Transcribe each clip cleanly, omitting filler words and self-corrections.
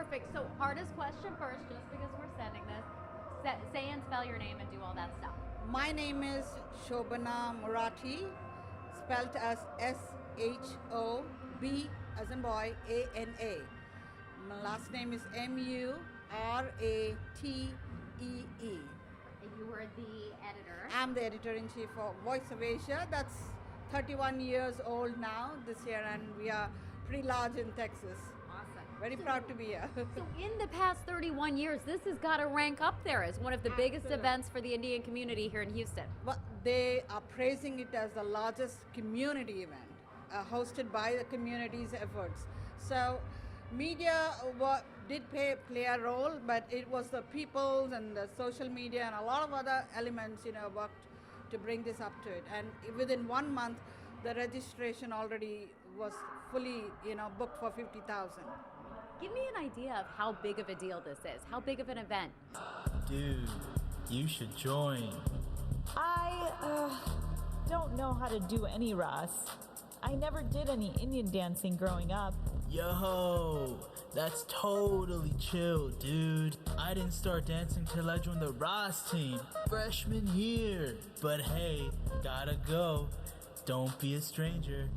perfect. So hardest question first, just because we're sending this. Say and spell your name and do all that stuff. My name is Shobana Marathi, spelled as S-H-O-B as in boy, A-N-A. My last name is M-U-R-A-T-E-E. You were the editor. I'm the editor-in-chief of Voice of Asia. That's 31 years old now this year, and we are pretty large in Texas. Awesome. Very proud to be here. So in the past 31 years, this has got to rank up there as one of the biggest events for the Indian community here in Houston. But they are praising it as the largest community event hosted by the community's efforts. So media did play a role, but it was the people and the social media and a lot of other elements, worked to bring this up to it. And within 1 month, the registration already was fully, booked for 50,000. Give me an idea of how big of a deal this is. How big of an event? Dude, you should join. I don't know how to do any Ras. I never did any Indian dancing growing up. Yo, that's totally chill, dude. I didn't start dancing till I joined the Ross team. Freshman year. But hey, gotta go. Don't be a stranger.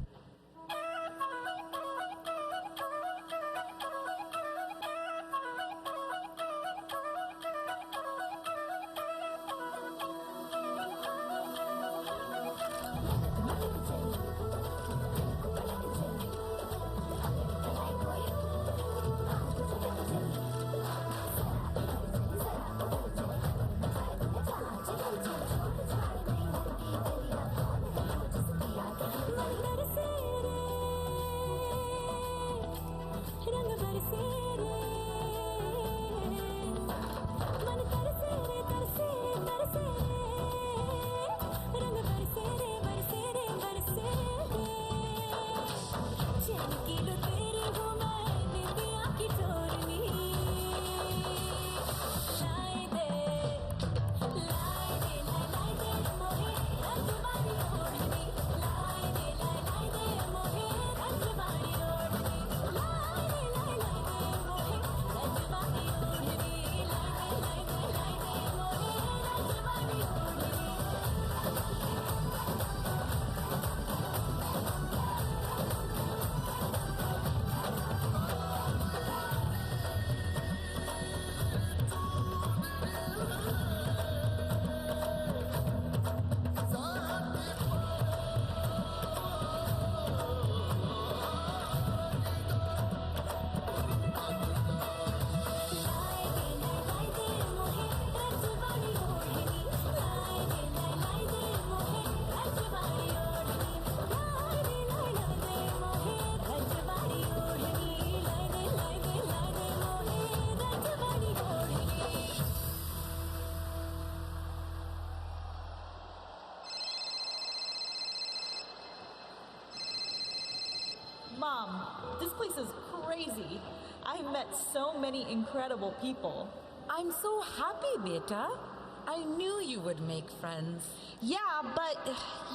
Mom, this place is crazy. I met so many incredible people. I'm so happy, beta. I knew you would make friends. Yeah, but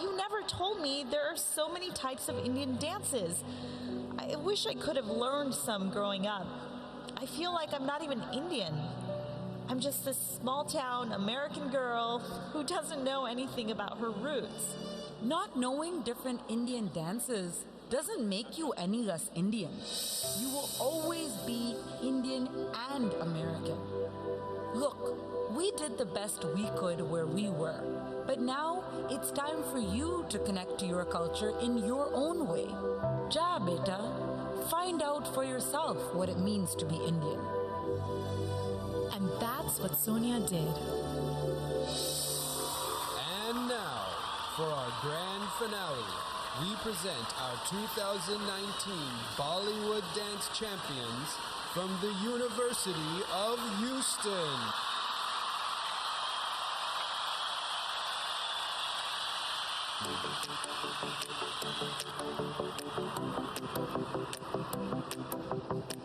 you never told me there are so many types of Indian dances. I wish I could have learned some growing up. I feel like I'm not even Indian. I'm just this small-town American girl who doesn't know anything about her roots. Not knowing different Indian dances doesn't make you any less Indian. You will always be Indian and American. Look, we did the best we could where we were, but now it's time for you to connect to your culture in your own way. Ja, beta, find out for yourself what it means to be Indian. And that's what Sonia did. And now, for our grand finale, we present our 2019 Bollywood Dance Champions from the University of Houston.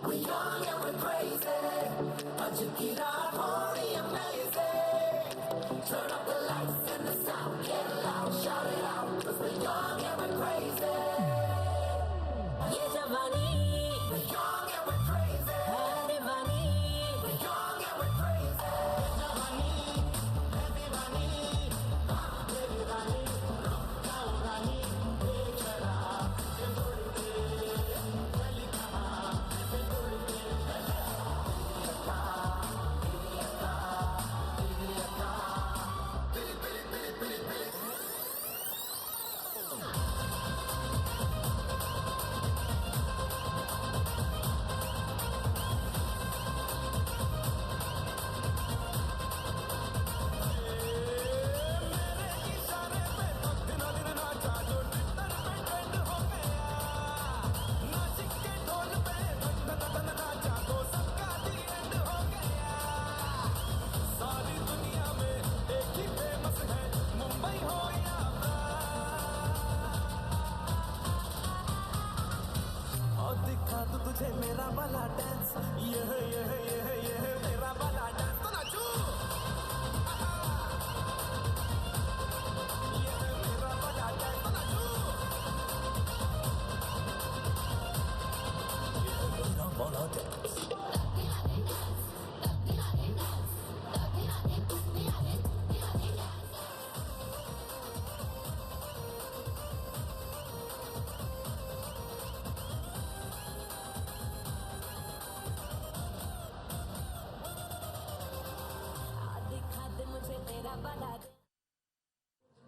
We're young and we're crazy, but you keep our party amazing. Turn up the lights and the sound, get loud, shout it out, 'cause we're young and we're crazy. Yeah, Javani, we're young and we're crazy.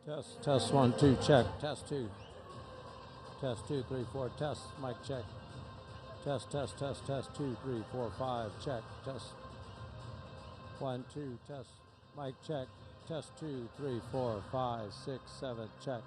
Test 1 2 check. Test 2. Test 2 3 4 test. Mic check. Test 2 3 4 5 check. Test 1 2 test. Mic check. Test 2 3 4 5 6 7 check.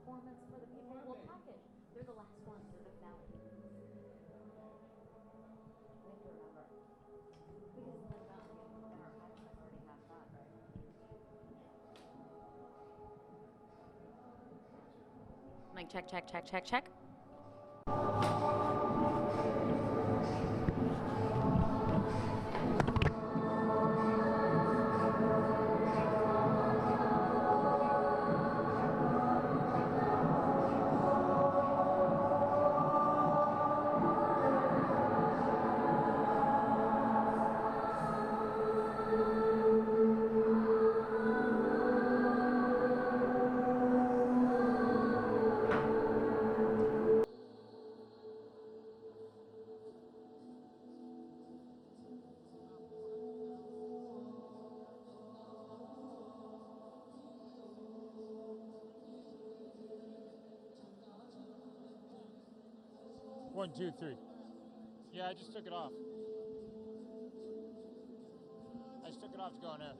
Performance for the people that will package. They're the last ones. They're the finale. We have to remember. Because then our archives already have that, right? Mic check, check, check, check, check. One, two, three. Yeah, I just took it off. I just took it off to go on air.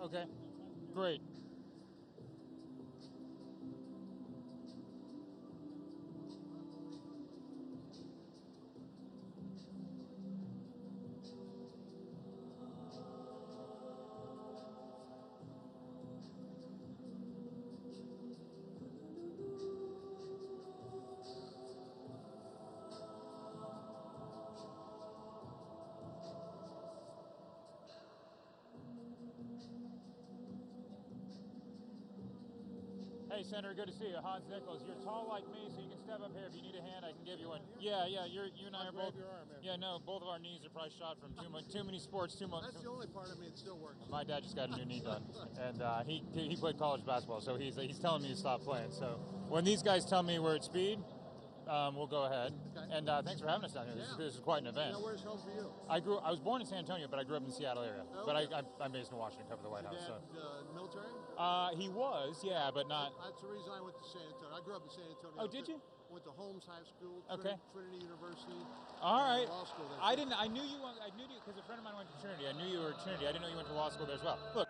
Okay. Great. Hey, Senator, good to see you. Hans Nichols, you're tall like me, so you can step up here. If you need a hand, I can give you one. Yeah, you and I are both. Yeah, no, both of our knees are probably shot from too many sports, too much. That's the only part of me that still works. My dad just got a new knee done, and he played college basketball, so he's telling me to stop playing. So when these guys tell me we're at speed, we'll go ahead. Okay. And thanks for having us down here. This is quite an event. Now, where's home for you? I was born in San Antonio, but I grew up in the Seattle area. Okay. But I'm based in Washington, cover the White House. Dad, military? He was, yeah, but not. That's the reason I went to San Antonio. I grew up in San Antonio. Oh, did you? Went to Holmes High School, Okay. Trinity University. All right. Law school there. I knew you because a friend of mine went to Trinity. I knew you were at Trinity. I didn't know you went to law school there as well. Look.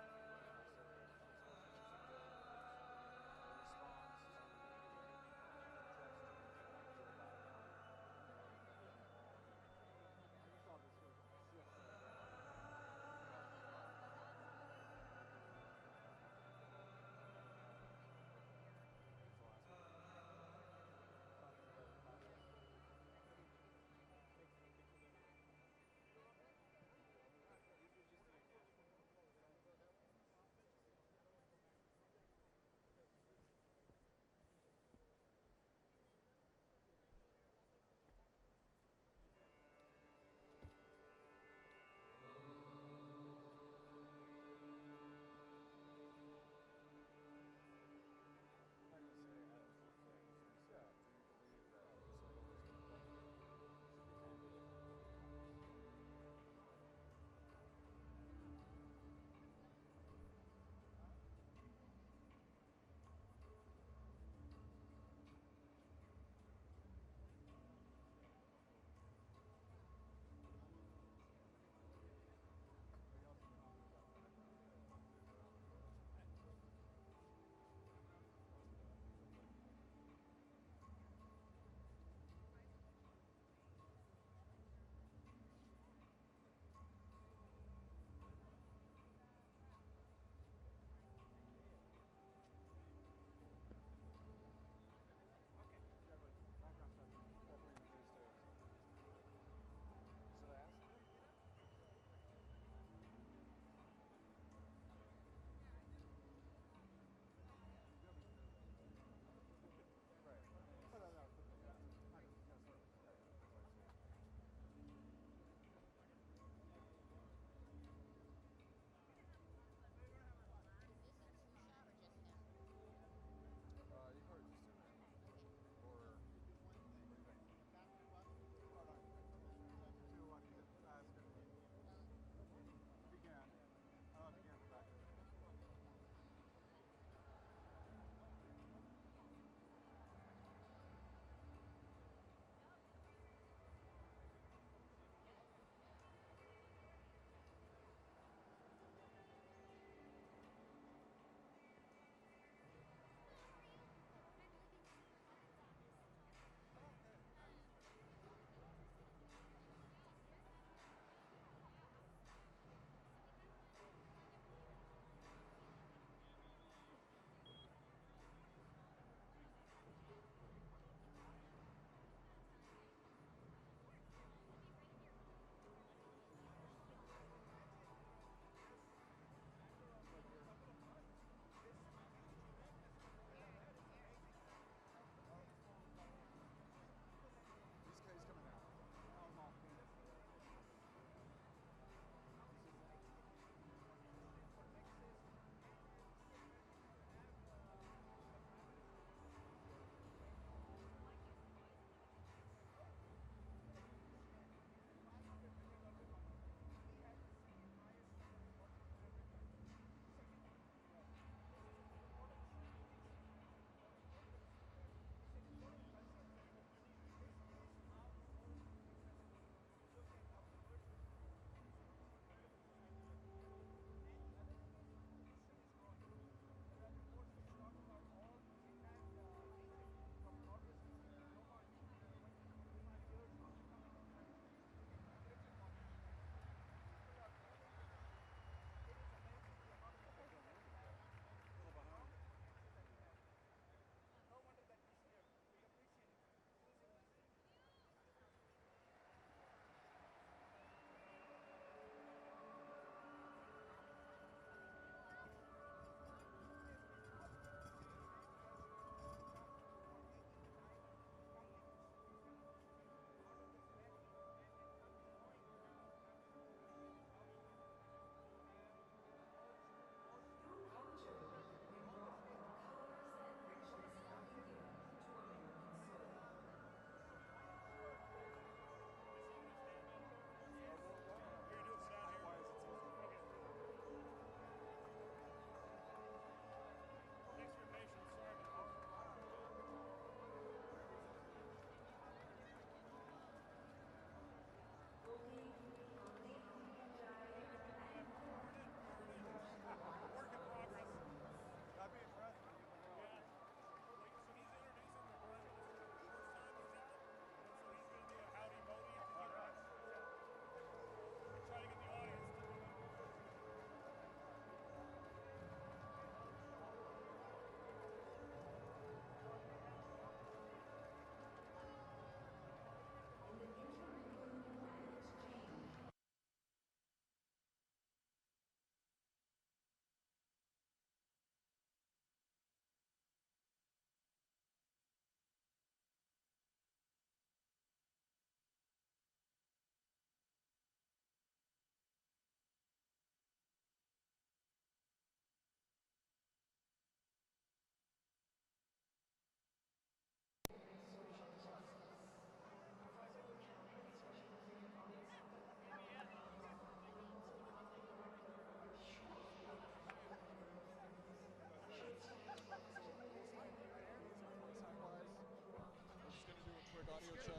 audio check.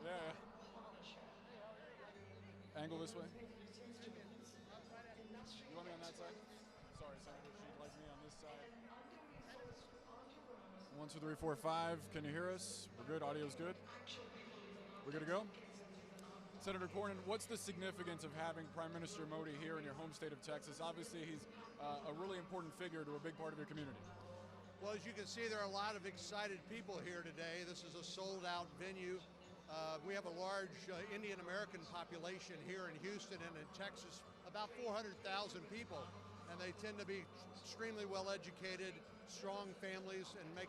Yeah. Angle this way. You want me on that side? Sorry, Senator. She'd like me on this side. 1, 2, 3, 4, 5. Can you hear us? We're good. Audio's good. We're good to go? Senator Cornyn, what's the significance of having Prime Minister Modi here in your home state of Texas? Obviously, he's a really important figure to a big part of your community. Well, as you can see, there are a lot of excited people here today. This is a sold-out venue. We have a large Indian American population here in Houston and in Texas, about 400,000 people, and they tend to be extremely well educated, strong families, and make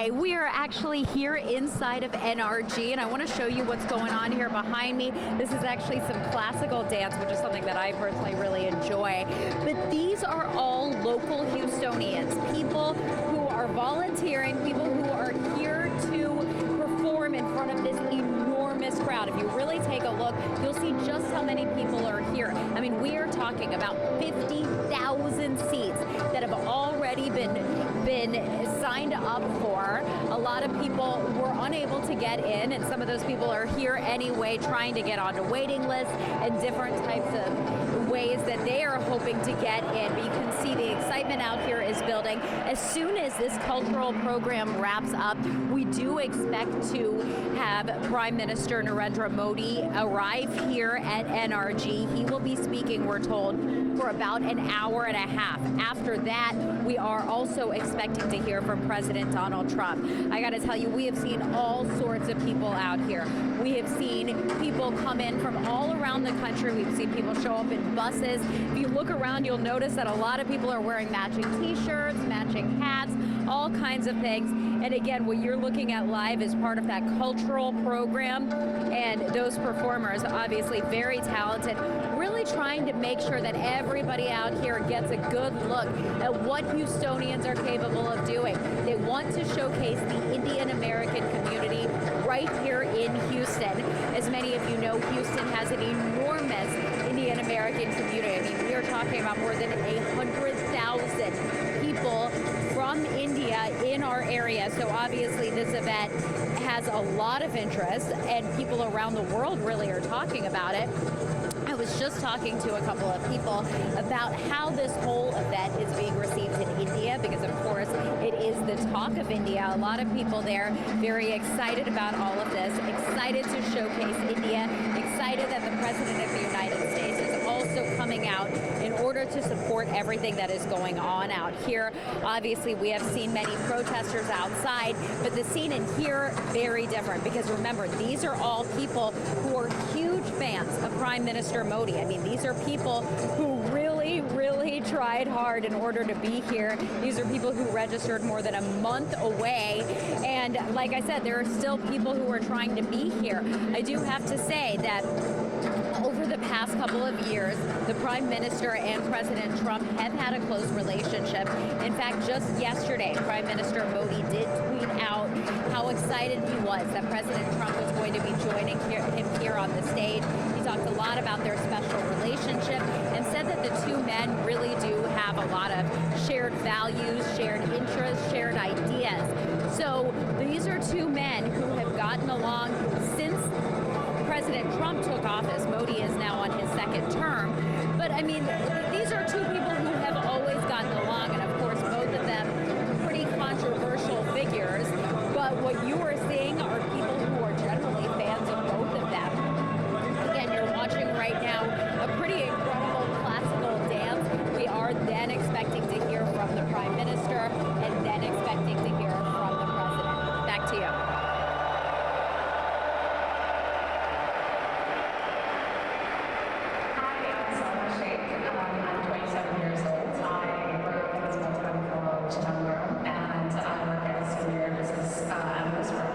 Hi, we are actually here inside of NRG, and I want to show you what's going on here behind me. This is actually some classical dance, which is something that I personally really enjoy. But these are all local Houstonians, people who are volunteering, people who are here to perform in front of this enormous crowd. If you really take a look, you'll see just how many people are here. I mean, we are talking about 50,000 seats that have already been signed up for. A lot of people were unable to get in, and some of those people are here anyway, trying to get onto waiting lists and different types of ways that they are hoping to get in. But you can see the excitement out here is building. As soon as this cultural program wraps up, we do expect to have Prime Minister Narendra Modi arrive here at NRG. He will be speaking, we're told, for about an hour and a half. After that, we are also expecting to hear from President Donald Trump. I gotta tell you, we have seen all sorts of people out here. We have seen people come in from all around the country. We've seen people show up in buses. If you look around, you'll notice that a lot of people are wearing matching t-shirts, matching hats, all kinds of things. And again, what you're looking at live is part of that cultural program, and those performers, obviously very talented, really trying to make sure that everybody out here gets a good look at what Houstonians are capable of doing. They want to showcase the Indian American community right here in Houston. As many of you know, Houston has an enormous Indian American community. I mean, we are talking about more than 100,000 people from India in our area. So obviously this event has a lot of interest, and people around the world really are talking about it. I was just talking to a couple of people about how this whole event is being received in India, because of course it is the talk of India. A lot of people there very excited about all of this, excited to showcase India, excited that the President of the United States is also coming out in order to support everything that is going on out here. Obviously, we have seen many protesters outside, but the scene in here, very different, because remember, these are all people who are huge fans of Prime Minister Modi. I mean, these are people who really tried hard in order to be here. These are people who registered more than a month away. And like I said, there are still people who are trying to be here. I do have to say that over the past couple of years, the Prime Minister and President Trump have had a close relationship. In fact, just yesterday, Prime Minister Modi did tweet out how excited he was that President Trump was going to be joining him here on the stage. He talked a lot about their special relationship and said that the two men really do have a lot of shared values, shared interests, shared ideas. So these are two men who have gotten along since President Trump took office. Modi is now on his second term. But I mean, these are two people who have always gotten along, and of course, both of them pretty controversial figures. But what you are seeing are people who are generally fans of both of them. Again, you're watching right now a pretty incredible classical dance. We are then expecting to hear from the Prime Minister, and then expecting to hear from the President. Back to you. And I work as a senior business analyst for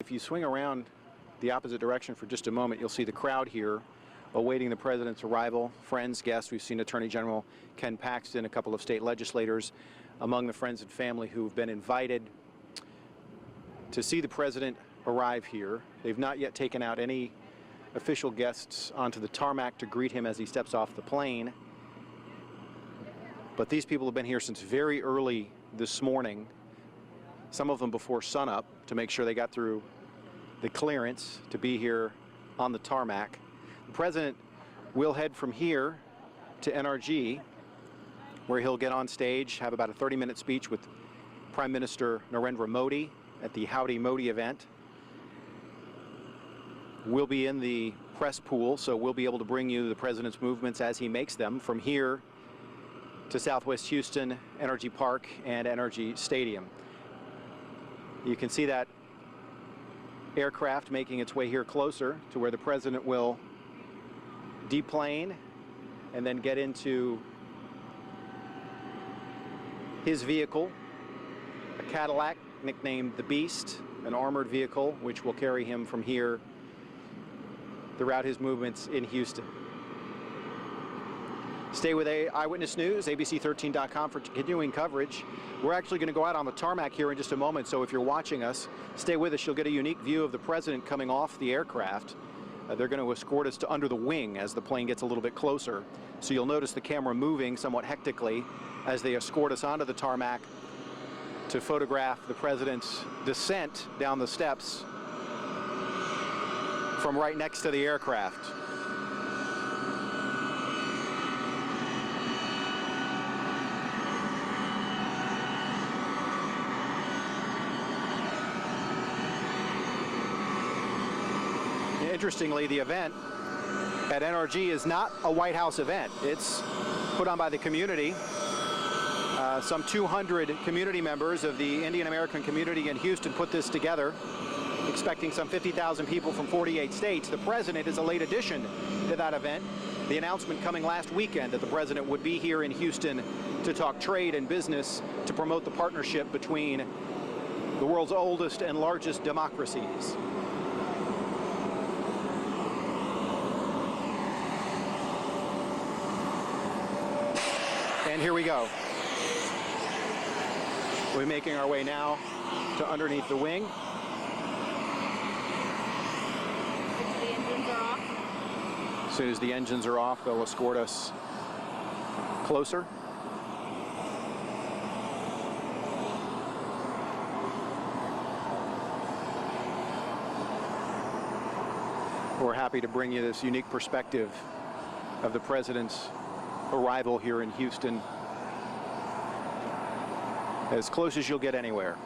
if you swing around the opposite direction for just a moment, you'll see the crowd here awaiting the president's arrival. Friends, guests, we've seen Attorney General Ken Paxton, a couple of state legislators among the friends and family who've been invited to see the president arrive here. They've not yet taken out any official guests onto the tarmac to greet him as he steps off the plane. But these people have been here since very early this morning, some of them before sunup, to make sure they got through the clearance to be here on the tarmac. The president will head from here to NRG, where he'll get on stage, have about a 30-minute speech with Prime Minister Narendra Modi at the Howdy Modi event. We'll be in the press pool, so we'll be able to bring you the president's movements as he makes them from here to Southwest Houston, NRG Park, and NRG Stadium. You can see that aircraft making its way here closer to where the president will deplane and then get into his vehicle, a Cadillac nicknamed the Beast, an armored vehicle which will carry him from here throughout his movements in Houston. Stay with Eyewitness News, ABC13.com for continuing coverage. We're actually going to go out on the tarmac here in just a moment, so if you're watching us, stay with us. You'll get a unique view of the president coming off the aircraft. They're going to escort us to under the wing as the plane gets a little bit closer. So you'll notice the camera moving somewhat hectically as they escort us onto the tarmac to photograph the president's descent down the steps from right next to the aircraft. Interestingly, the event at NRG is not a White House event. It's put on by the community. Some 200 community members of the Indian American community in Houston put this together, expecting some 50,000 people from 48 states. The president is a late addition to that event. The announcement coming last weekend that the president would be here in Houston to talk trade and business, to promote the partnership between the world's oldest and largest democracies. And here we go. We're making our way now to underneath the wing. The engines are off. As soon as the engines are off, they'll escort us closer. We're happy to bring you this unique perspective of the president's arrival here in Houston, as close as you'll get anywhere.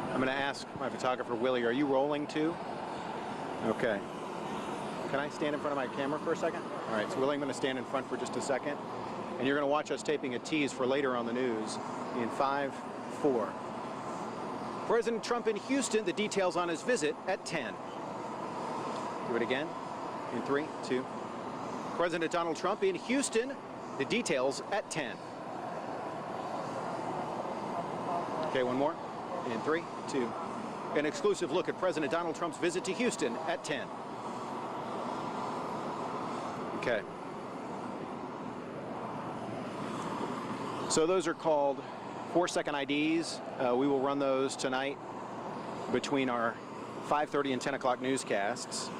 I'm going to ask my photographer, Willie, are you rolling too? Okay. Can I stand in front of my camera for a second? All right, so Willie, I'm going to stand in front for just a second. And you're going to watch us taping a tease for later on the news in 5, 4. President Trump in Houston, the details on his visit at 10. Do it again in 3, 2. President Donald Trump in Houston, the details at 10. Okay, one more. In 3, 2. An exclusive look at President Donald Trump's visit to Houston at 10. Okay. So those are called 4-second IDs. We will run those tonight between our 5:30 and 10 o'clock newscasts.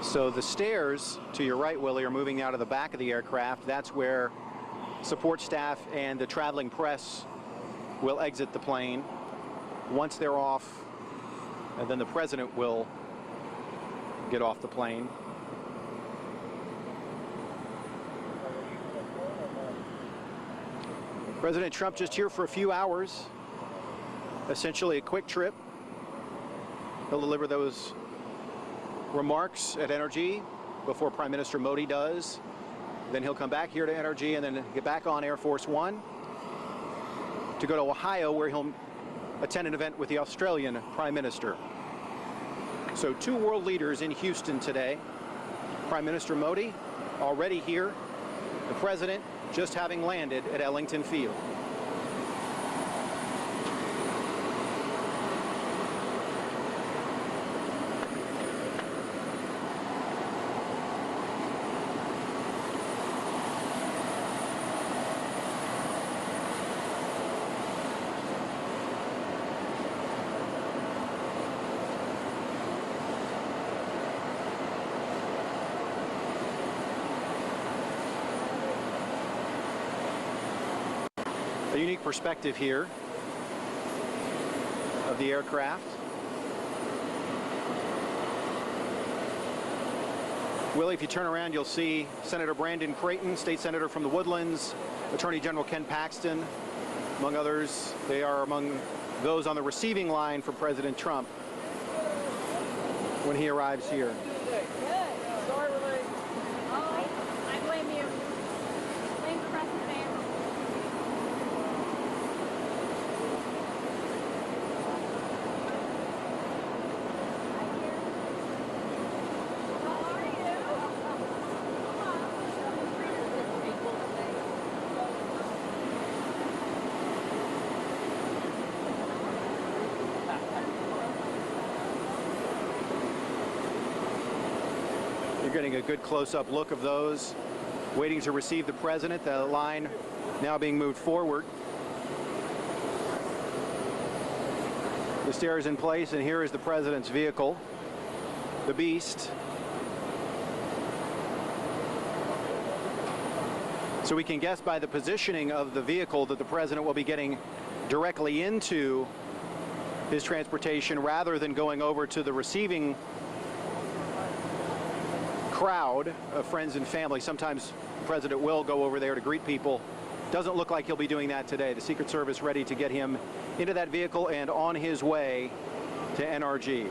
So the stairs to your right, Willie, are moving out of the back of the aircraft. That's where support staff and the traveling press will exit the plane. once they're off, and then the president will get off the plane. President Trump just here for a few hours, essentially a quick trip. He'll deliver those remarks at NRG before Prime Minister Modi does. Then he'll come back here to NRG and then get back on Air Force One to go to Ohio, where he'll attend an event with the Australian Prime Minister. So 2 world leaders in Houston today. Prime Minister Modi already here. The President just having landed at Ellington Field. A unique perspective here of the aircraft. Willie, if you turn around, you'll see Senator Brandon Creighton, state senator from the Woodlands, Attorney General Ken Paxton, among others. They are among those on the receiving line for President Trump when he arrives here. Sorry, we're late. I blame you. Blame the president. You're getting a good close-up look of those waiting to receive the president. The line now being moved forward. The stairs in place, and here is the president's vehicle, the Beast. So we can guess by the positioning of the vehicle that the president will be getting directly into his transportation rather than going over to the receiving crowd of friends and family. Sometimes the president will go over there to greet people. Doesn't look like he'll be doing that today. The Secret Service ready to get him into that vehicle and on his way to NRG.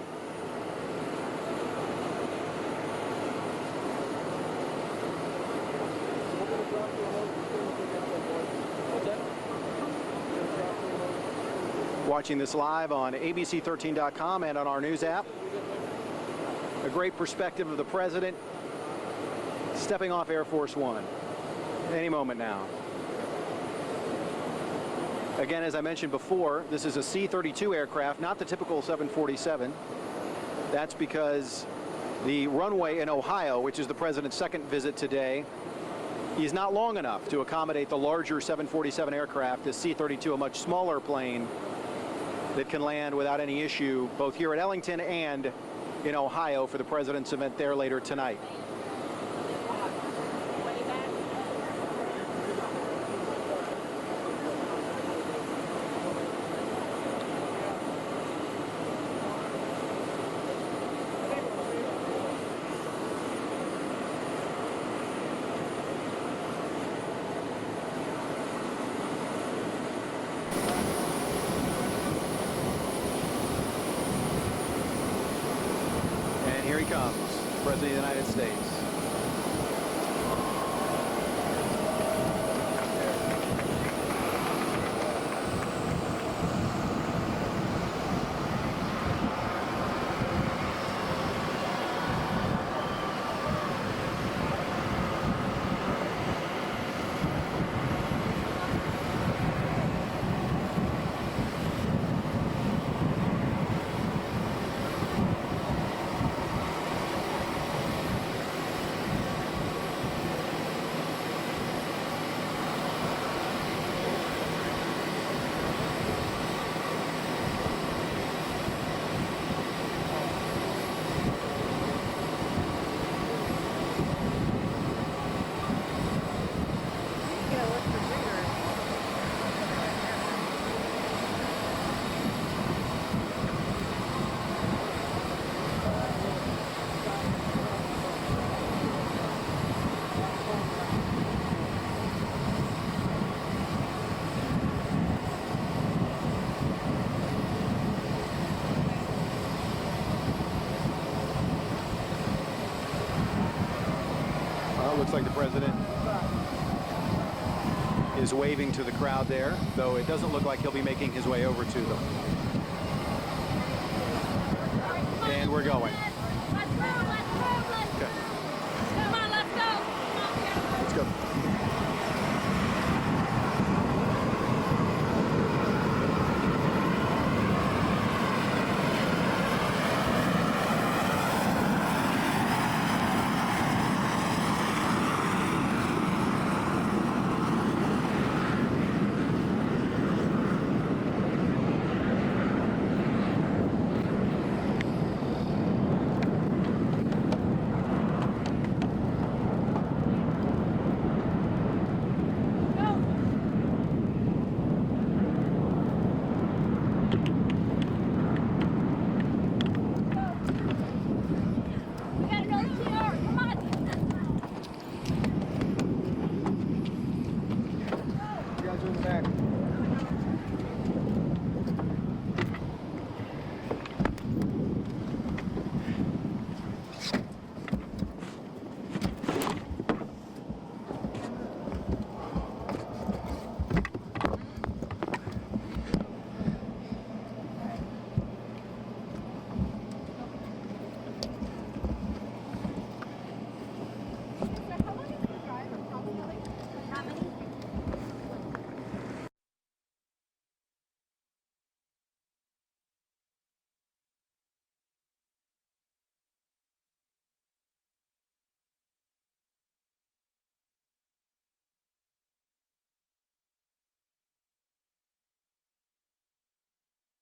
Watching this live on ABC13.com and on our news app. A great perspective of the president stepping off Air Force One any moment now. Again, as I mentioned before, this is a C-32 aircraft, not the typical 747. That's because the runway in Ohio, which is the president's second visit today, is not long enough to accommodate the larger 747 aircraft. This C-32, a much smaller plane that can land without any issue both here at Ellington and in Ohio for the president's event there later tonight. Here he comes, President of the United States. looks like the president is waving to the crowd there, though it doesn't look like he'll be making his way over to them. And we're going. Let's move, let's move, let's Okay. Come on, let's go. Let's go. We got another TR, come on. You guys are in the back.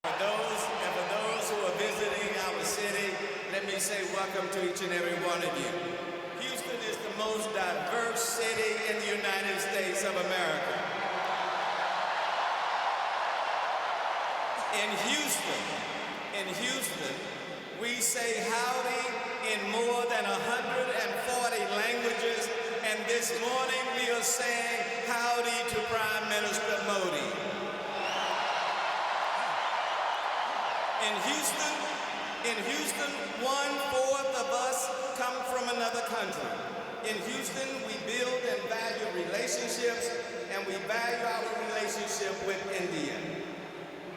For those who are visiting our city, let me say welcome to each and every one of you. Houston is the most diverse city in the United States of America. In Houston, we say howdy in more than 140 languages, and this morning we are saying howdy to Prime Minister Modi. In Houston, 1/4 of us come from another country. In Houston, we build and value relationships, and we value our relationship with India.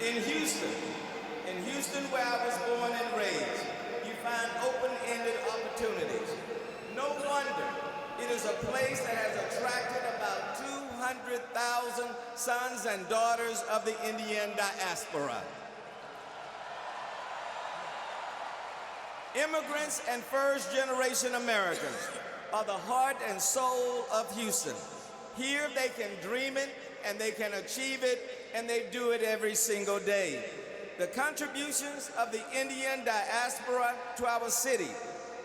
In Houston, where I was born and raised, you find open-ended opportunities. No wonder it is a place that has attracted about 200,000 sons and daughters of the Indian diaspora. Immigrants and first-generation Americans are the heart and soul of Houston. Here they can dream it, and they can achieve it, and they do it every single day. The contributions of the Indian diaspora to our city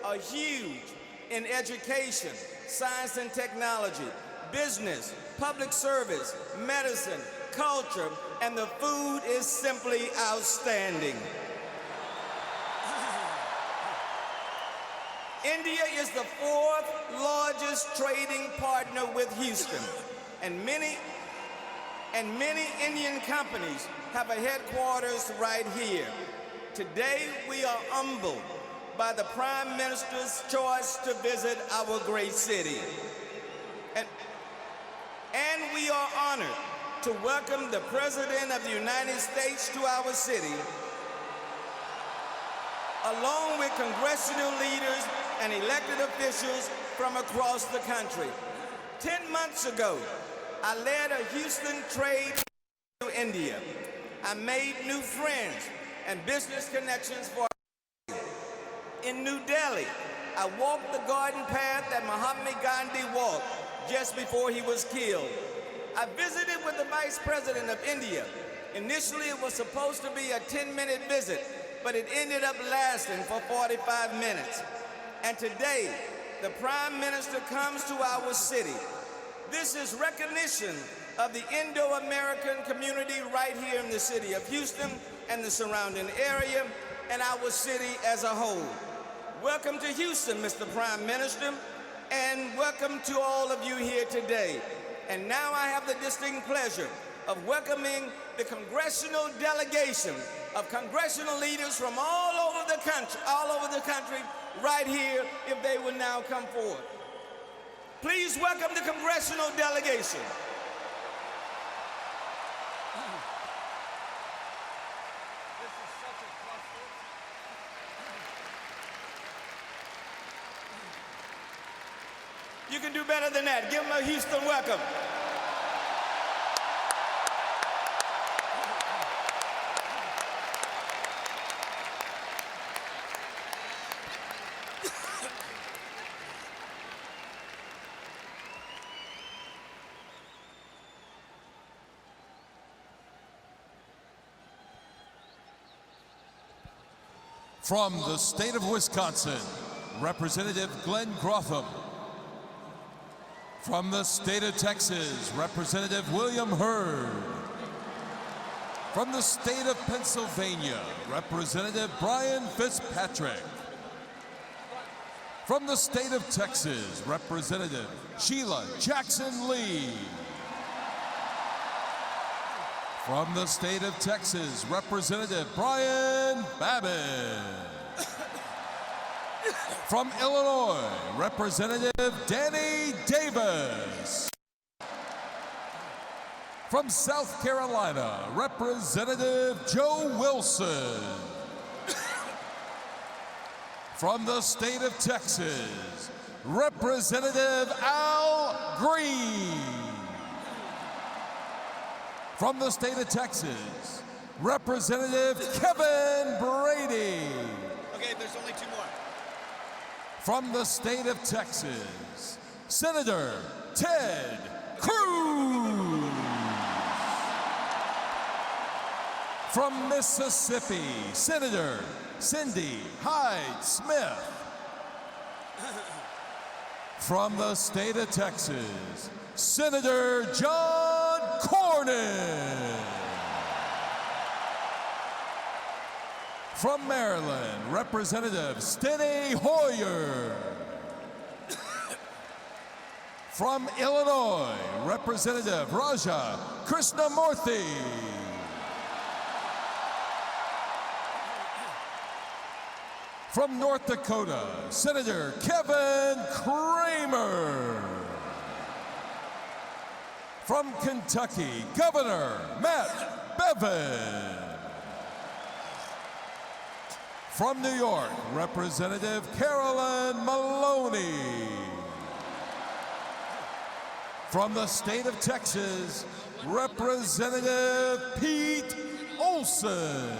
are huge in education, science and technology, business, public service, medicine, culture, and the food is simply outstanding. India is the 4th largest trading partner with Houston, and many Indian companies have a headquarters right here. Today, we are humbled by the Prime Minister's choice to visit our great city. And we are honored to welcome the President of the United States to our city, along with congressional leaders and elected officials from across the country. 10 months ago, I led a Houston trade to India. I made new friends and business connections for in New Delhi. I walked the garden path that Mahatma Gandhi walked just before he was killed. I visited with the Vice President of India. Initially, it was supposed to be a 10-minute visit, but it ended up lasting for 45 minutes. And today, the Prime Minister comes to our city. This is recognition of the Indo-American community right here in the city of Houston and the surrounding area, and our city as a whole. Welcome to Houston, Mr. Prime Minister, and welcome to all of you here today. And now I have the distinct pleasure of welcoming the Congressional Delegation of congressional leaders from all over the country, right here, if they will now come forward. Please welcome the Congressional delegation. You can do better than that. Give them a Houston welcome. From the state of Wisconsin, Representative Glenn Grotham. From the state of Texas, Representative William Hurd. From the state of Pennsylvania, Representative Brian Fitzpatrick. From the state of Texas, Representative Sheila Jackson Lee. From the state of Texas, Representative Brian Babbitt. From Illinois, Representative Danny Davis. From South Carolina, Representative Joe Wilson. From the state of Texas, Representative Al Green. From the state of Texas, Representative Kevin Brady. Okay, there's only two more. From the state of Texas, Senator Ted Cruz. From Mississippi, Senator Cindy Hyde-Smith. From the state of Texas, Senator John Cornyn. From Maryland, Representative Steny Hoyer. From Illinois, Representative Raja Krishnamurthy. From North Dakota, Senator Kevin Kramer. From Kentucky, Governor Matt Bevin. From New York, Representative Carolyn Maloney. From the state of Texas, Representative Pete Olson.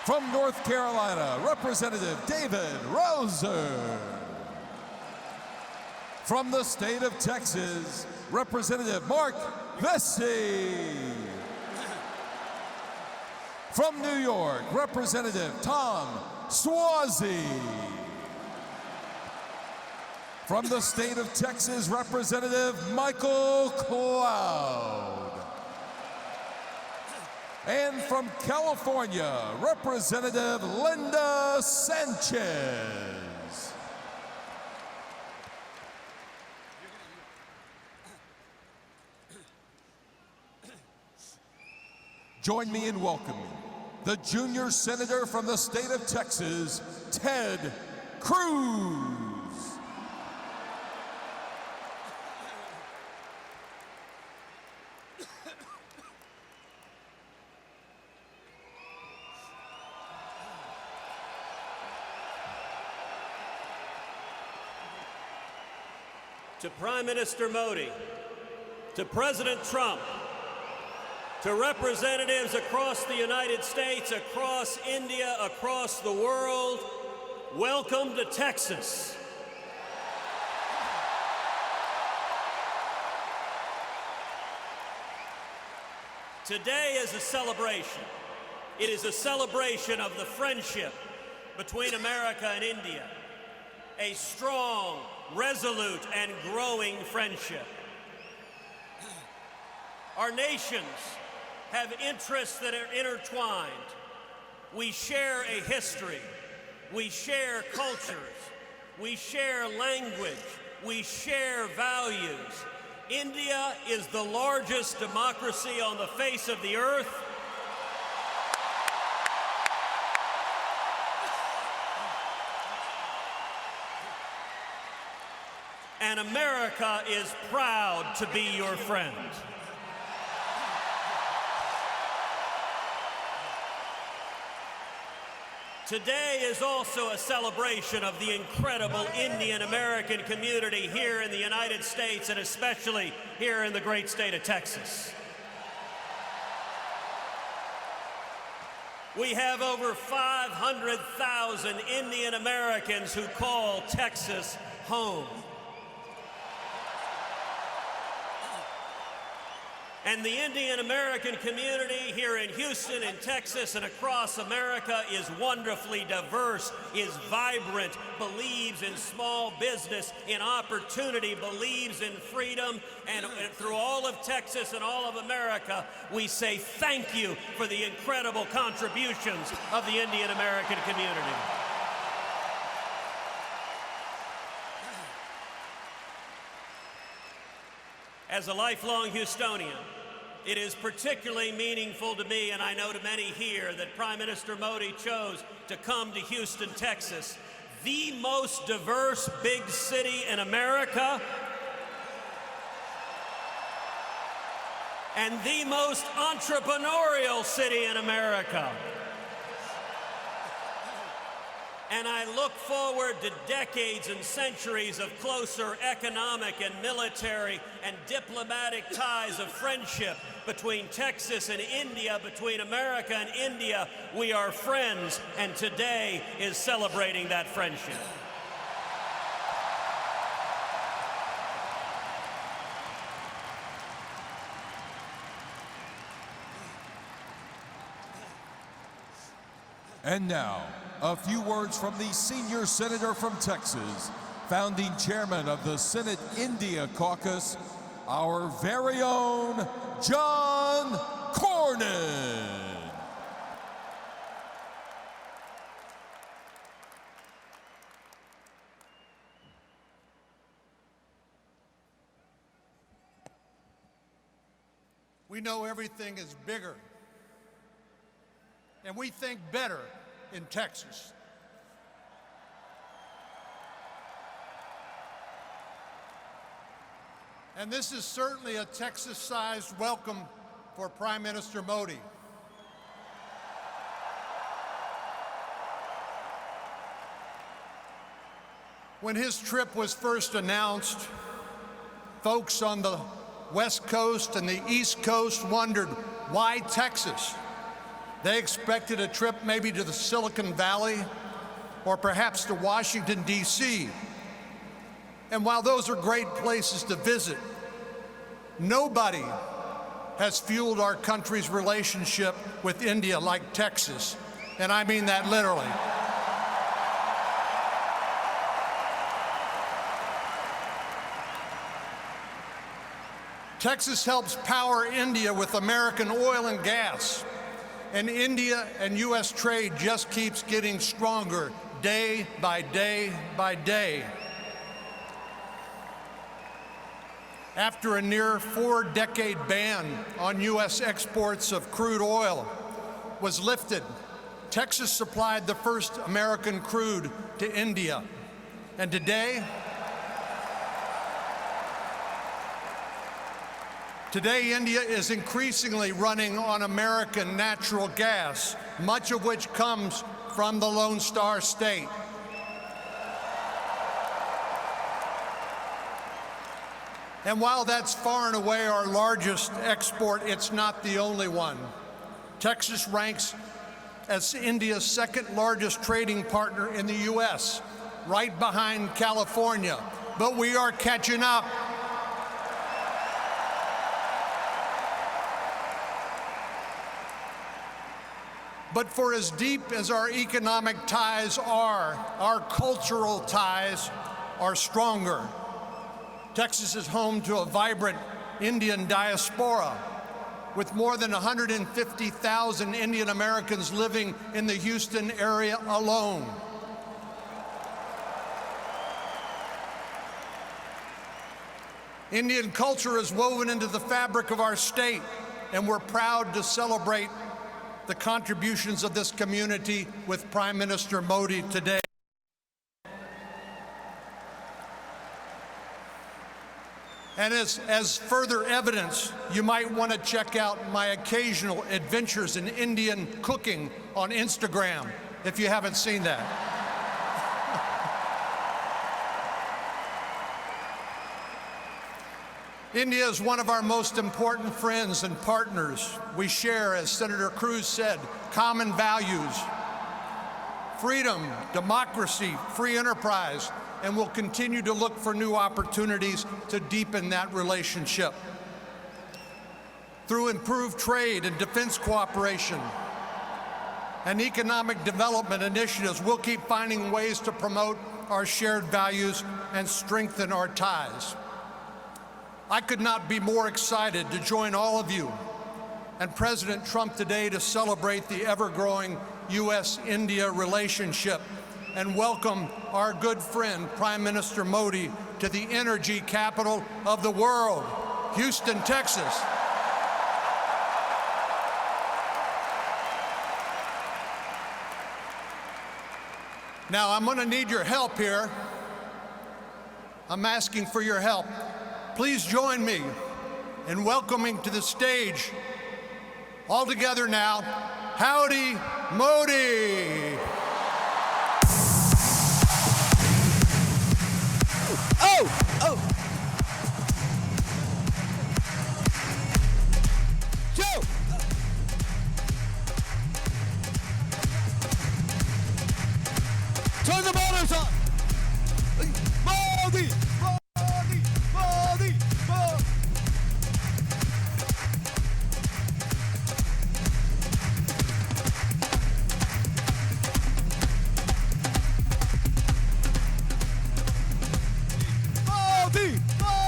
From North Carolina, Representative David Rouser. From the state of Texas, Representative Mark Vesey. From New York, Representative Tom Suozzi. From the state of Texas, Representative Michael Cloud. And from California, Representative Linda Sanchez. Join me in welcoming the junior senator from the state of Texas, Ted Cruz. To Prime Minister Modi, to President Trump, to representatives across the United States, across India, across the world, welcome to Texas. Today is a celebration. It is a celebration of the friendship between America and India, a strong, resolute, and growing friendship. Our nations have interests that are intertwined. We share a history. We share cultures. We share language. We share values. India is the largest democracy on the face of the earth. and America is proud to be your friend. Today is also a celebration of the incredible Indian American community here in the United States and especially here in the great state of Texas. We have over 500,000 Indian Americans who call Texas home. And the Indian American community here in Houston, in Texas, and across America is wonderfully diverse, is vibrant, believes in small business, in opportunity, believes in freedom, and through all of Texas and all of America, we say thank you for the incredible contributions of the Indian American community. As a lifelong Houstonian, it is particularly meaningful to me, and I know to many here, that Prime Minister Modi chose to come to Houston, Texas, the most diverse big city in America, and the most entrepreneurial city in America. And I look forward to decades and centuries of closer economic and military and diplomatic ties of friendship between Texas and India, between America and India. We are friends, and today is celebrating that friendship. And now, a few words from the senior senator from Texas, founding chairman of the Senate India Caucus, our very own John Cornyn. We know everything is bigger, and we think better in Texas. And this is certainly a Texas-sized welcome for Prime Minister Modi. When his trip was first announced, folks on the West Coast and the East Coast wondered, why Texas? They expected a trip maybe to the Silicon Valley or perhaps to Washington, D.C. And while those are great places to visit, nobody has fueled our country's relationship with India like Texas. And I mean that literally. Texas helps power India with American oil and gas. And India and U.S. trade just keeps getting stronger day by day by day. After a near 4-decade ban on U.S. exports of crude oil was lifted, Texas supplied the first American crude to India. And today, India is increasingly running on American natural gas, much of which comes from the Lone Star State. And while that's far and away our largest export, it's not the only one. Texas ranks as India's second largest trading partner in the U.S., right behind California. But we are catching up. But for as deep as our economic ties are, our cultural ties are stronger. Texas is home to a vibrant Indian diaspora, with more than 150,000 Indian Americans living in the Houston area alone. Indian culture is woven into the fabric of our state, and we're proud to celebrate the contributions of this community with Prime Minister Modi today. And as further evidence, you might want to check out my occasional adventures in Indian cooking on Instagram, if you haven't seen that. India is one of our most important friends and partners. We share, as Senator Cruz said, common values: freedom, democracy, free enterprise, and we'll continue to look for new opportunities to deepen that relationship. Through improved trade and defense cooperation and economic development initiatives, we'll keep finding ways to promote our shared values and strengthen our ties. I could not be more excited to join all of you and President Trump today to celebrate the ever-growing U.S.-India relationship and welcome our good friend, Prime Minister Modi, to the energy capital of the world, Houston, Texas. Now, I'm going to need your help here. I'm asking for your help. Please join me in welcoming to the stage, all together now, Howdy Modi. Joe! Turn the motors on! Modi! Modi! Modi! Modi! Modi!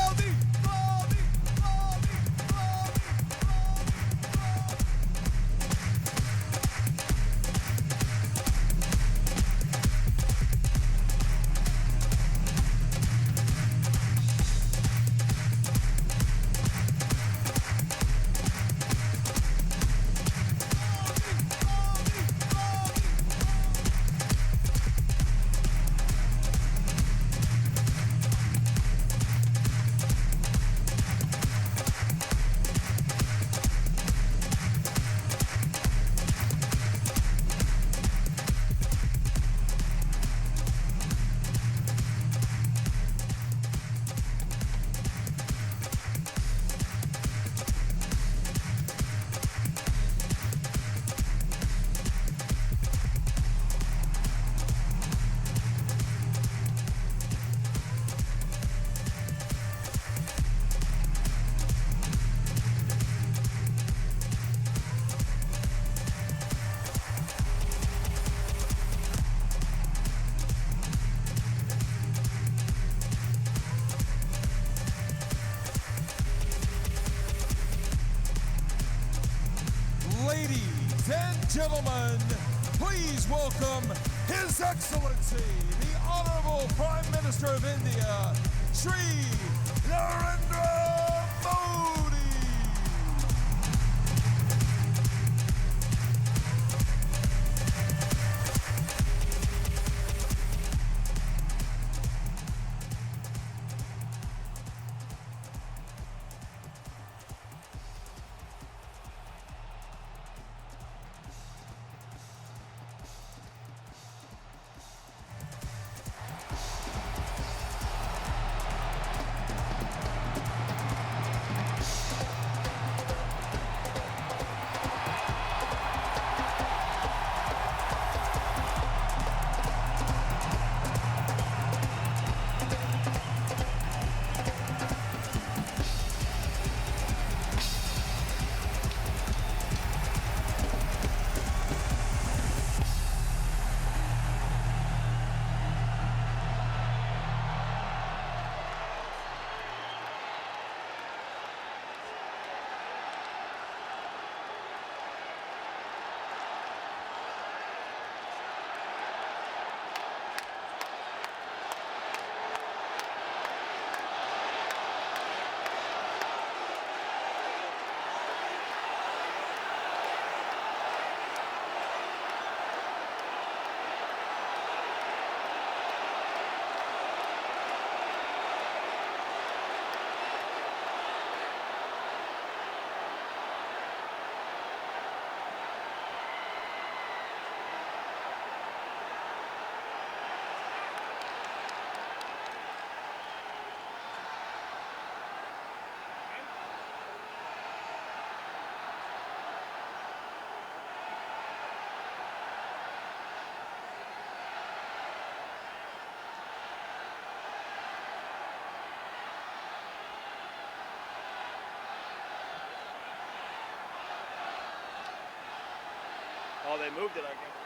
Modi! Modi! Ladies and gentlemen, please welcome His Excellency, the Honorable Prime Minister of India, Shri Narendra Modi. Oh, they moved it, I guess.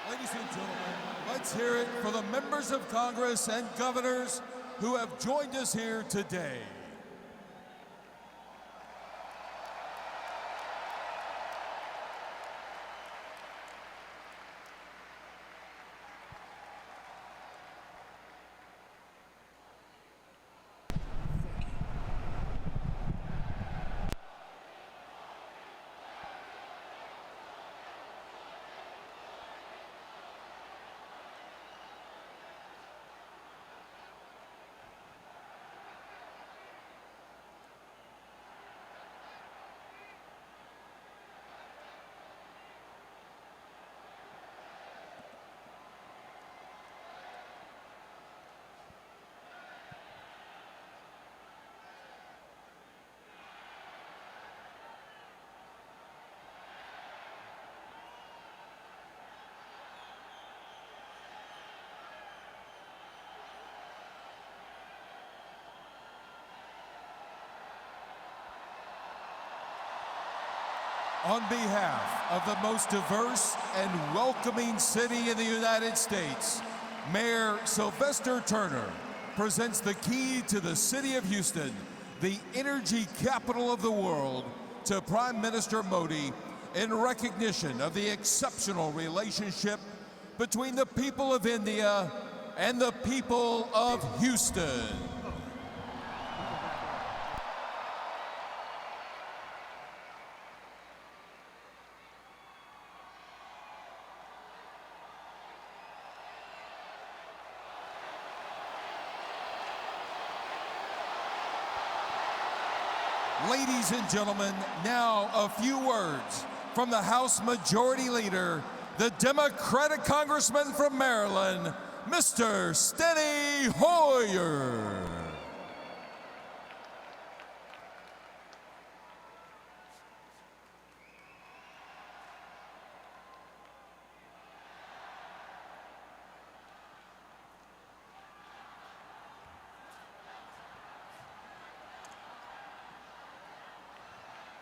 Ladies and gentlemen, let's hear it for the members of Congress and governors who have joined us here today. On behalf of the most diverse and welcoming city in the United States, Mayor Sylvester Turner presents the key to the city of Houston, the energy capital of the world, to Prime Minister Modi in recognition of the exceptional relationship between the people of India and the people of Houston. Ladies and gentlemen, now a few words from the House Majority Leader, the Democratic Congressman from Maryland, Mr. Steny Hoyer.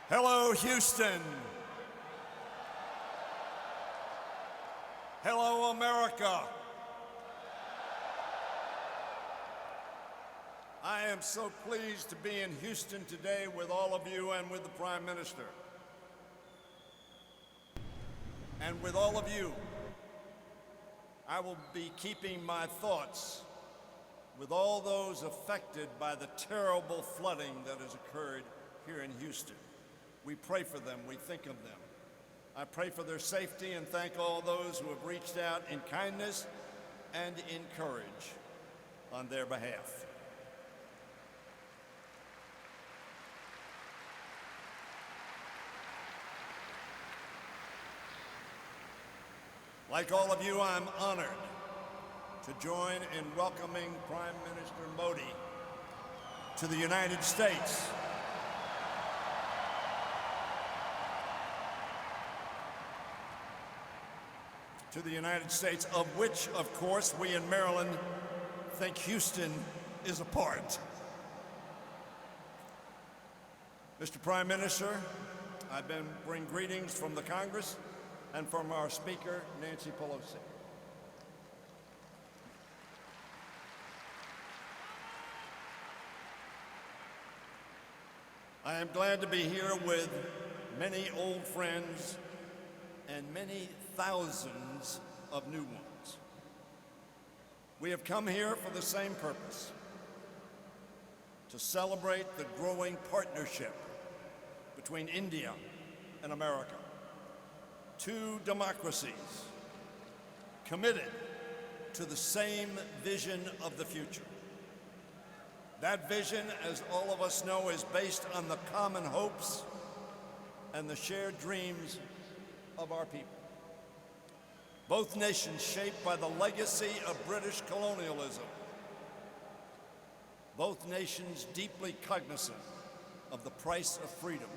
Hello, Houston. Hello, America. I am so pleased to be in Houston today with all of you and with the Prime Minister. And with all of you, I will be keeping my thoughts with all those affected by the terrible flooding that has occurred here in Houston. We pray for them, we think of them. I pray for their safety and thank all those who have reached out in kindness and in courage on their behalf. Like all of you, I'm honored to join in welcoming Prime Minister Modi to the United States. To the United States, of which, of course, we in Maryland think Houston is a part. Mr. Prime Minister, I bring greetings from the Congress and from our Speaker, Nancy Pelosi. I am glad to be here with many old friends and many thousands of new ones. We have come here for the same purpose, to celebrate the growing partnership between India and America. Two democracies committed to the same vision of the future. That vision, as all of us know, is based on the common hopes and the shared dreams of our people. Both nations shaped by the legacy of British colonialism. Both nations deeply cognizant of the price of freedom.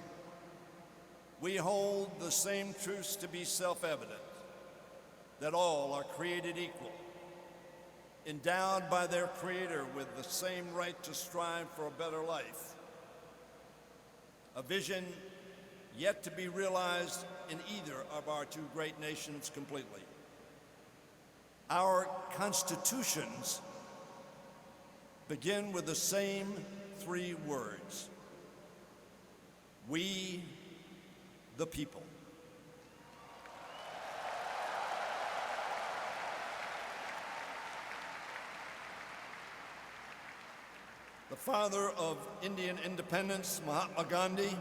We hold the same truths to be self-evident, that all are created equal, endowed by their Creator with the same right to strive for a better life. A vision yet to be realized in either of our two great nations completely. Our constitutions begin with the same three words: we the people. The father of Indian independence, Mahatma Gandhi,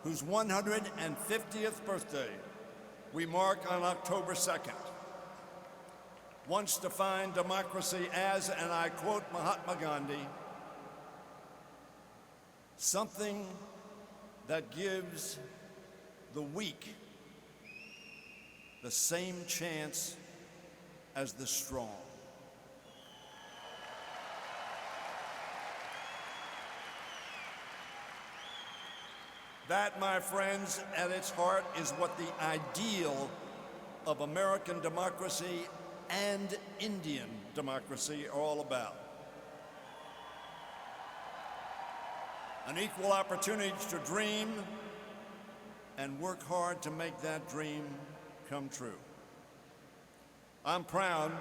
whose 150th birthday we mark on October 2nd, once defined democracy as, and I quote Mahatma Gandhi, something that gives the weak the same chance as the strong. That, my friends, at its heart is what the ideal of American democracy and Indian democracy are all about. An equal opportunity to dream and work hard to make that dream come true. I'm proud,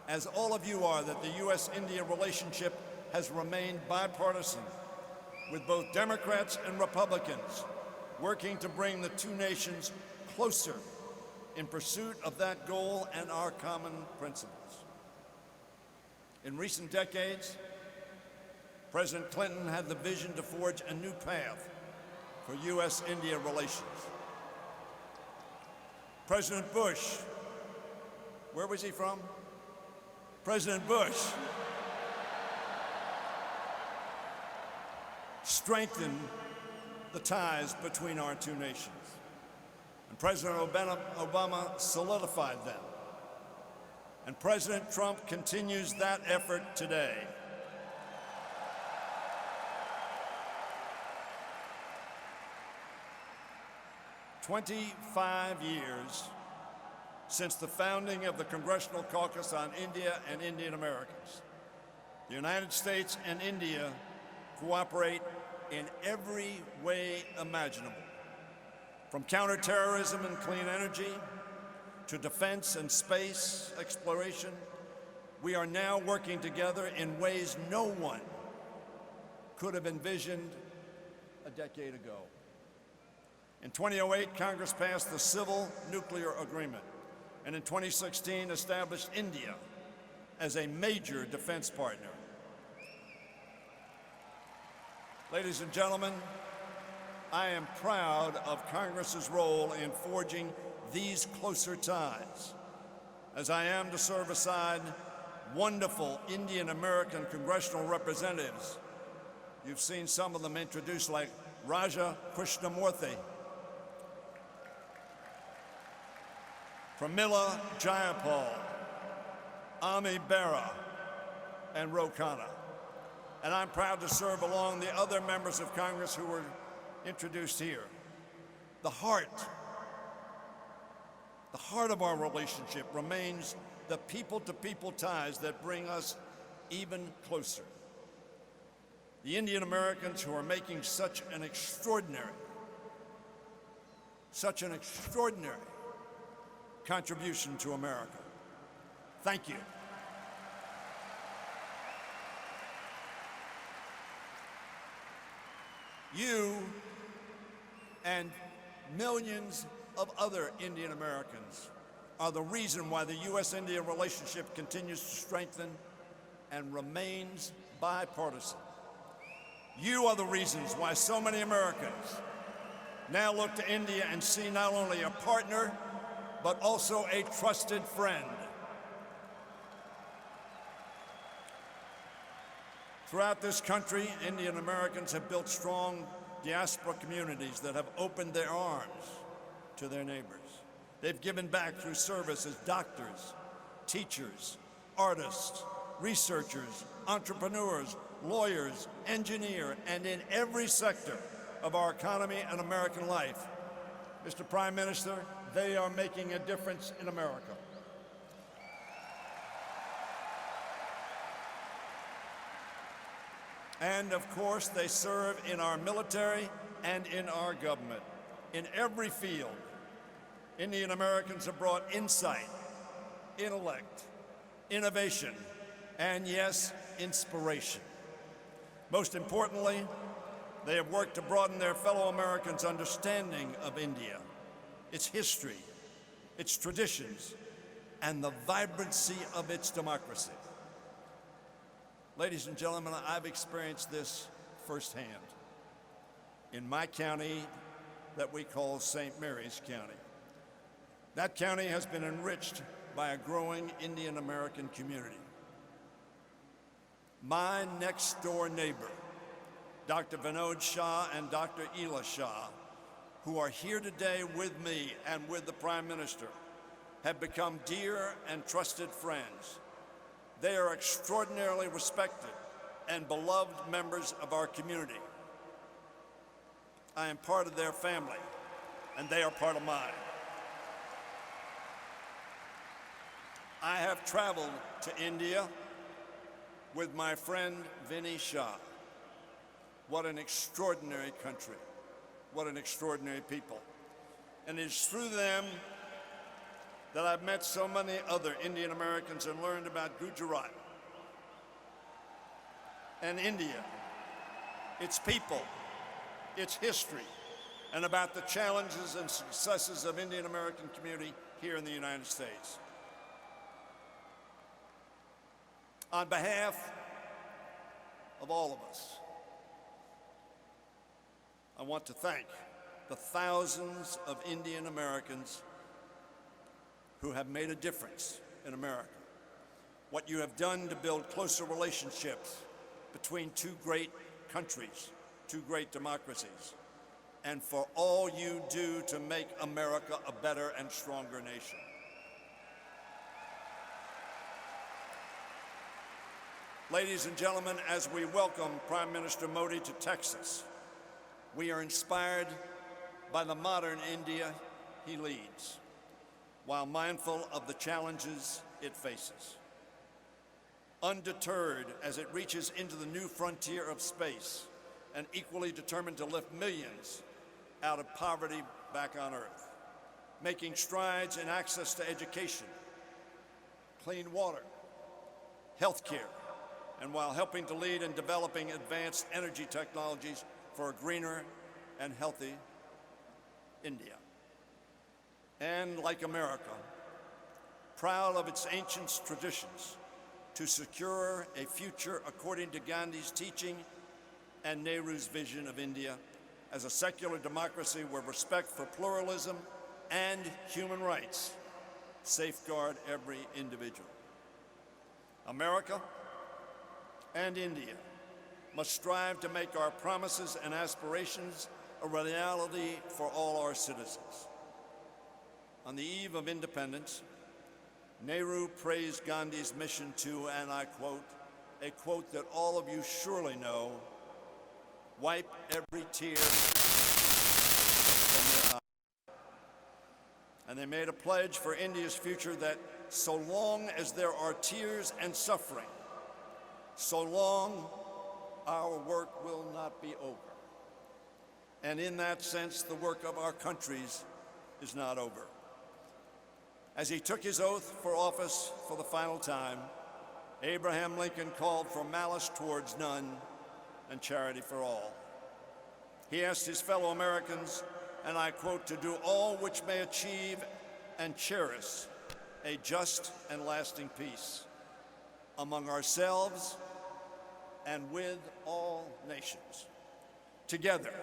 as all of you are, that the U.S.-India relationship has remained bipartisan, with both Democrats and Republicans working to bring the two nations closer in pursuit of that goal and our common principles. In recent decades, President Clinton had the vision to forge a new path for U.S.-India relations. President Bush, where was he from? President Bush strengthened the ties between our two nations. And President Obama solidified them. And President Trump continues that effort today. "25 years since the founding of the Congressional Caucus on India and Indian Americans. The United States and India cooperate in every way imaginable, from counterterrorism and clean energy to defense and space exploration. We are now working together in ways no one could have envisioned a decade ago. In 2008, Congress passed the Civil Nuclear Agreement, and in 2016 established India as a major defense partner. Ladies and gentlemen, I am proud of Congress's role in forging these closer ties, as I am to serve aside wonderful Indian American congressional representatives. You've seen some of them introduced, like Raja Krishnamurthy, Pramila Jayapal, Ami Bera, and Ro Khanna. And I'm proud to serve along the other members of Congress who were introduced here. The heart of our relationship remains the people-to-people ties that bring us even closer. The Indian Americans who are making such an extraordinary contribution to America. Thank you. You and millions of other Indian Americans are the reason why the U.S.-India relationship continues to strengthen and remains bipartisan. You are the reasons why so many Americans now look to India and see not only a partner, but also a trusted friend. Throughout this country, Indian Americans have built strong diaspora communities that have opened their arms to their neighbors. They've given back through service as doctors, teachers, artists, researchers, entrepreneurs, lawyers, engineers, and in every sector of our economy and American life. Mr. Prime Minister, they are making a difference in America. And of course, they serve in our military and in our government. In every field, Indian Americans have brought insight, intellect, innovation, and yes, inspiration. Most importantly, they have worked to broaden their fellow Americans' understanding of India, its history, its traditions, and the vibrancy of its democracy. Ladies and gentlemen, I've experienced this firsthand. In my county that we call St. Mary's County. That county has been enriched by a growing Indian American community. My next door neighbor, Dr. Vinod Shah and Dr. Ela Shah, who are here today with me and with the Prime Minister, have become dear and trusted friends. They are extraordinarily respected and beloved members of our community. I am part of their family, and they are part of mine. I have traveled to India with my friend Vinny Shah. What an extraordinary country. What an extraordinary people. And it is through them that I've met so many other Indian Americans and learned about Gujarat and India, its people, its history, and about the challenges and successes of Indian American community here in the United States. On behalf of all of us, I want to thank the thousands of Indian Americans who have made a difference in America. What you have done to build closer relationships between two great countries, two great democracies, and for all you do to make America a better and stronger nation. Ladies and gentlemen, as we welcome Prime Minister Modi to Texas, we are inspired by the modern India he leads, while mindful of the challenges it faces. Undeterred as it reaches into the new frontier of space, and equally determined to lift millions out of poverty back on Earth, making strides in access to education, clean water, health care, and while helping to lead in developing advanced energy technologies for a greener and healthy India. And like America, proud of its ancient traditions to secure a future according to Gandhi's teaching and Nehru's vision of India as a secular democracy where respect for pluralism and human rights safeguard every individual. America and India must strive to make our promises and aspirations a reality for all our citizens. On the eve of independence, Nehru praised Gandhi's mission to, and I quote, a quote that all of you surely know, wipe every tear from their eyes. And they made a pledge for India's future that so long as there are tears and suffering, so long our work will not be over. And in that sense, the work of our countries is not over. As he took his oath for office for the final time, Abraham Lincoln called for malice towards none and charity for all. He asked his fellow Americans, and I quote, to do all which may achieve and cherish a just and lasting peace among ourselves and with all nations. Together,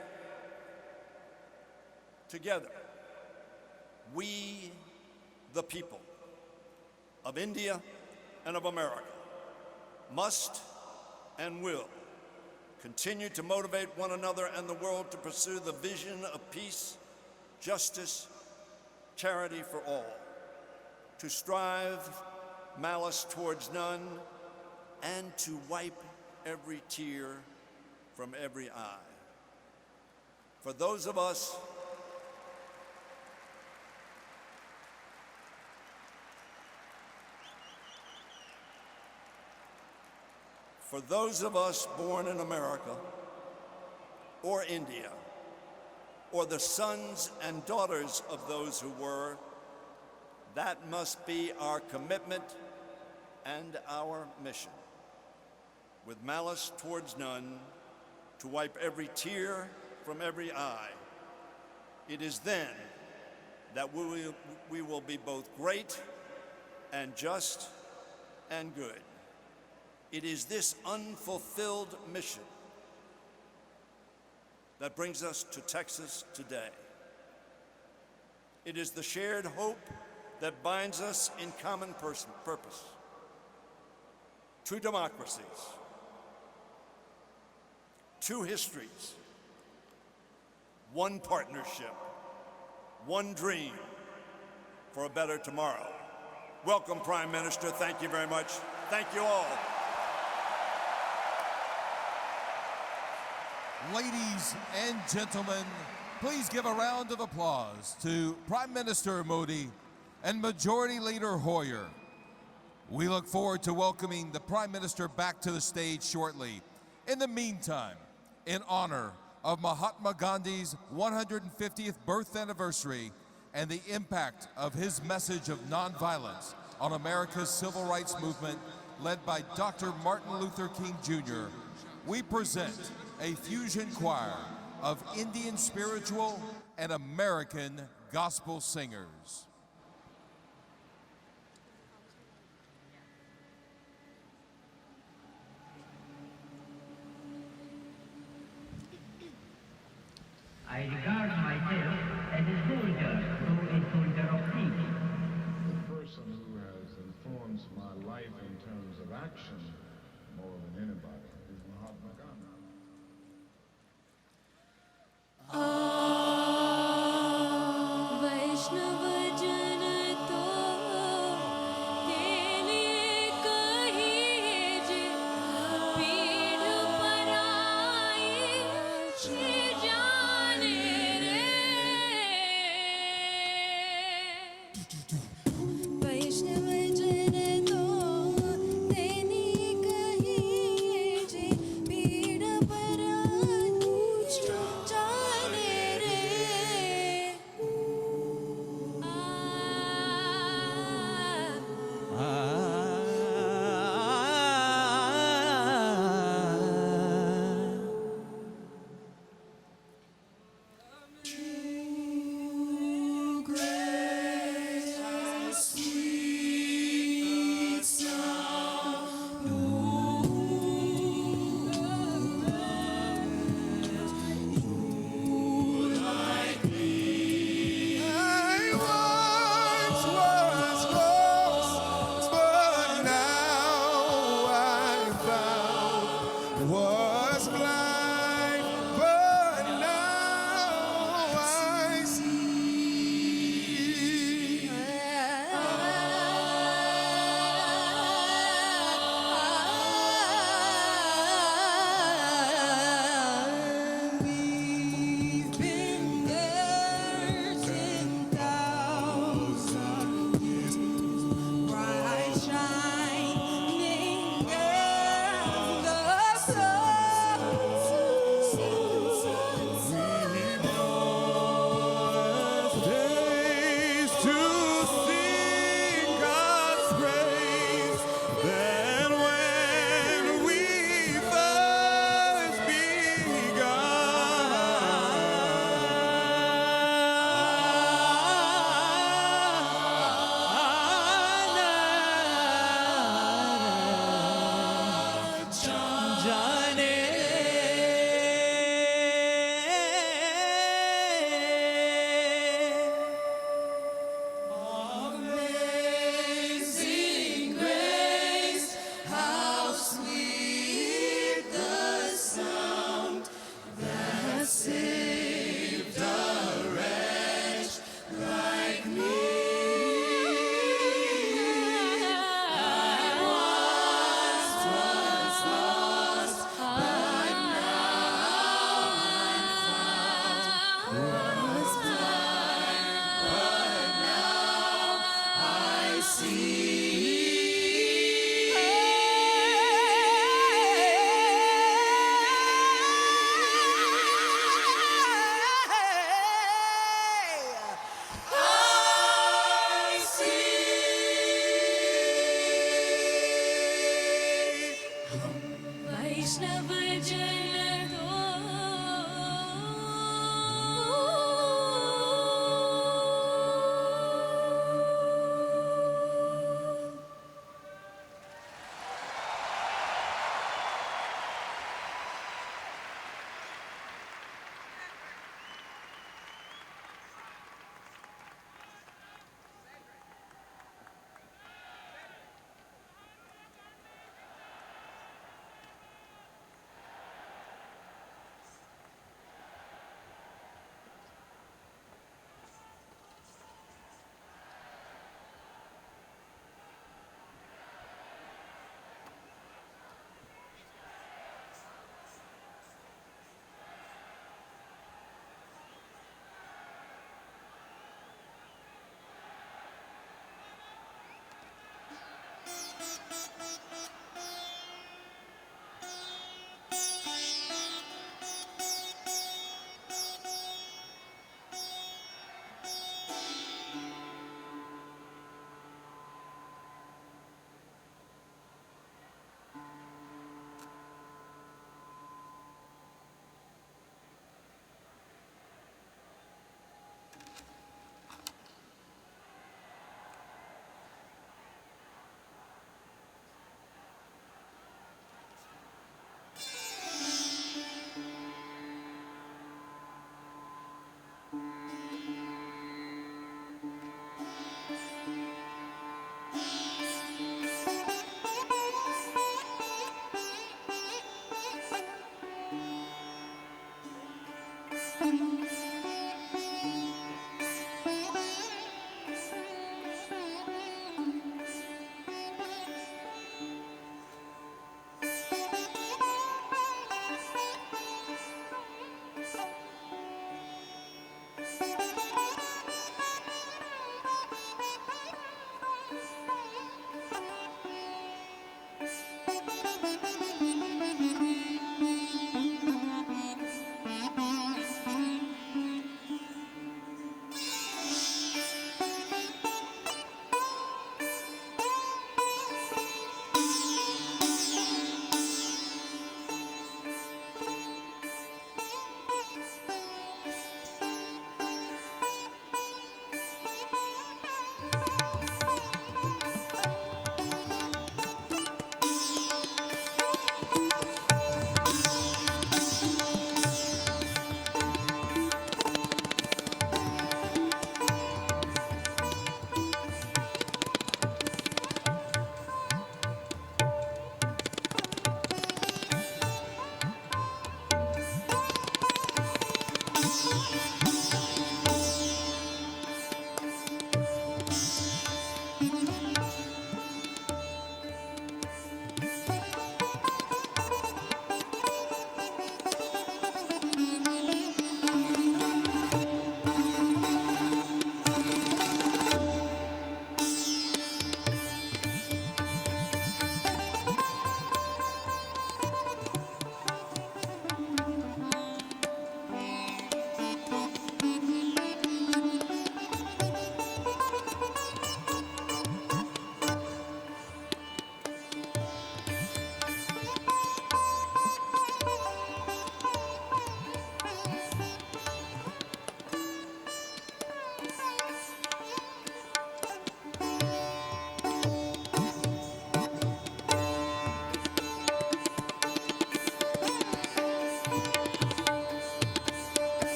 we, the people of India and of America, must and will continue to motivate one another and the world to pursue the vision of peace, justice, charity for all, to strive malice towards none, and to wipe every tear from every eye. For those of us born in America or India, or the sons and daughters of those who were, that must be our commitment and our mission. With malice towards none, to wipe every tear from every eye. It is then that we will be both great and just and good. It is this unfulfilled mission that brings us to Texas today. It is the shared hope that binds us in common purpose. Two democracies, two histories, one partnership, one dream for a better tomorrow. Welcome, Prime Minister. Thank you very much. Thank you all. Ladies and gentlemen, please give a round of applause to Prime Minister Modi and Majority Leader Hoyer. We look forward to welcoming the Prime Minister back to the stage shortly. In the meantime, in honor of Mahatma Gandhi's 150th birth anniversary and the impact of his message of nonviolence on America's civil rights movement led by Dr. Martin Luther King Jr., we present a fusion choir of Indian spiritual and American gospel singers. I regard myself as a soldier, though a soldier of peace. The person who has informed my life in terms of action more than anybody is Mahatma Gandhi.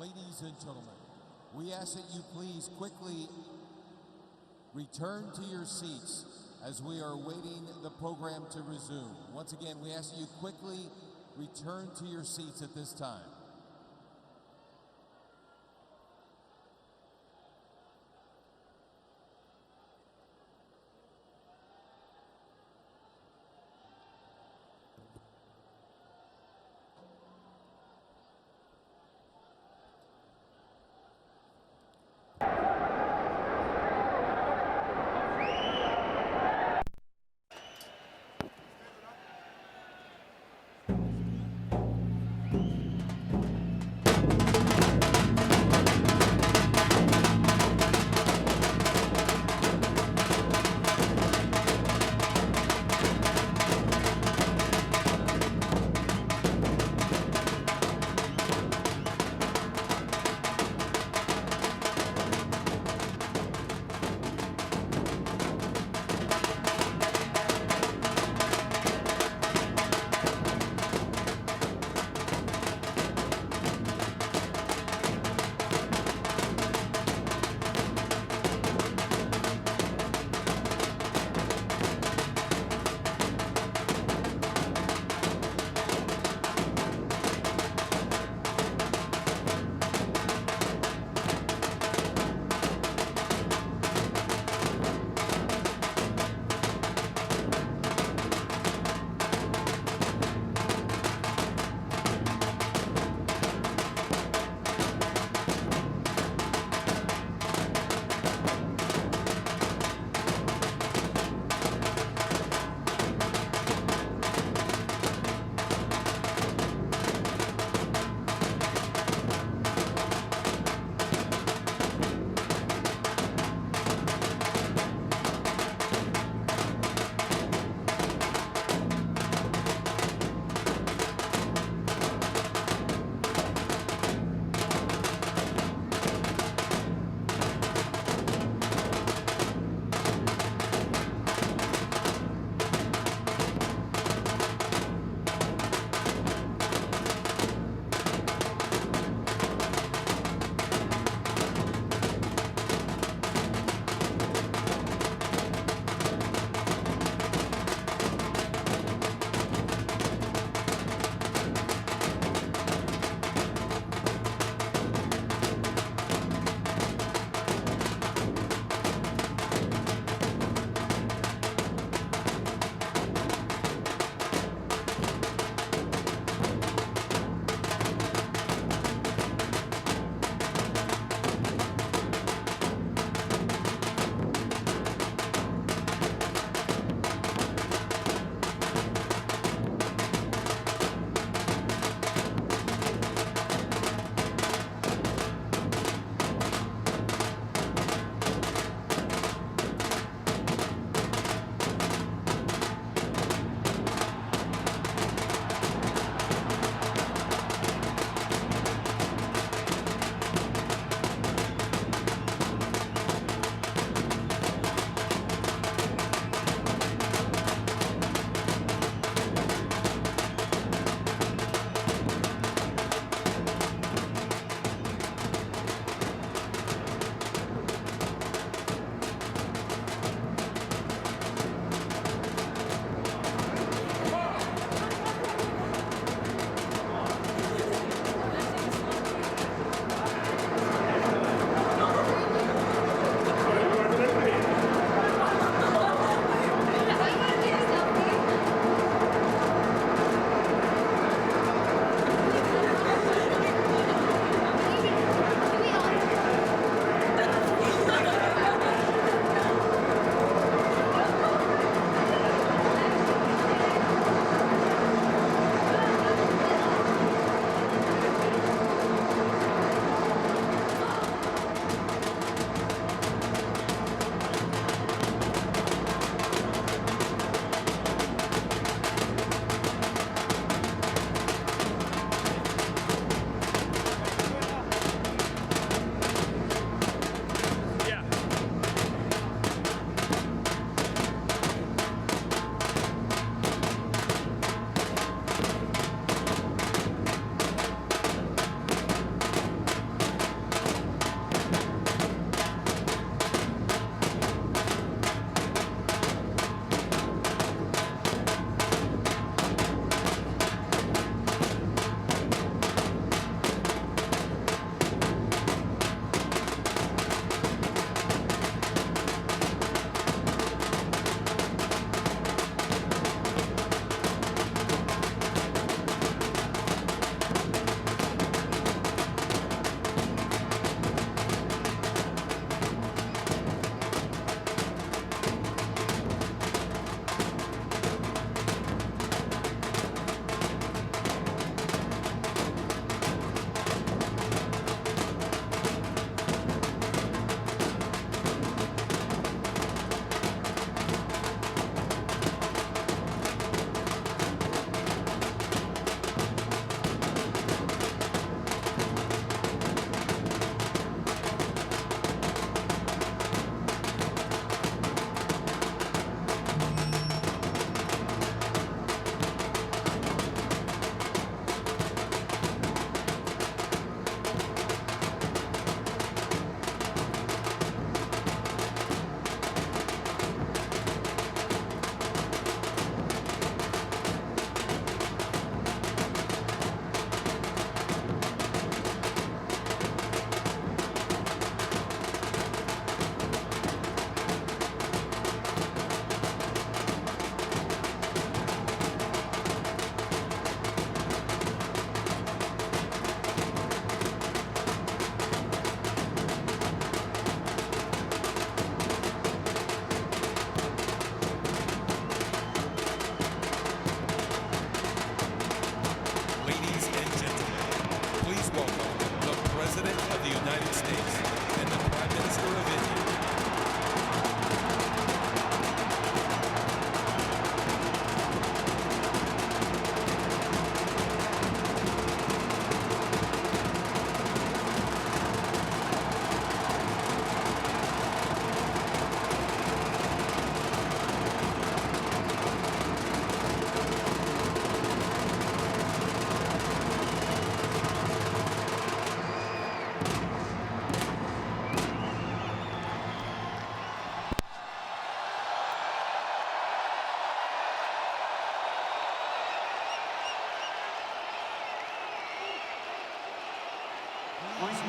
Ladies and gentlemen, we ask that you please quickly return to your seats as we are waiting the program to resume. Once again, we ask that you quickly return to your seats at this time.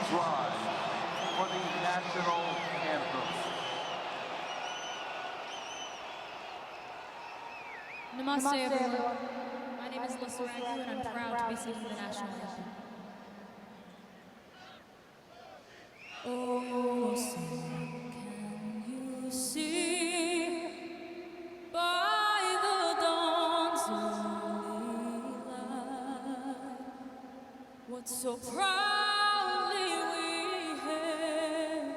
Please rise for the national anthem. Namaste, everyone. My name is Alyssa Ragu, and I'm proud to be singing the national anthem. Oh, say, can you see by the dawn's early light what so proudly we hailed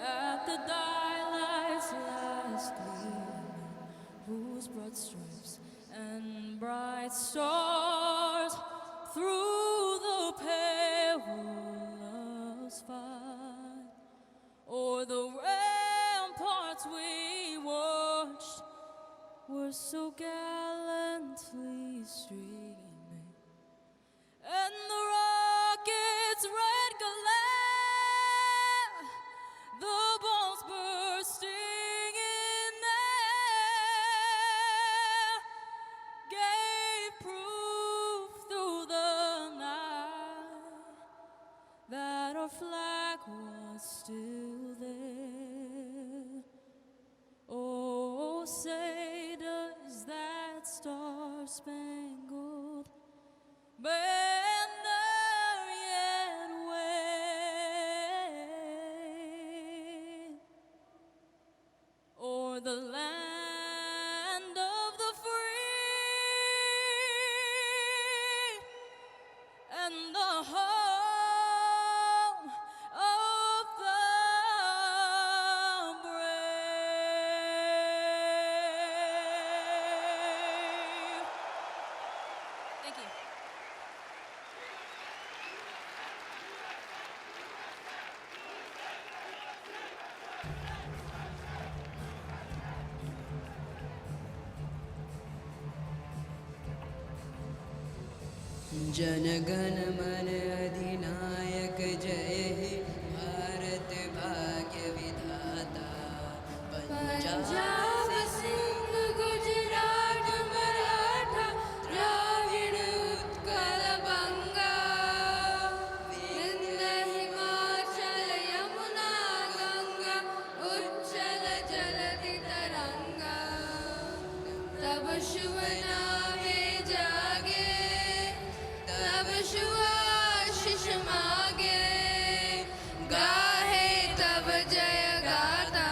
at the dialight's last gleaming, whose broad stripes and bright stars through the perilous fight o'er the ramparts we watched were so gallantly streaming, and the rocket's red glare, the bombs bursting in air, gave proof through the night that our flag was still there. Oh, say does that star-spangled banner yet wave o'er the land of the free and the home of the brave. Thank you. जनगण मन अधिनायक जय हे भारत भाग्य विधाता पंजाब सिंध गुजरात मराठा द्राविड़ उत्कल बंगा विंध्य हिमाचल यमुना गंगा उच्चल जलधि तरंगा तब शुभ नामे जागे, तब शुभ आशीष मागे, गाहे तब जय गाता,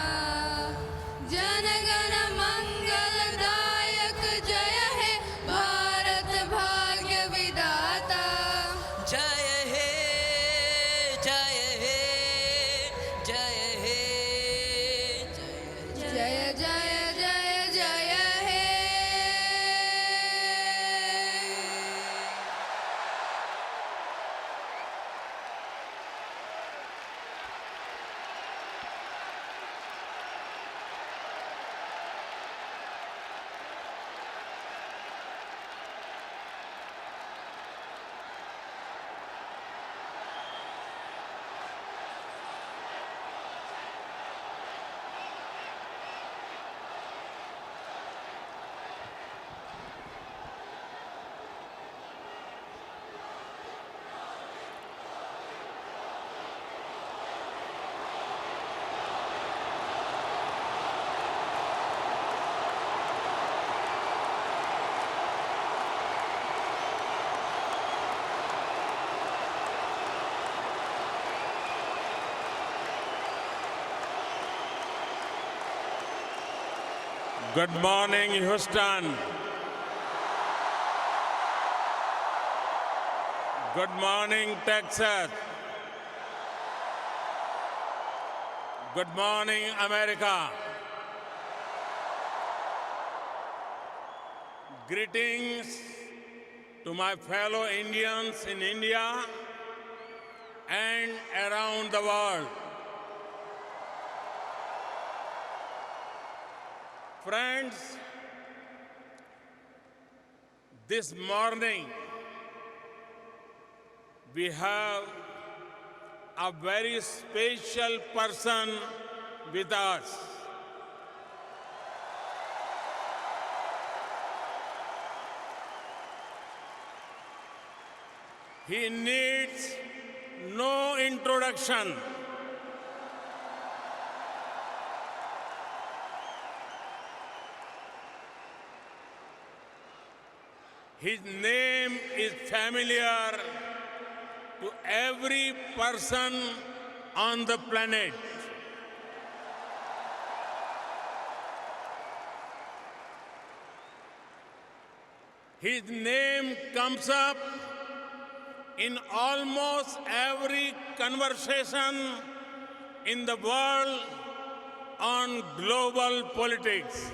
जनगण मंगलदायक जय हे भारत भाग्य विधाता। जय हे जय हे जय हे जय जय जय जय हे। Good morning, Houston. Good morning, Texas. Good morning, America. Greetings to my fellow Indians in India and around the world. Friends, this morning we have a very special person with us. He needs no introduction. His name is familiar to every person on the planet. His name comes up in almost every conversation in the world on global politics.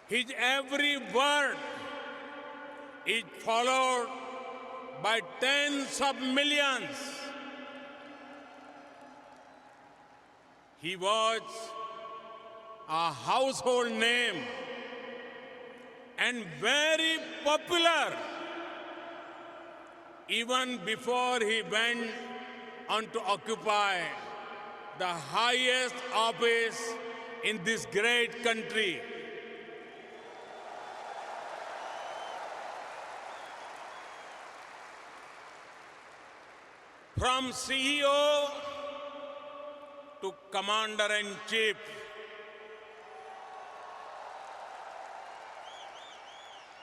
His every word is followed by tens of millions. He was a household name and very popular even before he went on to occupy the highest office in this great country. From CEO to Commander-in-Chief,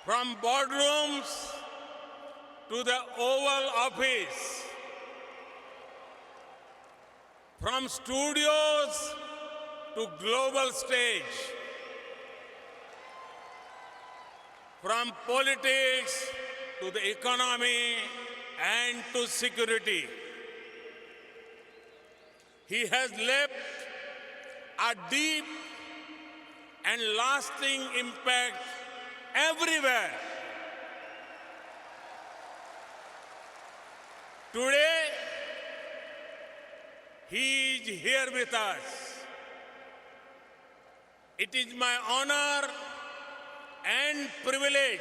from boardrooms to the Oval Office, from studios to global stage, from politics to the economy and to security. He has left a deep and lasting impact everywhere. Today, he is here with us. It is my honor and privilege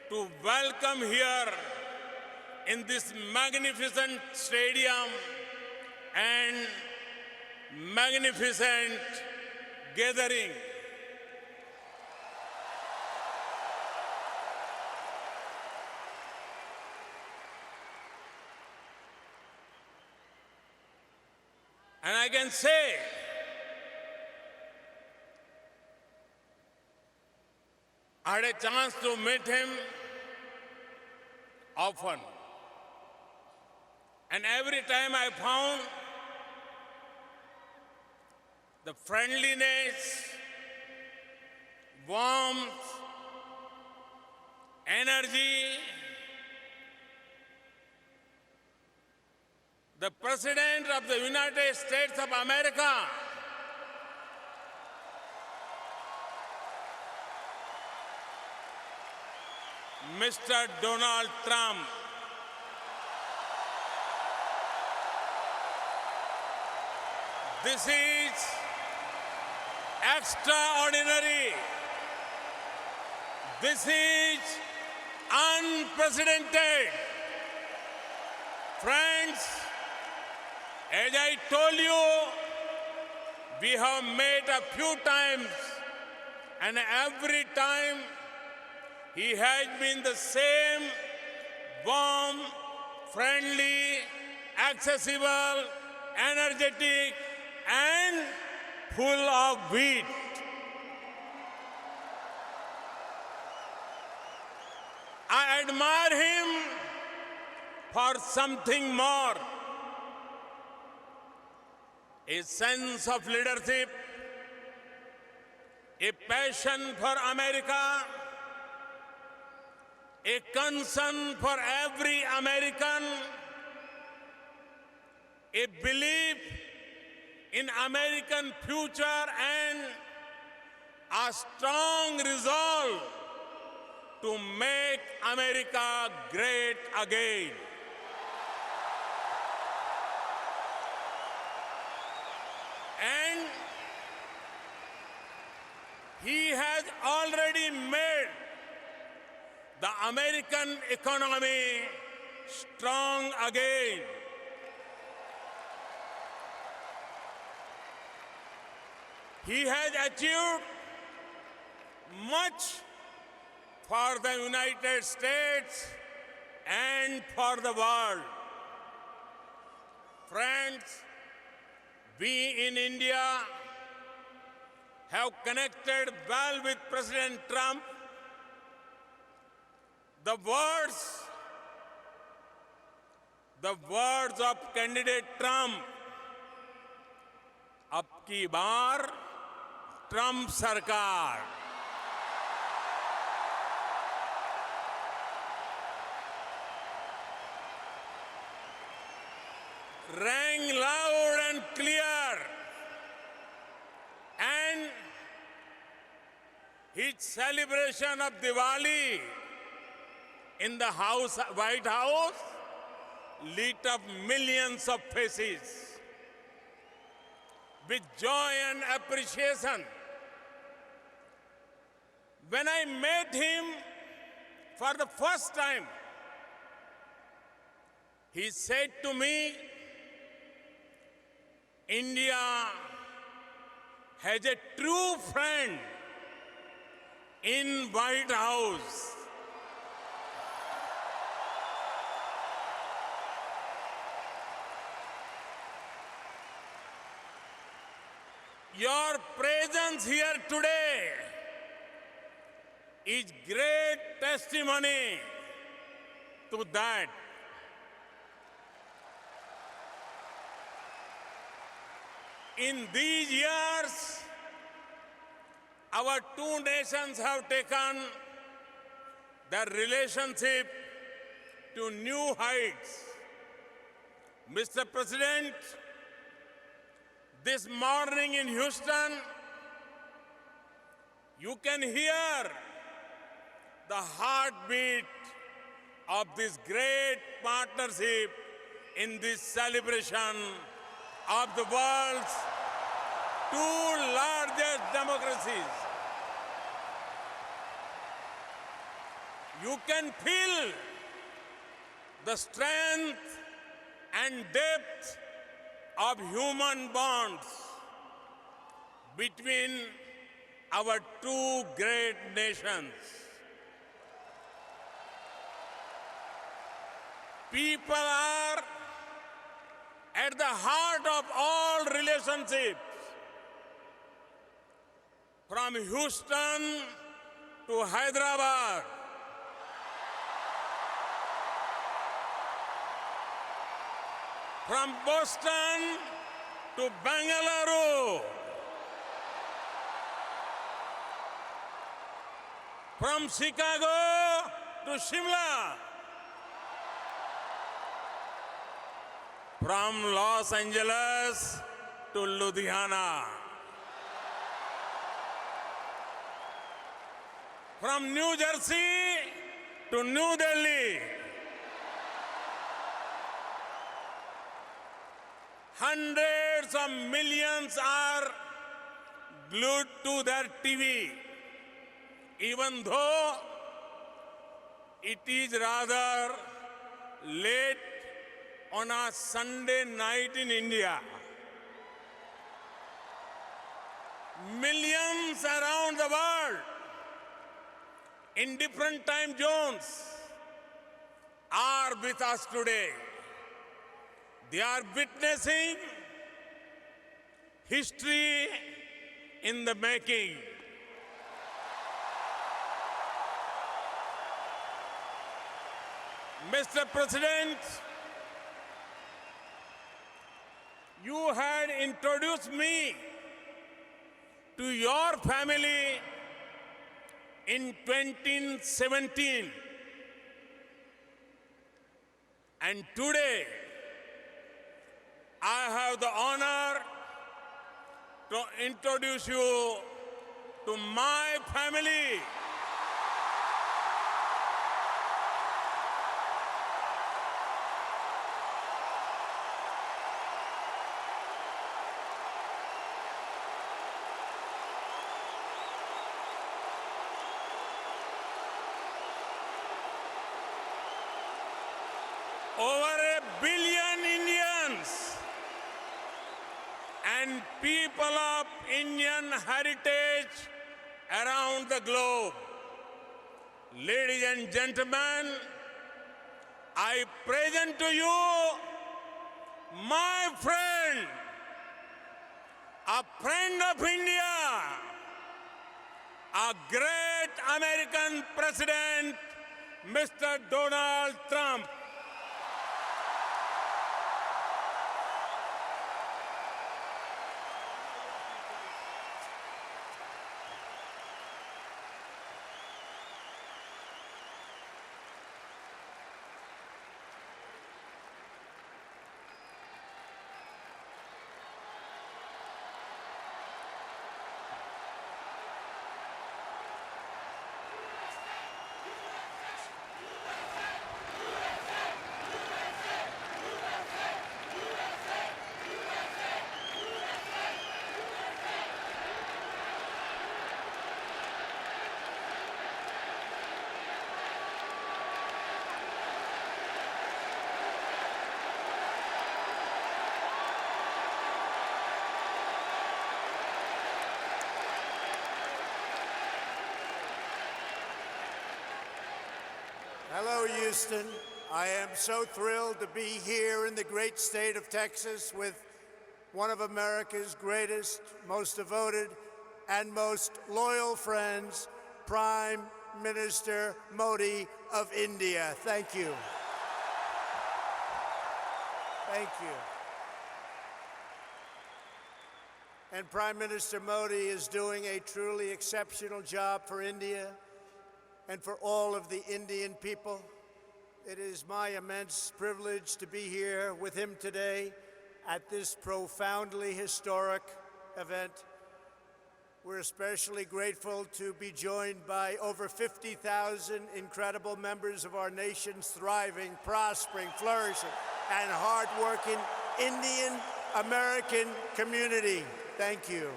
to welcome here in this magnificent stadium and magnificent gathering. And I can say, I had a chance to meet him often. And every time I found the friendliness, warmth, energy, the President of the United States of America, Mr. Donald Trump, this is extraordinary. This is unprecedented. Friends, as I told you, we have met a few times, and every time he has been the same warm, friendly, accessible, energetic, and full of wit. I admire him for something more. A sense of leadership, a passion for America, a concern for every American, a belief in American future, and a strong resolve to make America great again. And he has already made the American economy strong again. He has achieved much for the United States and for the world. Friends, we in India have connected well with President Trump. The words of candidate Trump, अब की बार Trump सरकार, rang loud and clear, and his celebration of Diwali in the White House lit up millions of faces with joy and appreciation. When I met him for the first time, he said to me, India has a true friend in White House. Your presence here today is great testimony to that. In these years, our two nations have taken their relationship to new heights. Mr. President, this morning in Houston, you can hear the heartbeat of this great partnership in this celebration of the world's two largest democracies. You can feel the strength and depth of human bonds between our two great nations. People are at the heart of all relationships, from Houston to Hyderabad, from Boston to Bangalore, from Chicago to Shimla, from Los Angeles to Ludhiana, from New Jersey to New Delhi. Hundreds of millions are glued to their TV, even though it is rather late on a Sunday night in India. Millions around the world in different time zones are with us today. They are witnessing history in the making. Mr. President, you had introduced me to your family in 2017. And today, I have the honor to introduce you to my family. Over 1 billion Indians and people of Indian heritage around the globe ladies and gentlemen, I present to you my friend, a friend of India, a great American president, Mr. Donald Trump. Hello, Houston. I am so thrilled to be here in the great state of Texas with one of America's greatest, most devoted, and most loyal friends, Prime Minister Modi of India. Thank you. Thank you. And Prime Minister Modi is doing a truly exceptional job for India and for all of the Indian people. It is my immense privilege to be here with him today at this profoundly historic event. We're especially grateful to be joined by over 50,000 incredible members of our nation's thriving, prospering, flourishing, and hardworking Indian American community. Thank you.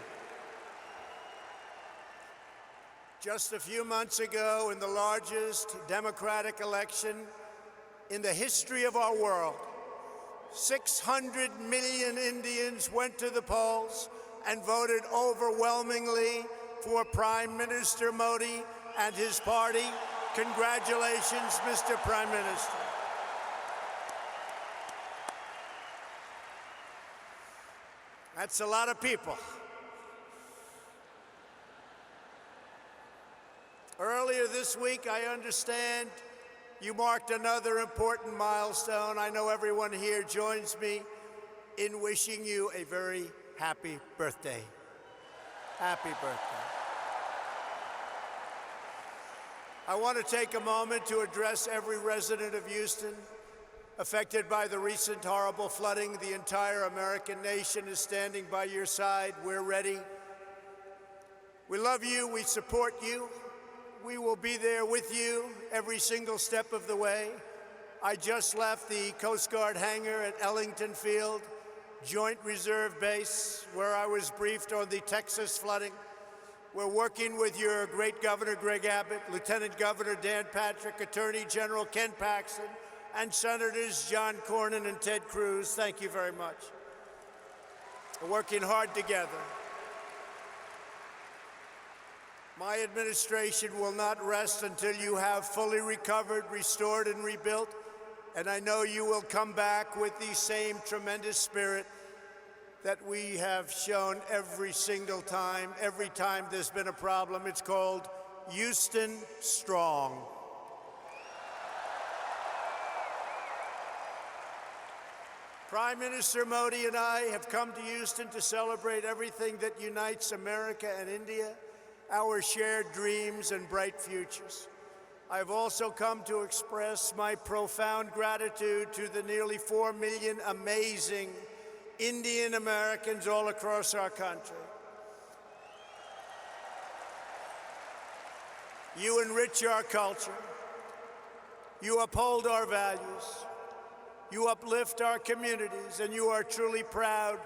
Just a few months ago, in the largest democratic election in the history of our world, 600 million Indians went to the polls and voted overwhelmingly for Prime Minister Modi and his party. Congratulations, Mr. Prime Minister. That's a lot of people. Earlier this week, I understand you marked another important milestone. I know everyone here joins me in wishing you a very happy birthday. Happy birthday. I want to take a moment to address every resident of Houston affected by the recent horrible flooding. The entire American nation is standing by your side. We're ready. We love you. We support you. We will be there with you every single step of the way. I just left the Coast Guard hangar at Ellington Field, Joint Reserve Base, where I was briefed on the Texas flooding. We're working with your great Governor Greg Abbott, Lieutenant Governor Dan Patrick, Attorney General Ken Paxton, and Senators John Cornyn and Ted Cruz. Thank you very much. We're working hard together. My administration will not rest until you have fully recovered, restored, and rebuilt. And I know you will come back with the same tremendous spirit that we have shown every single time. Every time there's been a problem, it's called Houston Strong. Prime Minister Modi and I have come to Houston to celebrate everything that unites America and India, our shared dreams and bright futures. I've also come to express my profound gratitude to the nearly 4 million amazing Indian Americans all across our country. You enrich our culture. You uphold our values. You uplift our communities, and you are truly proud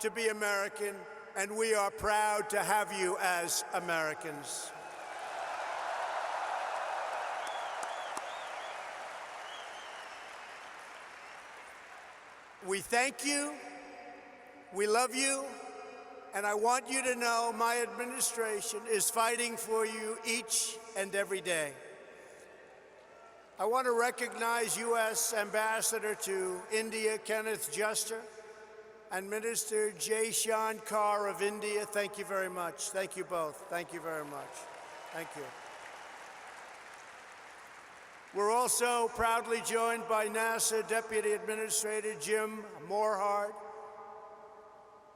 to be American, and we are proud to have you as Americans. We thank you, we love you, and I want you to know my administration is fighting for you each and every day. I want to recognize U.S. Ambassador to India, Kenneth Juster, and Minister Jaishan Kaur of India. Thank you very much. Thank you both. Thank you very much. Thank you. We're also proudly joined by NASA Deputy Administrator Jim Morehart,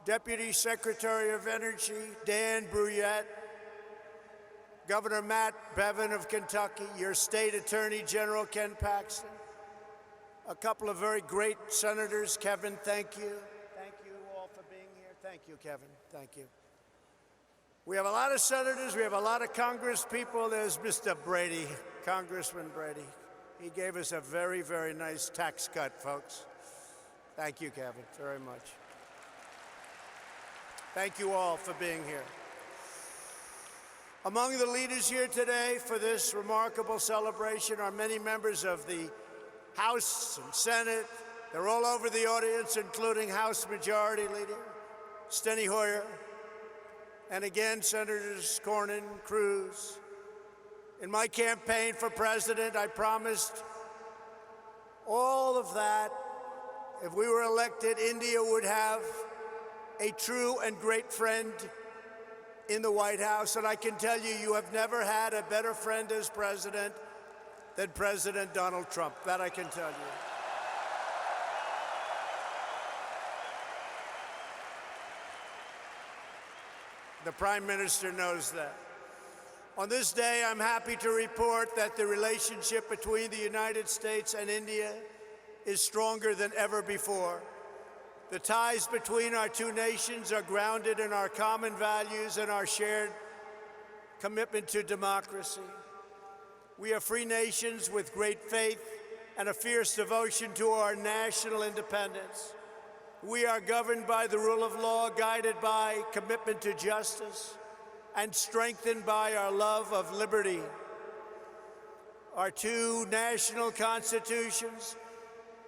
Deputy Secretary of Energy Dan Brouillette, Governor Matt Bevin of Kentucky, your State Attorney General Ken Paxton, a couple of very great senators. Kevin, thank you. Thank you all for being here. Thank you, Kevin. Thank you. We have a lot of senators. We have a lot of Congress people. There's Mr. Brady, Congressman Brady. He gave us a very, very nice tax cut, folks. Thank you, Kevin, very much. Thank you all for being here. Among the leaders here today for this remarkable celebration are many members of the House and Senate. They're all over the audience, including House Majority Leader Steny Hoyer, and again, Senators Cornyn, Cruz. In my campaign for president, I promised all of that. If we were elected, India would have a true and great friend in the White House, and I can tell you, you have never had a better friend as president than President Donald Trump. That I can tell you. The Prime Minister knows that. On this day, I'm happy to report that the relationship between the United States and India is stronger than ever before. The ties between our two nations are grounded in our common values and our shared commitment to democracy. We are free nations with great faith and a fierce devotion to our national independence. We are governed by the rule of law, guided by commitment to justice, and strengthened by our love of liberty. Our two national constitutions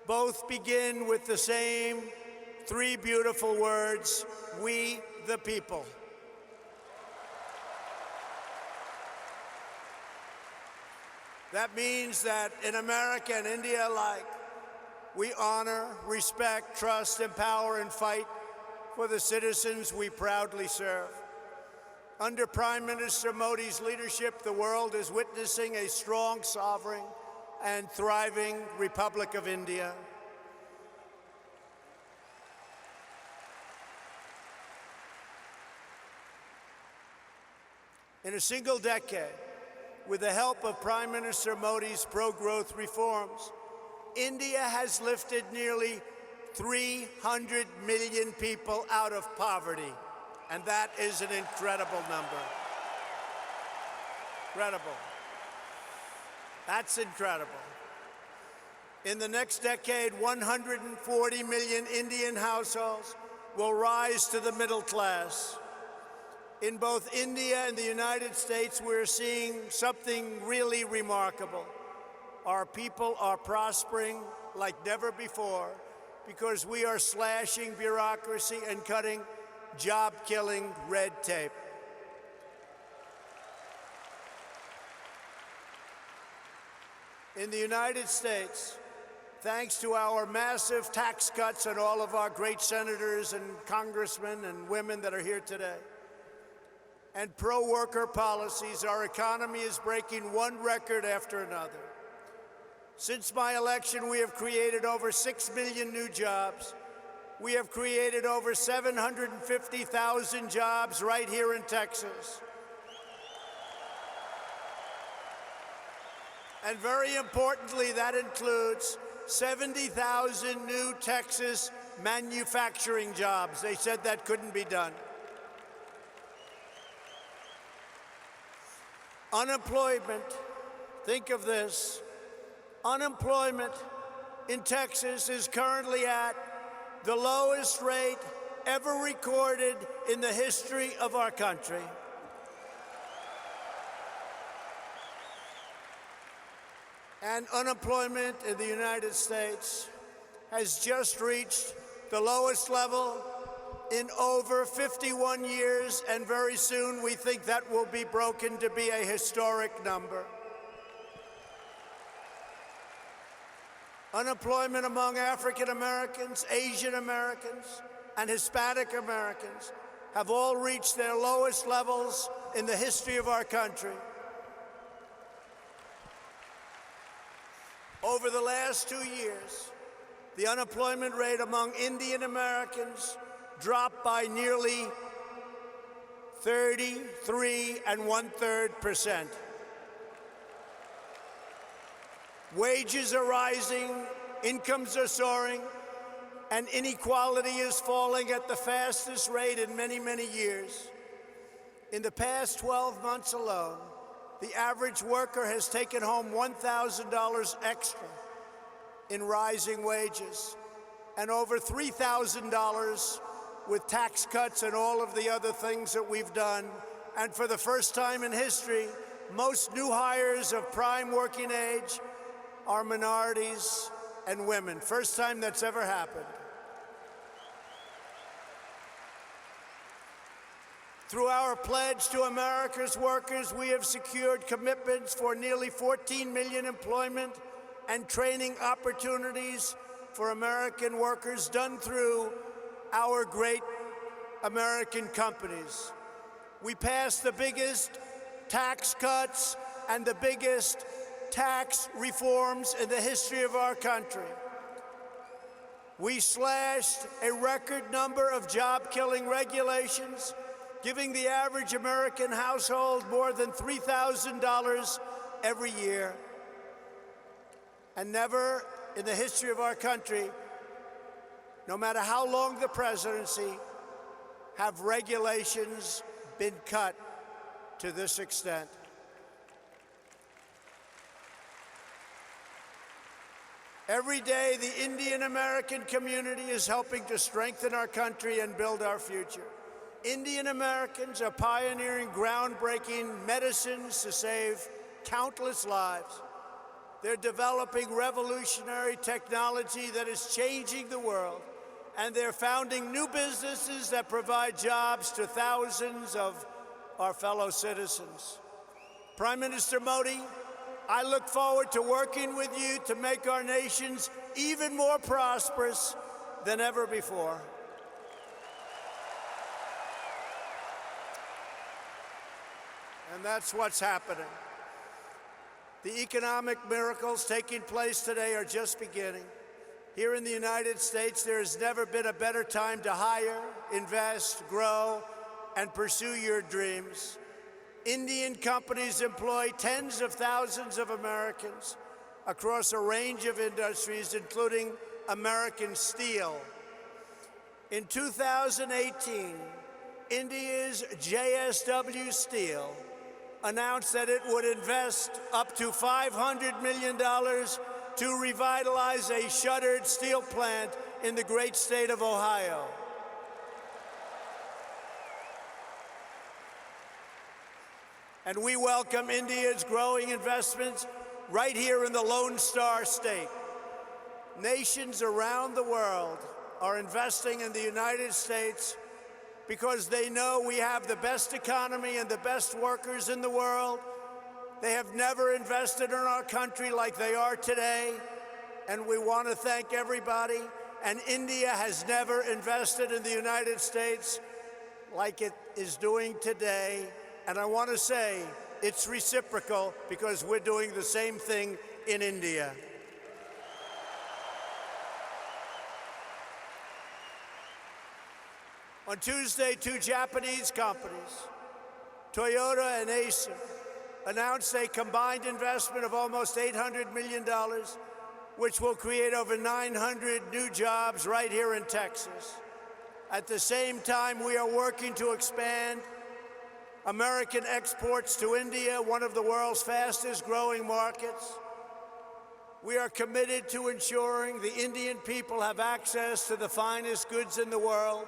both begin with the same three beautiful words: we the people. That means that in America and India alike, we honor, respect, trust, empower, and fight for the citizens we proudly serve. Under Prime Minister Modi's leadership, the world is witnessing a strong, sovereign, and thriving Republic of India. In a single decade, with the help of Prime Minister Modi's pro-growth reforms, India has lifted nearly 300 million people out of poverty, and that is an incredible number. Incredible. That's incredible. In the next decade, 140 million Indian households will rise to the middle class. In both India and the United States, we're seeing something really remarkable. Our people are prospering like never before because we are slashing bureaucracy and cutting job-killing red tape. In the United States, thanks to our massive tax cuts and all of our great senators and congressmen and women that are here today, and pro-worker policies, our economy is breaking one record after another. Since my election, we have created over 6 million new jobs. We have created over 750,000 jobs right here in Texas. And very importantly, that includes 70,000 new Texas manufacturing jobs. They said that couldn't be done. Unemployment, think of this, unemployment in Texas is currently at the lowest rate ever recorded in the history of our country. And unemployment in the United States has just reached the lowest level in over 51 years, and very soon we think that will be broken to be a historic number. Unemployment among African Americans, Asian Americans, and Hispanic Americans have all reached their lowest levels in the history of our country. Over the last 2 years, the unemployment rate among Indian Americans dropped by nearly 33 1/3%. Wages are rising, incomes are soaring, and inequality is falling at the fastest rate in many, many years. In the past 12 months alone, the average worker has taken home $1,000 extra in rising wages, and over $3,000 with tax cuts and all of the other things that we've done. And for the first time in history, most new hires of prime working age are minorities and women. First time that's ever happened. Through our pledge to America's workers, we have secured commitments for nearly 14 million employment and training opportunities for American workers done through our great American companies. We passed the biggest tax cuts and the biggest tax reforms in the history of our country. We slashed a record number of job-killing regulations, giving the average American household more than $3,000 every year. And never in the history of our country, no matter how long the presidency, have regulations been cut to this extent. Every day, the Indian American community is helping to strengthen our country and build our future. Indian Americans are pioneering groundbreaking medicines to save countless lives. They're developing revolutionary technology that is changing the world, and they're founding new businesses that provide jobs to thousands of our fellow citizens. Prime Minister Modi, I look forward to working with you to make our nations even more prosperous than ever before. And that's what's happening. The economic miracles taking place today are just beginning. Here in the United States, there has never been a better time to hire, invest, grow, and pursue your dreams. Indian companies employ tens of thousands of Americans across a range of industries, including American steel. In 2018, India's JSW Steel announced that it would invest up to $500 million to revitalize a shuttered steel plant in the great state of Ohio. And we welcome India's growing investments right here in the Lone Star State. Nations around the world are investing in the United States because they know we have the best economy and the best workers in the world. They have never invested in our country like they are today, and we want to thank everybody. And India has never invested in the United States like it is doing today. And I want to say it's reciprocal because we're doing the same thing in India. On Tuesday, two Japanese companies, Toyota and Acer, announced a combined investment of almost $800 million, which will create over 900 new jobs right here in Texas. At the same time, we are working to expand American exports to India, one of the world's fastest growing markets. We are committed to ensuring the Indian people have access to the finest goods in the world,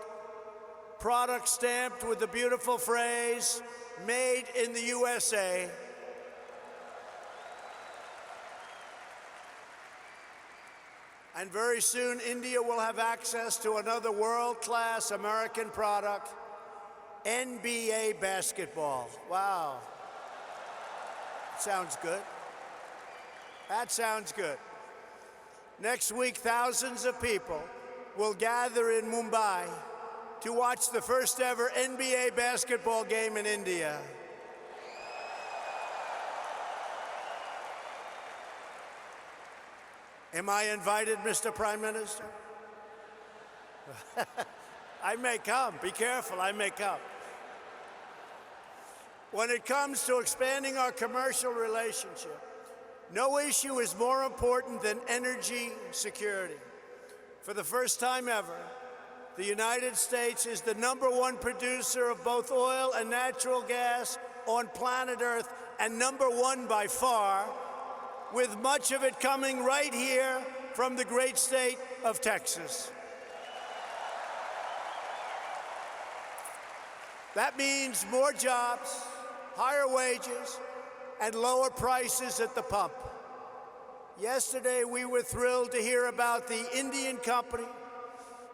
products stamped with the beautiful phrase, "Made in the USA." And very soon, India will have access to another world-class American product, NBA basketball. Wow. Sounds good. That sounds good. Next week, thousands of people will gather in Mumbai to watch the first ever NBA basketball game in India. Am I invited, Mr. Prime Minister? I may come. Be careful, I may come. When it comes to expanding our commercial relationship, no issue is more important than energy security. For the first time ever, the United States is the #1 producer of both oil and natural gas on planet Earth, and #1 by far, with much of it coming right here from the great state of Texas. That means more jobs, higher wages, and lower prices at the pump. Yesterday, we were thrilled to hear about the Indian company,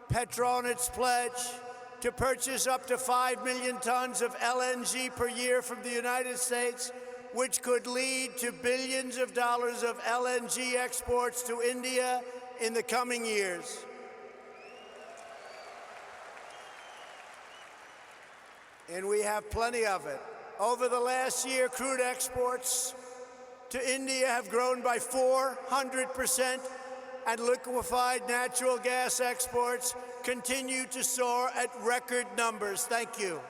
Petronet's pledge to purchase up to 5 million tons of LNG per year from the United States, which could lead to billions of dollars of LNG exports to India in the coming years. And we have plenty of it. Over the last year, crude exports to India have grown by 400%, and liquefied natural gas exports continue to soar at record numbers. Thank you.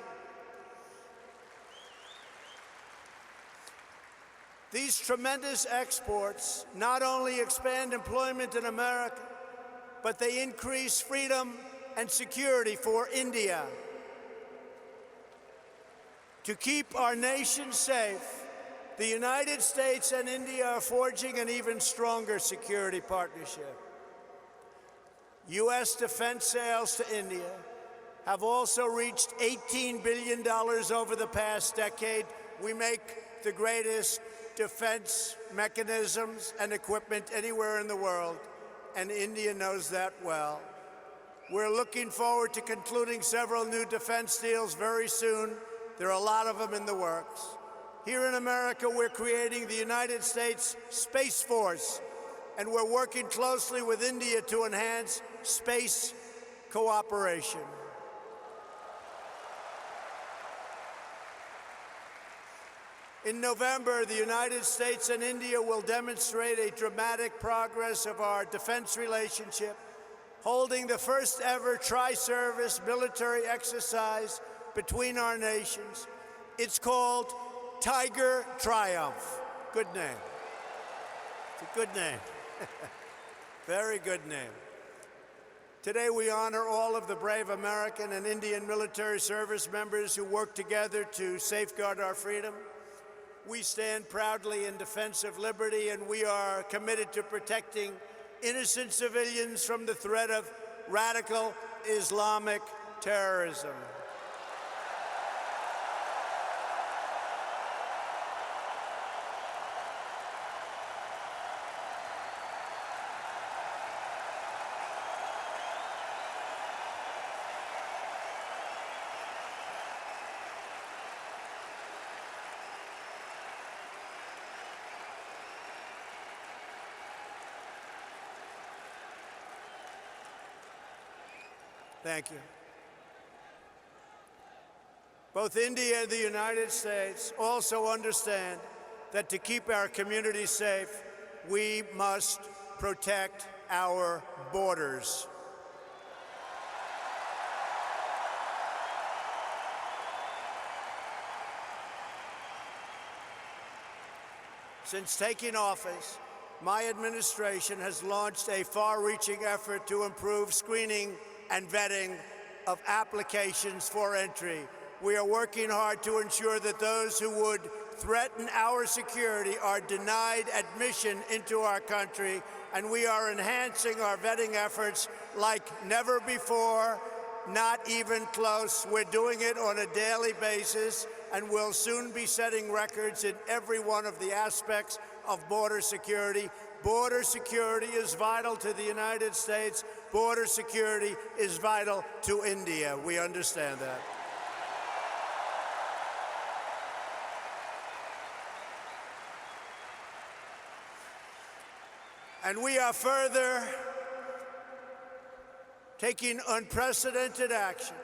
These tremendous exports not only expand employment in America, but they increase freedom and security for India. To keep our nation safe, the United States and India are forging an even stronger security partnership. U.S. defense sales to India have also reached $18 billion over the past decade. We make the greatest defense mechanisms and equipment anywhere in the world, and India knows that well. We're looking forward to concluding several new defense deals very soon. There are a lot of them in the works. Here in America, we're creating the United States Space Force, and we're working closely with India to enhance space cooperation. In November, the United States and India will demonstrate a dramatic progress of our defense relationship, holding the first ever tri-service military exercise between our nations. It's called Tiger Triumph. Good name. It's a good name. Very good name. Today we honor all of the brave American and Indian military service members who work together to safeguard our freedom. We stand proudly in defense of liberty, and we are committed to protecting innocent civilians from the threat of radical Islamic terrorism. Thank you. Both India and the United States also understand that to keep our communities safe, we must protect our borders. Since taking office, my administration has launched a far-reaching effort to improve screening and vetting of applications for entry. We are working hard to ensure that those who would threaten our security are denied admission into our country, and we are enhancing our vetting efforts like never before, not even close. We're doing it on a daily basis, and we'll soon be setting records in every one of the aspects of border security. Border security is vital to the United States. Border security is vital to India. We understand that. And we are further taking unprecedented action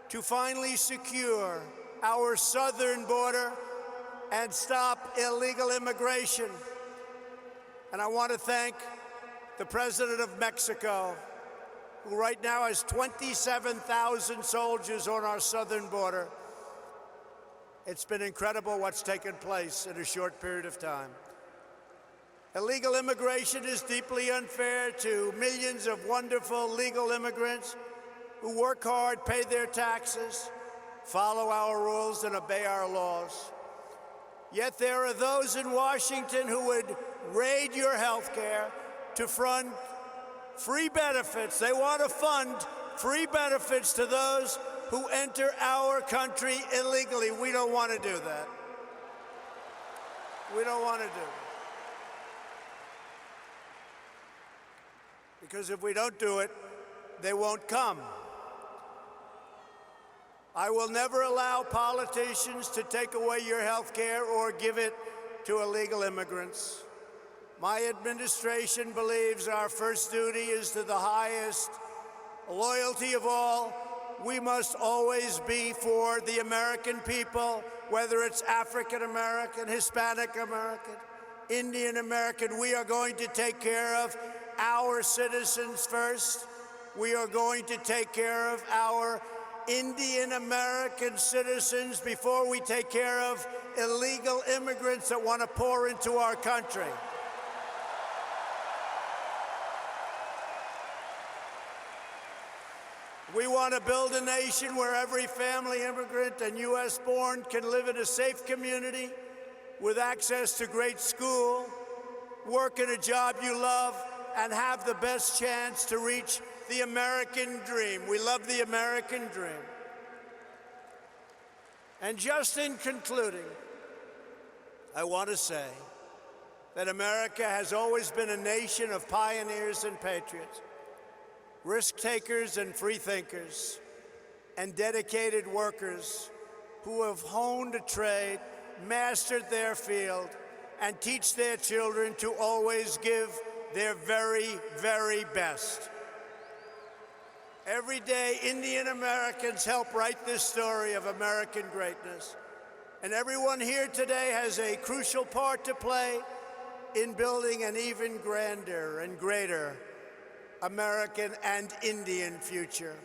to finally secure our southern border and stop illegal immigration. And I want to thank the President of Mexico, who right now has 27,000 soldiers on our southern border. It's been incredible what's taken place in a short period of time. Illegal immigration is deeply unfair to millions of wonderful legal immigrants who work hard, pay their taxes, follow our rules, and obey our laws. Yet there are those in Washington who would raid your health care to fund free benefits. They want to fund free benefits to those who enter our country illegally. We don't want to do that. We don't want to do it. Because if we don't do it, they won't come. I will never allow politicians to take away your health care or give it to illegal immigrants. My administration believes our first duty is to the highest loyalty of all. We must always be for the American people, whether it's African American, Hispanic American, Indian American. We are going to take care of our citizens first. We are going to take care of our Indian American citizens before we take care of illegal immigrants that want to pour into our country. We want to build a nation where every family immigrant and U.S. born can live in a safe community with access to great school, work in a job you love, and have the best chance to reach the American dream. We love the American dream. And just in concluding, I want to say that America has always been a nation of pioneers and patriots, risk-takers and free-thinkers, and dedicated workers who have honed a trade, mastered their field, and teach their children to always give their very, very best. Every day, Indian Americans help write this story of American greatness. And everyone here today has a crucial part to play in building an even grander and greater American and Indian future.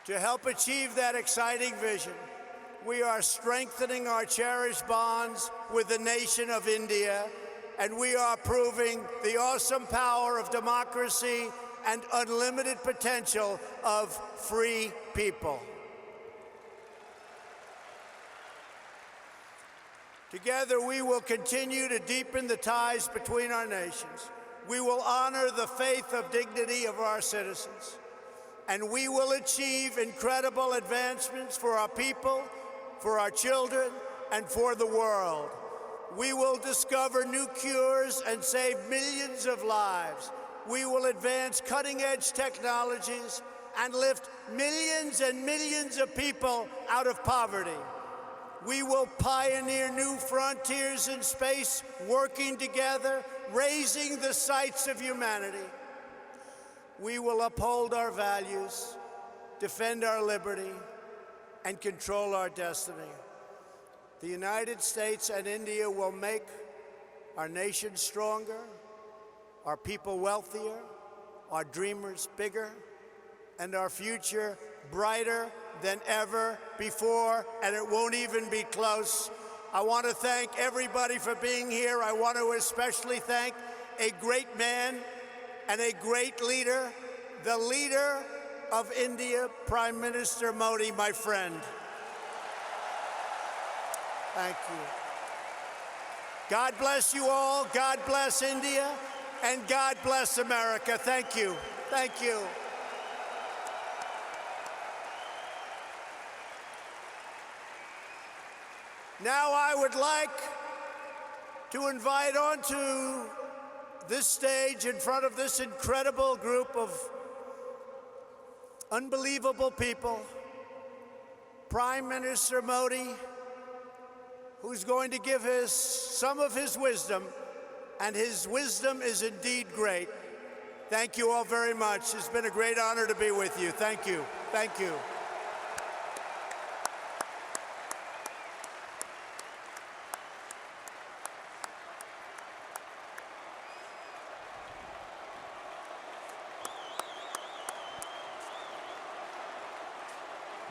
To help achieve that exciting vision, we are strengthening our cherished bonds with the nation of India, and we are proving the awesome power of democracy and unlimited potential of free people. Together, we will continue to deepen the ties between our nations. We will honor the faith of dignity of our citizens, and we will achieve incredible advancements for our people, for our children, and for the world. We will discover new cures and save millions of lives. We will advance cutting-edge technologies and lift millions and millions of people out of poverty. We will pioneer new frontiers in space, working together, raising the sights of humanity. We will uphold our values, defend our liberty, and control our destiny. The United States and India will make our nation stronger, our people wealthier, our dreamers bigger, and our future brighter than ever before, and it won't even be close. I want to thank everybody for being here. I want to especially thank a great man and a great leader, the leader of India, Prime Minister Modi, my friend. Thank you. God bless you all. God bless India, and God bless America. Thank you. Thank you. Now I would like to invite onto this stage in front of this incredible group of unbelievable people, Prime Minister Modi who's going to give us some of his wisdom, and his wisdom is indeed great. Thank you all very much. It's been a great honor to be with you. Thank you. Thank you.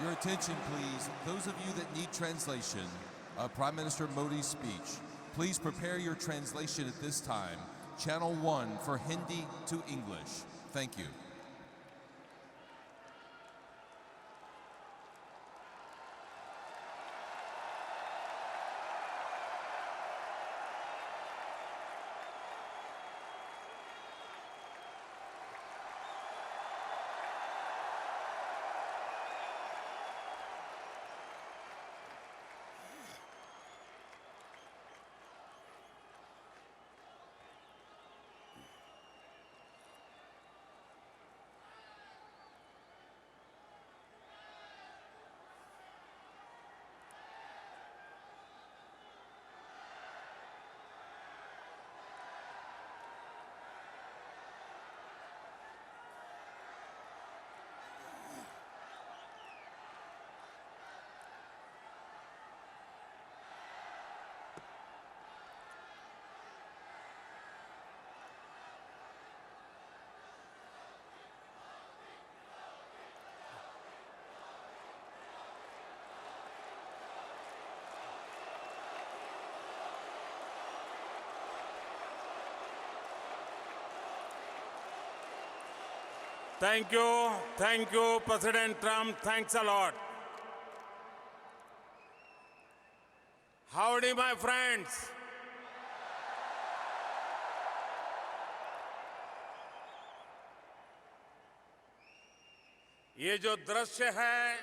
Your attention, please. Those of you that need translation of Prime Minister Modi's speech, please prepare your translation at this time. Channel 1 for Hindi to English. Thank you. Thank you, President Trump. Thanks a lot. Howdy, my friends. ये जो दृश्य है,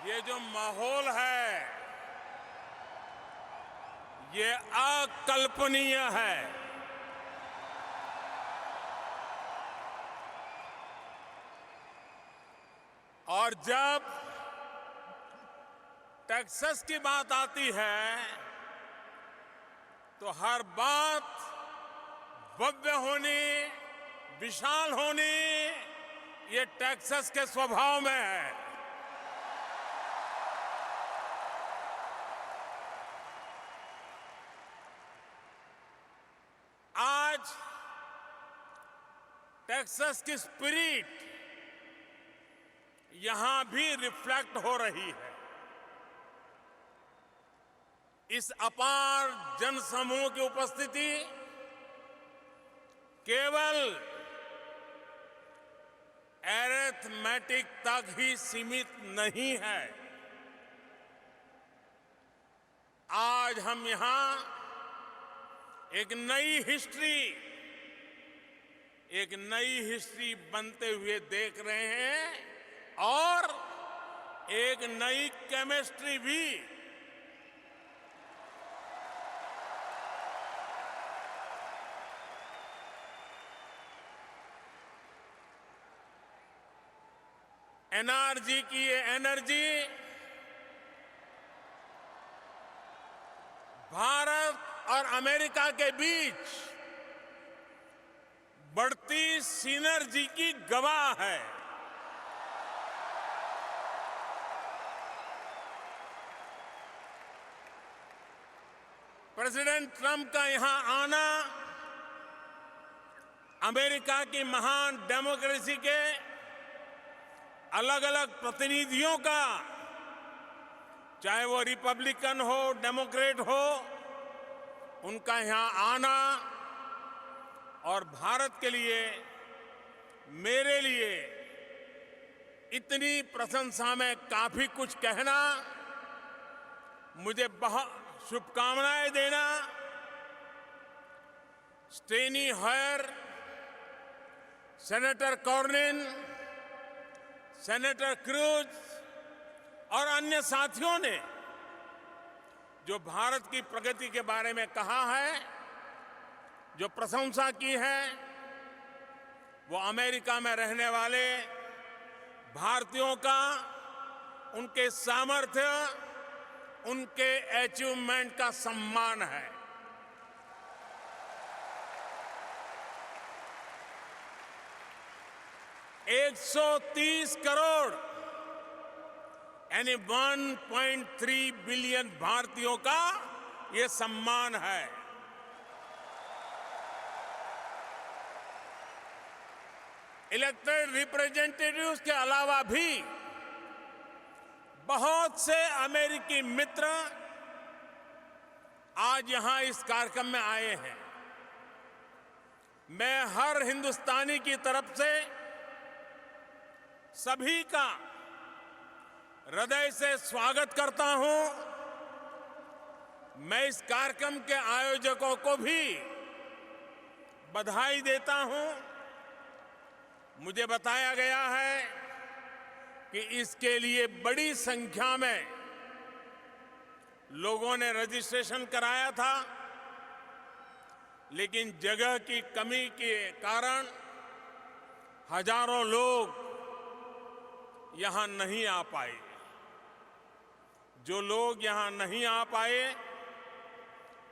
ये जो माहौल है, ये अकल्पनीय है। और जब टेक्सास की बात आती है तो हर बात भव्य होनी, विशाल होनी, ये टेक्सास के स्वभाव में है। आज टेक्सास की स्पिरिट यहां भी रिफ्लेक्ट हो रही है। इस अपार जनसमूह की उपस्थिति केवल अरिथमेटिक तक ही सीमित नहीं है। आज हम यहां एक नई हिस्ट्री बनते हुए देख रहे हैं और एक नई केमिस्ट्री भी। एनआरजी की ये एनर्जी भारत और अमेरिका के बीच बढ़ती सिनर्जी की गवाह है। प्रेसिडेंट ट्रंप का यहां आना अमेरिका की महान डेमोक्रेसी के अलग अलग प्रतिनिधियों का, चाहे वो रिपब्लिकन हो, डेमोक्रेट हो, उनका यहां आना और भारत के लिए, मेरे लिए इतनी प्रशंसा में काफी कुछ कहना, मुझे बहुत शुभकामनाएं देना। स्टेनी हॉयर, सेनेटर कॉर्निन, सेनेटर क्रूज और अन्य साथियों ने जो भारत की प्रगति के बारे में कहा है, जो प्रशंसा की है, वो अमेरिका में रहने वाले भारतीयों का, उनके सामर्थ्य, उनके अचीवमेंट का सम्मान है। $130 करोड़ यानी 1.3 बिलियन भारतीयों का ये सम्मान है। इलेक्टेड रिप्रेजेंटेटिव्स के अलावा भी बहुत से अमेरिकी मित्र आज यहां इस कार्यक्रम में आए हैं। मैं हर हिंदुस्तानी की तरफ से सभी का हृदय से स्वागत करता हूं। मैं इस कार्यक्रम के आयोजकों को भी बधाई देता हूं। मुझे बताया गया है कि इसके लिए बड़ी संख्या में लोगों ने रजिस्ट्रेशन कराया था, लेकिन जगह की कमी के कारण हजारों लोग यहां नहीं आ पाए। जो लोग यहां नहीं आ पाए,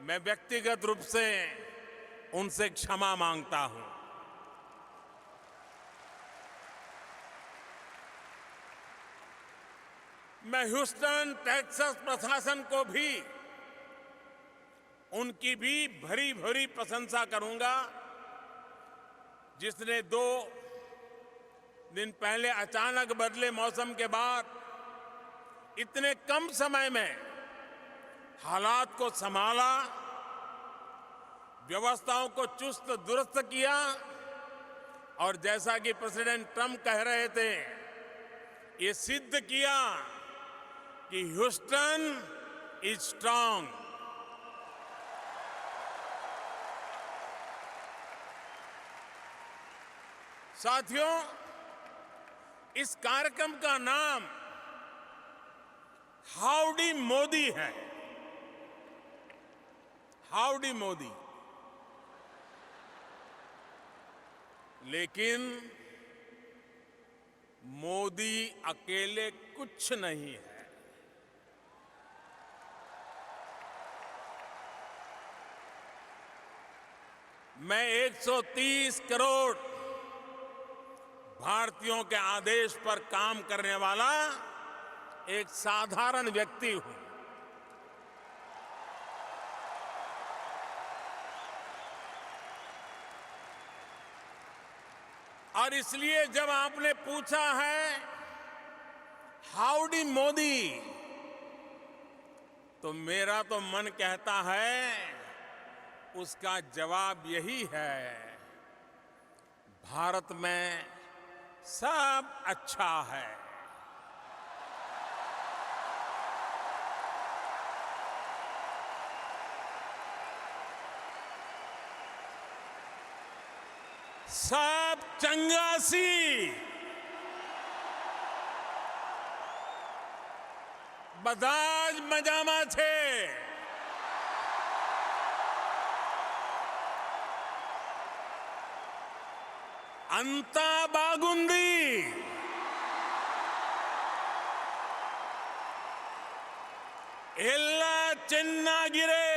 मैं व्यक्तिगत रूप से उनसे क्षमा मांगता हूं। मैं ह्यूस्टन टेक्सास प्रशासन को भी उनकी भी भरी भरी प्रशंसा करूंगा, जिसने 2 दिन पहले अचानक बदले मौसम के बाद इतने कम समय में हालात को संभाला, व्यवस्थाओं को चुस्त दुरुस्त किया और जैसा कि प्रेसिडेंट ट्रंप कह रहे थे, ये सिद्ध किया कि ह्यूस्टन इज स्ट्रांग। साथियों, इस कार्यक्रम का नाम हाउडी मोदी है। हाउडी मोदी। लेकिन मोदी अकेले कुछ नहीं है। मैं 130 करोड़ भारतीयों के आदेश पर काम करने वाला एक साधारण व्यक्ति हूं। और इसलिए जब आपने पूछा है हाउडी मोदी, तो मेरा तो मन कहता है उसका जवाब यही है, भारत में सब अच्छा है। सब चंगासी, बधाज मजामा छे। अंता बागुंदी, एल्ला चेन्नागिरे,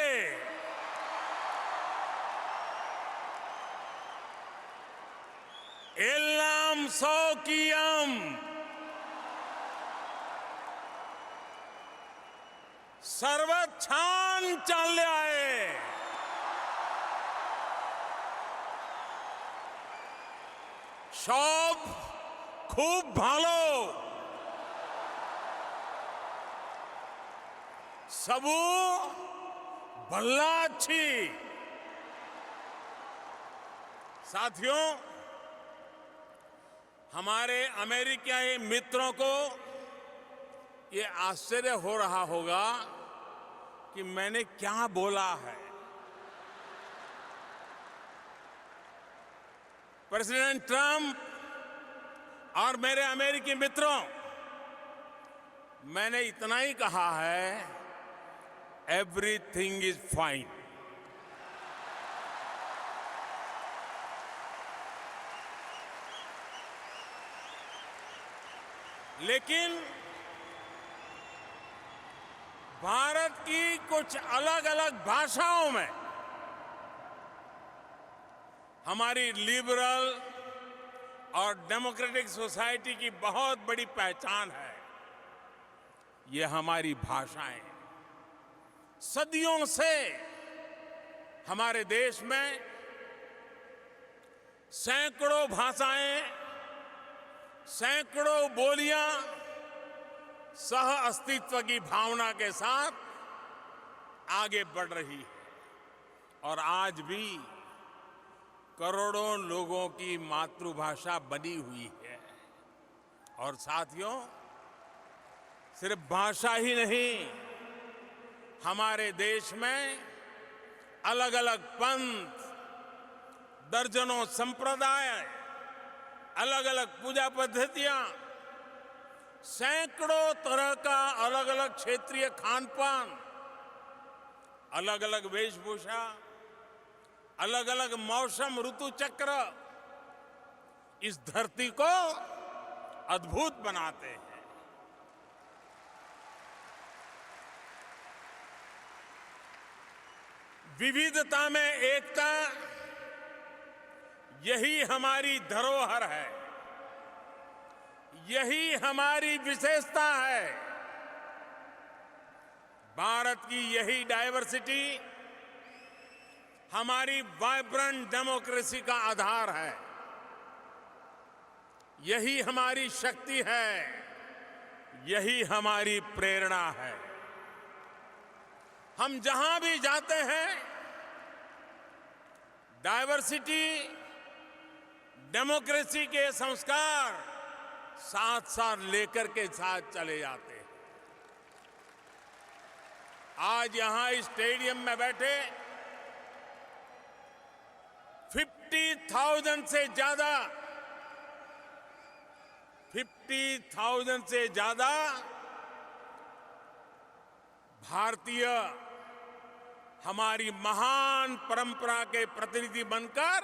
एल्लाम सौकियम, सर्वत छान चालले आहे। सब खूब भालो, सबू भल्ला अच्छी। साथियों, हमारे अमेरिकी मित्रों को ये आश्चर्य हो रहा होगा कि मैंने क्या बोला है। प्रेसिडेंट ट्रंप और मेरे अमेरिकी मित्रों, मैंने इतना ही कहा है, एवरीथिंग इज फाइन। लेकिन भारत की कुछ अलग अलग भाषाओं में हमारी लिबरल और डेमोक्रेटिक सोसाइटी की बहुत बड़ी पहचान है। ये हमारी भाषाएं सदियों से हमारे देश में सैकड़ों भाषाएं, सैकड़ों बोलियां सह अस्तित्व की भावना के साथ आगे बढ़ रही है और आज भी करोड़ों लोगों की मातृभाषा बनी हुई है। और साथियों, सिर्फ भाषा ही नहीं, हमारे देश में अलग अलग पंथ, दर्जनों संप्रदाय, अलग अलग पूजा पद्धतियां, सैकड़ों तरह का अलग अलग क्षेत्रीय खान पान, अलग अलग वेशभूषा, अलग अलग मौसम ऋतु चक्र इस धरती को अद्भुत बनाते हैं। विविधता में एकता, यही हमारी धरोहर है, यही हमारी विशेषता है। भारत की यही डायवर्सिटी हमारी वाइब्रेंट डेमोक्रेसी का आधार है, यही हमारी शक्ति है, यही हमारी प्रेरणा है। हम जहां भी जाते हैं, डायवर्सिटी, डेमोक्रेसी के संस्कार साथ साथ लेकर के साथ चले जाते हैं। आज यहां इस स्टेडियम में बैठे 50,000 से ज्यादा भारतीय हमारी महान परंपरा के प्रतिनिधि बनकर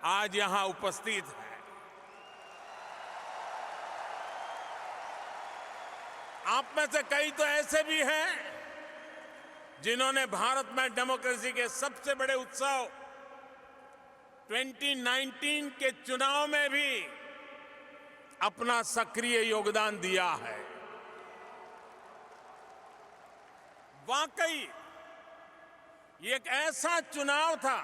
आज यहां उपस्थित है। आप में से कई तो ऐसे भी हैं जिन्होंने भारत में डेमोक्रेसी के सबसे बड़े उत्सव 2019 के चुनाव में भी अपना सक्रिय योगदान दिया है। वाकई ये एक ऐसा चुनाव था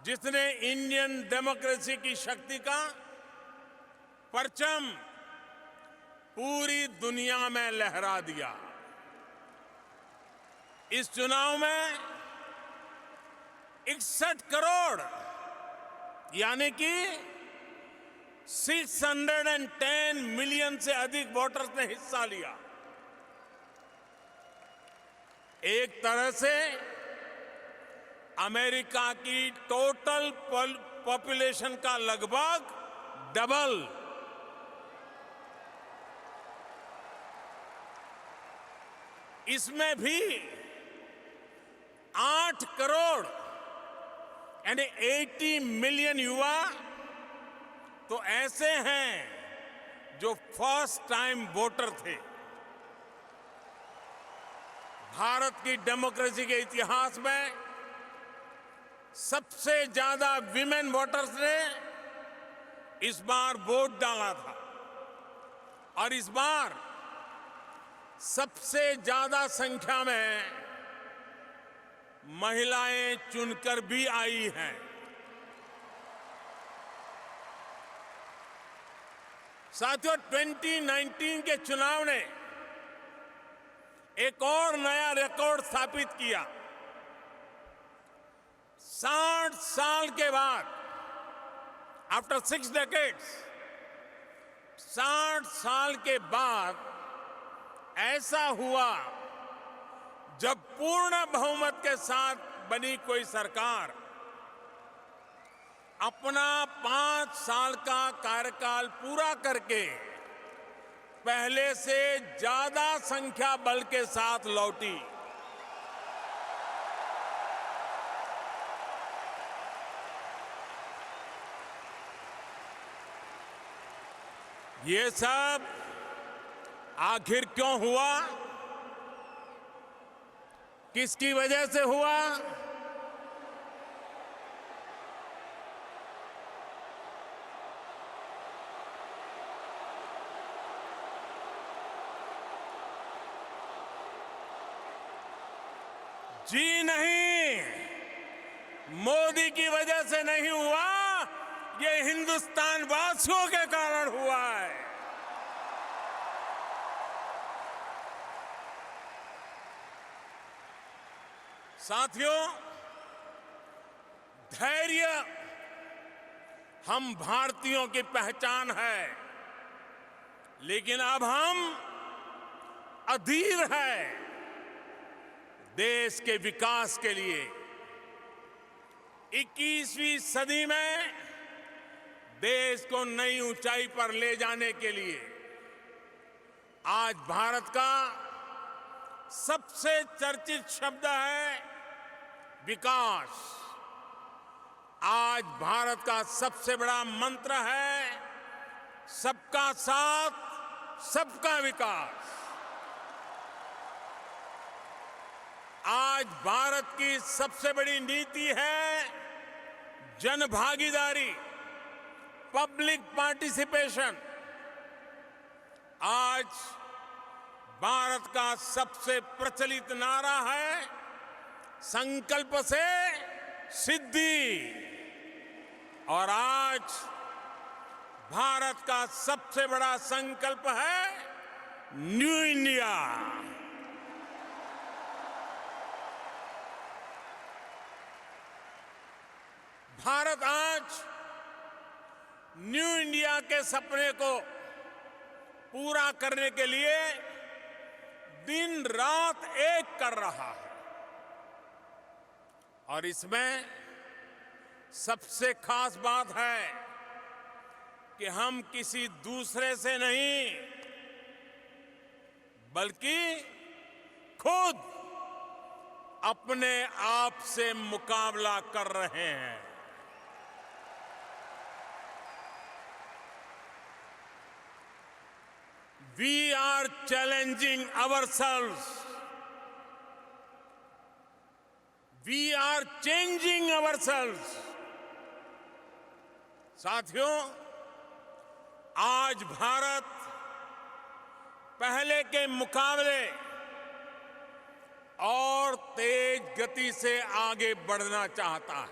जिसने इंडियन डेमोक्रेसी की शक्ति का परचम पूरी दुनिया में लहरा दिया। इस चुनाव में 61 करोड़ यानी कि 610 मिलियन से अधिक वोटर्स ने हिस्सा लिया। एक तरह से अमेरिका की टोटल पॉपुलेशन का लगभग डबल। इसमें भी 8 करोड़ यानी 80 मिलियन युवा तो ऐसे हैं जो फर्स्ट टाइम वोटर थे। भारत की डेमोक्रेसी के इतिहास में सबसे ज्यादा विमेन वोटर्स ने इस बार वोट डाला था और इस बार सबसे ज्यादा संख्या में महिलाएं चुनकर भी आई हैं। साथियों, 2019 के चुनाव ने एक और नया रिकॉर्ड स्थापित किया। 60 साल के बाद, आफ्टर 6 decades, 60 साल के बाद ऐसा हुआ जब पूर्ण बहुमत के साथ बनी कोई सरकार अपना 5 साल का कार्यकाल पूरा करके पहले से ज्यादा संख्या बल के साथ लौटी। ये सब आखिर क्यों हुआ? किसकी वजह से हुआ? जी नहीं, मोदी की वजह से नहीं हुआ, ये हिंदुस्तान वासियों के कारण हुआ है। साथियों, धैर्य हम भारतीयों की पहचान है, लेकिन अब हम अधीर हैं देश के विकास के लिए। 21वीं सदी में देश को नई ऊंचाई पर ले जाने के लिए आज भारत का सबसे चर्चित शब्द है विकास। आज भारत का सबसे बड़ा मंत्र है सबका साथ, सबका विकास। आज भारत की सबसे बड़ी नीति है जनभागीदारी, पब्लिक पार्टिसिपेशन। आज भारत का सबसे प्रचलित नारा है संकल्प से सिद्धि। और आज भारत का सबसे बड़ा संकल्प है न्यू इंडिया। भारत आज न्यू इंडिया के सपने को पूरा करने के लिए दिन रात एक कर रहा है। और इसमें सबसे खास बात है कि हम किसी दूसरे से नहीं, बल्कि खुद अपने आप से मुकाबला कर रहे हैं। We are challenging ourselves. We are changing ourselves. साथियों, आज भारत पहले के मुकाबले और तेज गति से आगे बढ़ना चाहता है।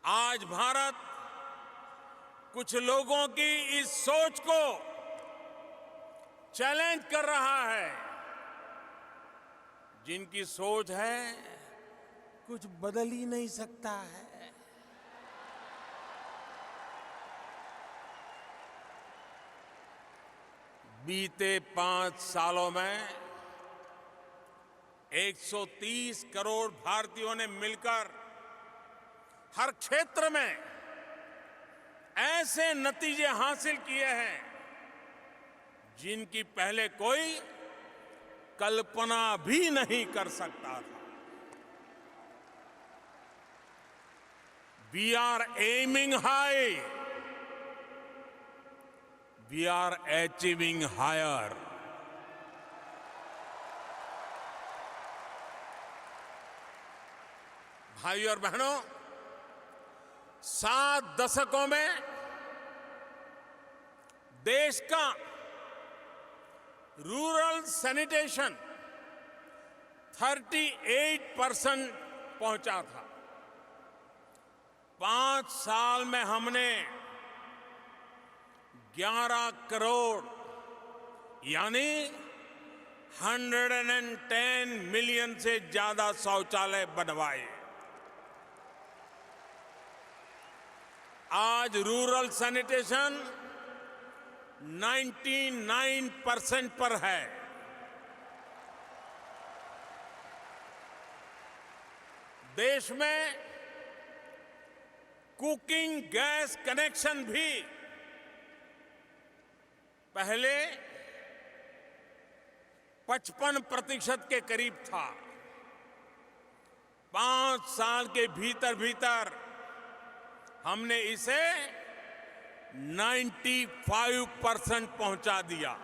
आज भारत कुछ लोगों की इस सोच को चैलेंज कर रहा है, जिनकी सोच है कुछ बदल ही नहीं सकता है। बीते 5 सालों में 130 करोड़ भारतीयों ने मिलकर हर क्षेत्र में ऐसे नतीजे हासिल किए हैं जिनकी पहले कोई कल्पना भी नहीं कर सकता था। We are aiming high. We are achieving higher. भाइयों और बहनों, 7 दशकों में देश का रूरल सैनिटेशन 38% पहुंचा था। 5 साल में हमने 11 करोड़ यानी 110 मिलियन से ज्यादा शौचालय बनवाए। आज रूरल सैनिटेशन 99% पर है। देश में कुकिंग गैस कनेक्शन भी पहले 55% के करीब था। 5 साल के भीतर भीतर हमने इसे 95% पहुंचा दिया।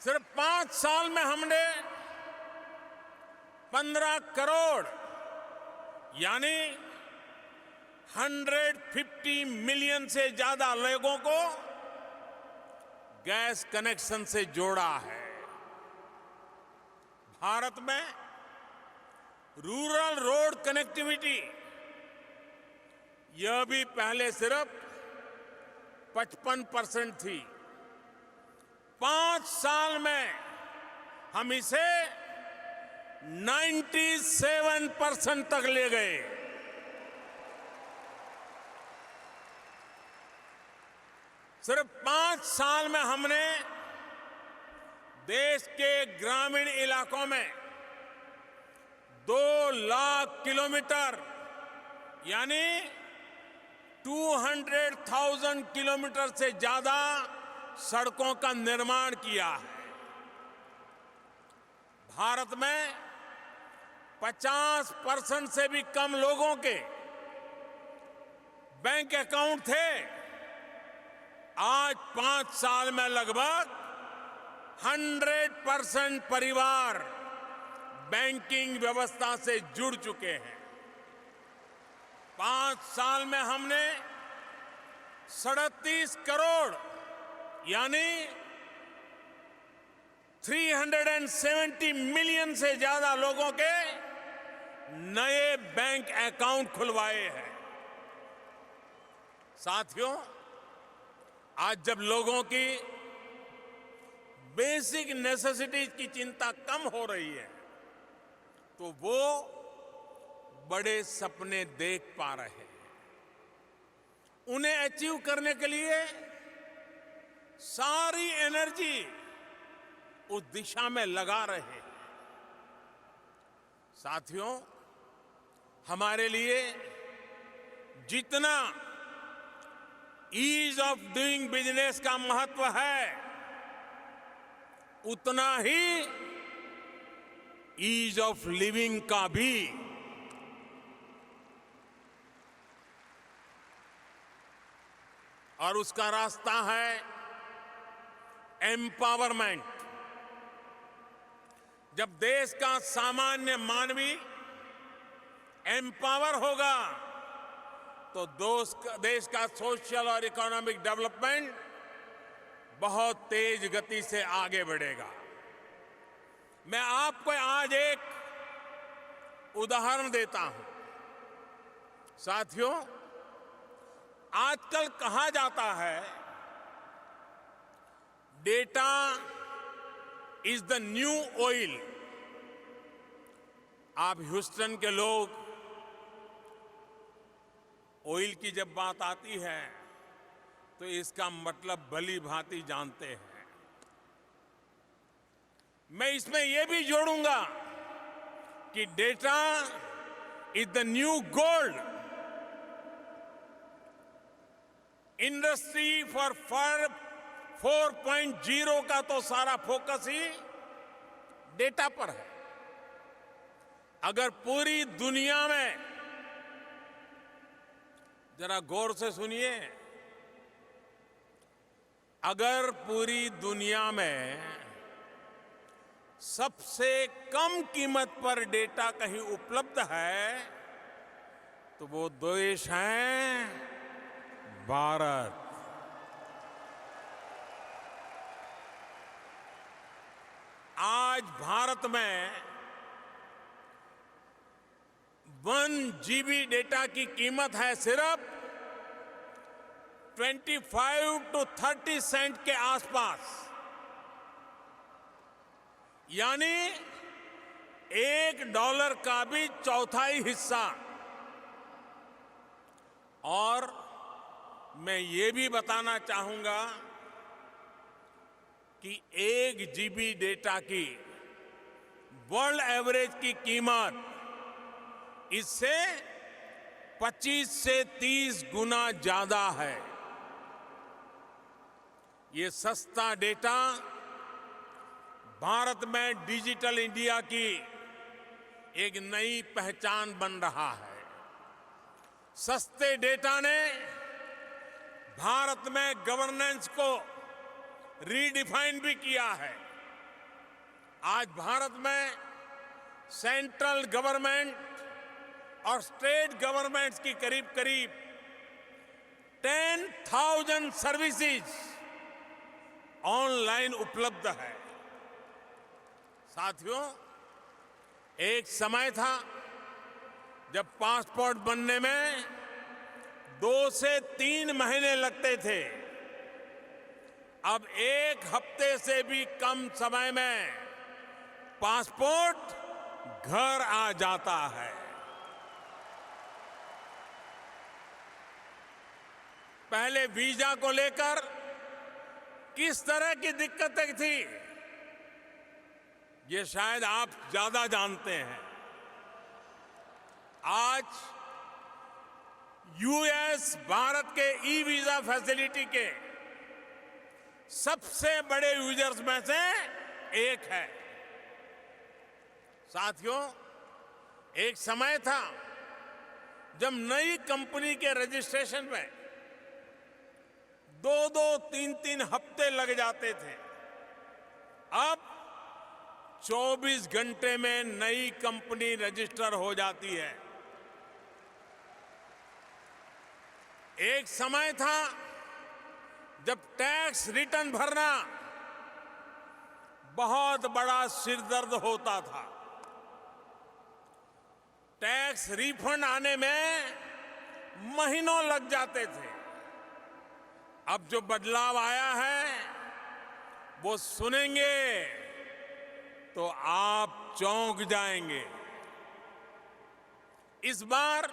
सिर्फ 5 साल में हमने 15 करोड़ यानी 150 मिलियन से ज्यादा लोगों को गैस कनेक्शन से जोड़ा है। भारत में रूरल रोड कनेक्टिविटी यह भी पहले सिर्फ 55% थी। 5 साल में हम इसे 97% तक ले गए। सिर्फ 5 साल में हमने देश के ग्रामीण इलाकों में 2 लाख किलोमीटर यानी 200,000 किलोमीटर से ज्यादा सड़कों का निर्माण किया है। भारत में 50% से भी कम लोगों के बैंक अकाउंट थे। आज 5 साल में लगभग 100% परिवार बैंकिंग व्यवस्था से जुड़ चुके हैं। 5 साल में हमने 37 करोड़ यानी 370 मिलियन से ज्यादा लोगों के नए बैंक अकाउंट खुलवाए हैं। साथियों, आज जब लोगों की बेसिक नेसेसिटीज की चिंता कम हो रही है तो वो बड़े सपने देख पा रहे हैं। उन्हें अचीव करने के लिए सारी एनर्जी उस दिशा में लगा रहे हैं। साथियों, हमारे लिए जितना ईज ऑफ डूइंग बिजनेस का महत्व है उतना ही ईज ऑफ लिविंग का भी। और उसका रास्ता है एम्पावरमेंट। जब देश का सामान्य मानवी एम्पावर होगा तो देश का सोशल और इकोनॉमिक डेवलपमेंट बहुत तेज गति से आगे बढ़ेगा। मैं आपको आज एक उदाहरण देता हूं। साथियों, आजकल कहा जाता है data is the new oil. आप ह्यूस्टन के लोग ऑयल की जब बात आती है तो इसका मतलब भली भांति जानते हैं। मैं इसमें यह भी जोड़ूंगा कि data is the new gold. Industry for 4.0 का तो सारा फोकस ही डेटा पर है। अगर पूरी दुनिया में, जरा गौर से सुनिए, अगर पूरी दुनिया में सबसे कम कीमत पर डेटा कहीं उपलब्ध है तो वो देश है भारत। आज भारत में 1 GB डेटा की कीमत है सिर्फ 25 to 30 सेंट के आसपास, यानी $1 का भी चौथाई हिस्सा। और मैं ये भी बताना चाहूंगा कि 1 GB डेटा की वर्ल्ड एवरेज की कीमत इससे 25 से 30 गुना ज्यादा है। ये सस्ता डेटा भारत में डिजिटल इंडिया की एक नई पहचान बन रहा है। सस्ते डेटा ने भारत में गवर्नेंस को रीडिफाइन भी किया है। आज भारत में सेंट्रल गवर्नमेंट और स्टेट गवर्नमेंट्स की करीब करीब 10,000 सर्विसेज ऑनलाइन उपलब्ध है। साथियों, एक समय था जब पासपोर्ट बनने में 2 से 3 महीने लगते थे। अब 1 हफ्ते से भी कम समय में पासपोर्ट घर आ जाता है। पहले वीजा को लेकर किस तरह की दिक्कतें थी, ये शायद आप ज्यादा जानते हैं। आज यूएस भारत के ई वीजा फैसिलिटी के सबसे बड़े यूजर्स में से एक है। साथियों, एक समय था जब नई कंपनी के रजिस्ट्रेशन में 2-2, 3-3 हफ्ते लग जाते थे। अब 24 घंटे में नई कंपनी रजिस्टर हो जाती है। एक समय था जब टैक्स रिटर्न भरना बहुत बड़ा सिरदर्द होता था। टैक्स रिफंड आने में महीनों लग जाते थे। अब जो बदलाव आया है वो सुनेंगे तो आप चौंक जाएंगे। इस बार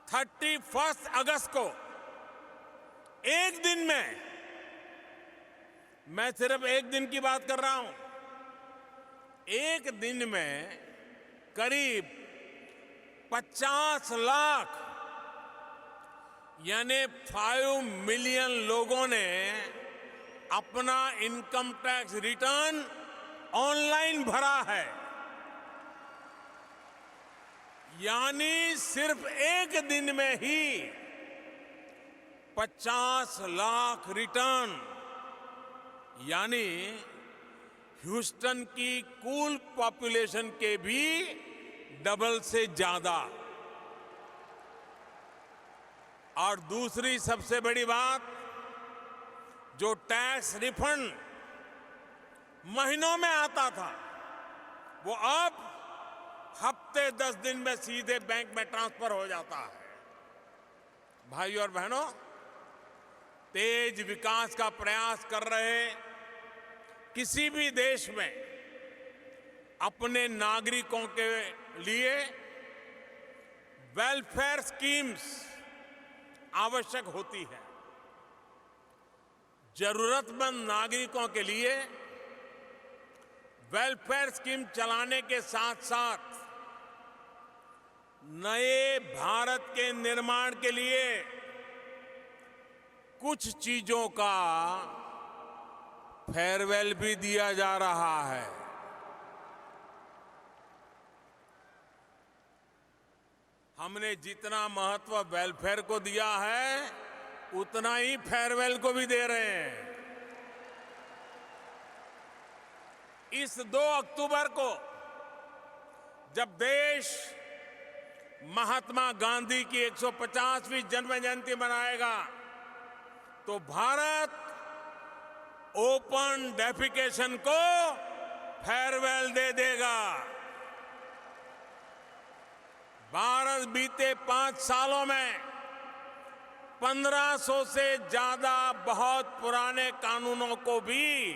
31 अगस्त को एक दिन में, मैं सिर्फ एक दिन की बात कर रहा हूं, एक दिन में करीब 50 लाख यानी 5 मिलियन लोगों ने अपना इनकम टैक्स रिटर्न ऑनलाइन भरा है। यानी सिर्फ एक दिन में ही 50 लाख रिटर्न, यानी ह्यूस्टन की कुल पॉपुलेशन के भी डबल से ज्यादा। और दूसरी सबसे बड़ी बात, जो टैक्स रिफंड महीनों में आता था वो अब हफ्ते 10 दिन में सीधे बैंक में ट्रांसफर हो जाता है। भाइयों और बहनों, तेज विकास का प्रयास कर रहे किसी भी देश में अपने नागरिकों के लिए वेलफेयर स्कीम्स आवश्यक होती है। जरूरतमंद नागरिकों के लिए वेलफेयर स्कीम चलाने के साथ साथ नए भारत के निर्माण के लिए कुछ चीजों का फेयरवेल भी दिया जा रहा है। हमने जितना महत्व वेलफेयर को दिया है उतना ही फेयरवेल को भी दे रहे हैं। इस 2 अक्टूबर को जब देश महात्मा गांधी की 150वीं जन्म जयंती मनाएगा तो भारत ओपन डेफिकेशन को फेयरवेल दे देगा। भारत बीते 5 सालों में 1500 से ज्यादा बहुत पुराने कानूनों को भी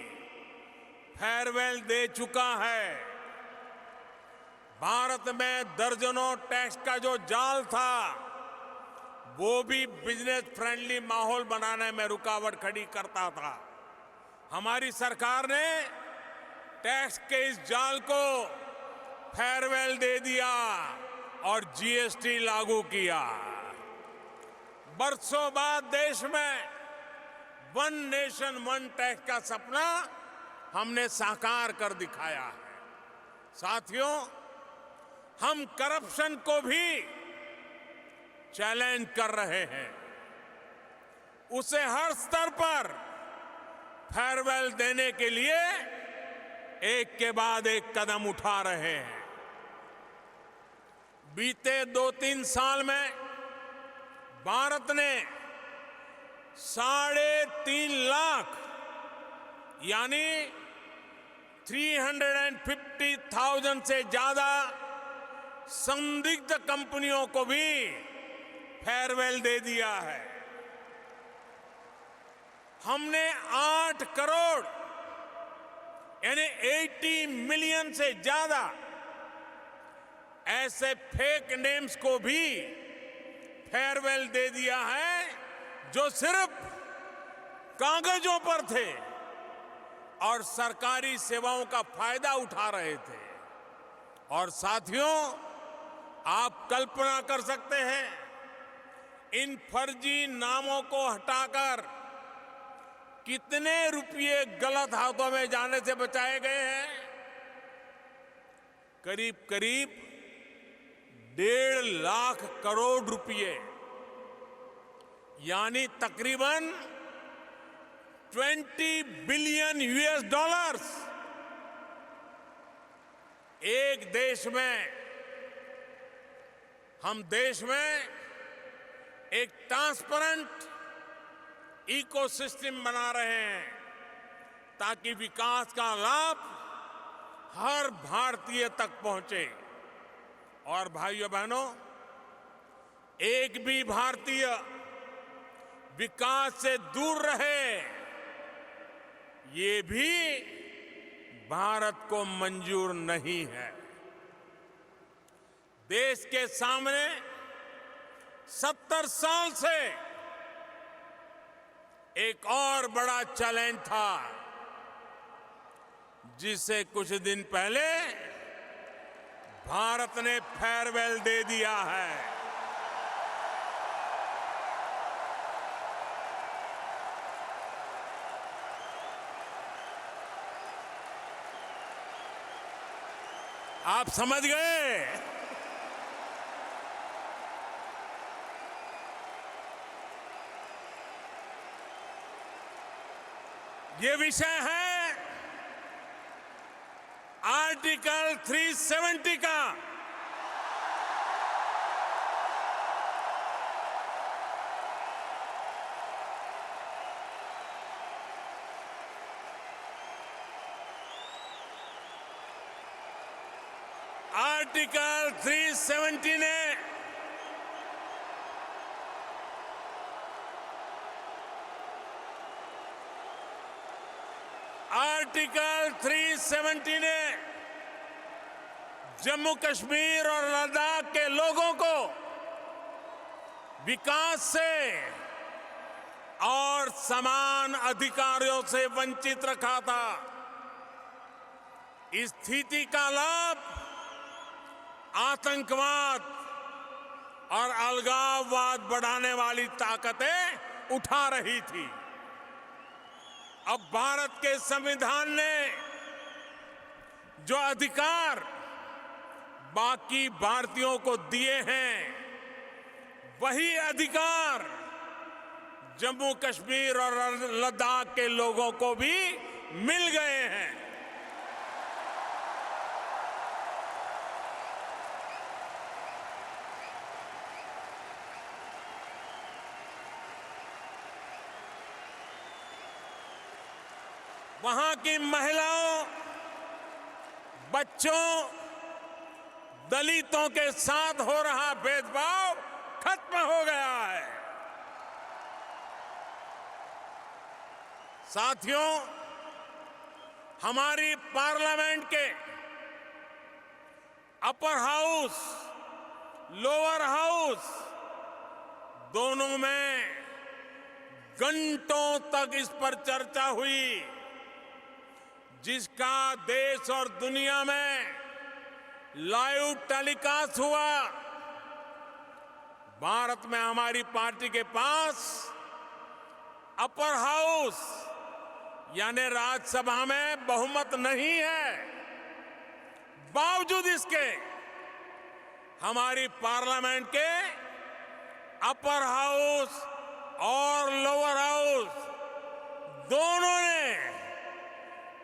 फेयरवेल दे चुका है। भारत में दर्जनों टैक्स का जो जाल था वो भी बिजनेस फ्रेंडली माहौल बनाने में रुकावट खड़ी करता था। हमारी सरकार ने टैक्स के इस जाल को फेयरवेल दे दिया और जीएसटी लागू किया। बरसों बाद देश में 1 नेशन 1 टैक्स का सपना हमने साकार कर दिखाया है। साथियों, हम करप्शन को भी चैलेंज कर रहे हैं, उसे हर स्तर पर फेयरवेल देने के लिए एक के बाद एक कदम उठा रहे हैं। बीते 2-3 साल में भारत ने 3.5 लाख यानी 350,000 से ज्यादा संदिग्ध कंपनियों को भी फेयरवेल दे दिया है। हमने 8 करोड़ यानी 80 मिलियन से ज्यादा ऐसे फेक नेम्स को भी फेयरवेल दे दिया है जो सिर्फ कागजों पर थे और सरकारी सेवाओं का फायदा उठा रहे थे। और साथियों, आप कल्पना कर सकते हैं इन फर्जी नामों को हटाकर कितने रुपये गलत हाथों में जाने से बचाए गए हैं। करीब करीब 1.5 लाख करोड़ रुपए यानी तकरीबन 20 बिलियन यूएस डॉलर्स एक देश में, हम देश में एक ट्रांसपेरेंट इकोसिस्टम बना रहे हैं ताकि विकास का लाभ हर भारतीय तक पहुंचे। और भाइयों बहनों, एक भी भारतीय विकास से दूर रहे, ये भी भारत को मंजूर नहीं है। देश के सामने 70 साल से एक और बड़ा चैलेंज था जिसे कुछ दिन पहले भारत ने फेयरवेल दे दिया है। आप समझ गए? ये विषय है आर्टिकल 370 का। आर्टिकल 370 ने आर्टिकल 370 ने जम्मू कश्मीर और लद्दाख के लोगों को विकास से और समान अधिकारों से वंचित रखा था। इस स्थिति का लाभ आतंकवाद और अलगाववाद बढ़ाने वाली ताकतें उठा रही थी। अब भारत के संविधान ने जो अधिकार बाकी भारतीयों को दिए हैं, वही अधिकार जम्मू कश्मीर और लद्दाख के लोगों को भी मिल गए हैं। वहां की महिलाओं, बच्चों, दलितों के साथ हो रहा भेदभाव खत्म हो गया है। साथियों, हमारी पार्लियामेंट के अपर हाउस, लोअर हाउस दोनों में घंटों तक इस पर चर्चा हुई, जिसका देश और दुनिया में लाइव टेलीकास्ट हुआ। भारत में हमारी पार्टी के पास अपर हाउस यानी राज्यसभा में बहुमत नहीं है। बावजूद इसके हमारी पार्लियामेंट के अपर हाउस और लोअर हाउस दोनों ने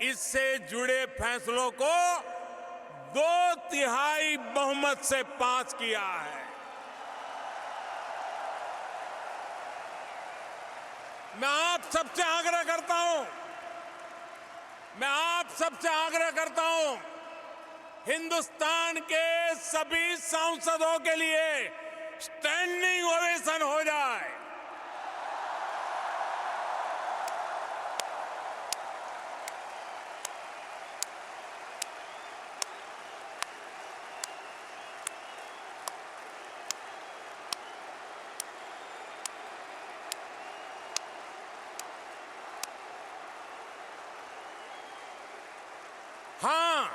इससे जुड़े फैसलों को 2/3 बहुमत से पास किया है। मैं आप सबसे आग्रह करता हूं, हिंदुस्तान के सभी सांसदों के लिए स्टैंडिंग ओवेशन हो जाए। हाँ,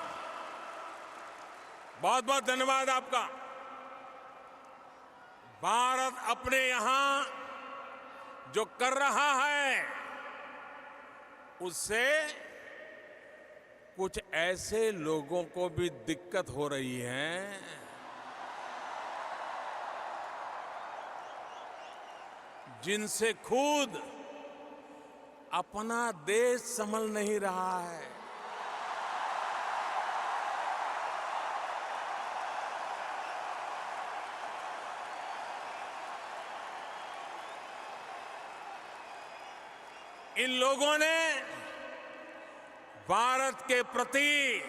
बहुत बहुत धन्यवाद आपका। भारत अपने यहां जो कर रहा है उससे कुछ ऐसे लोगों को भी दिक्कत हो रही है जिनसे खुद अपना देश संभल नहीं रहा है। इन लोगों ने भारत के प्रति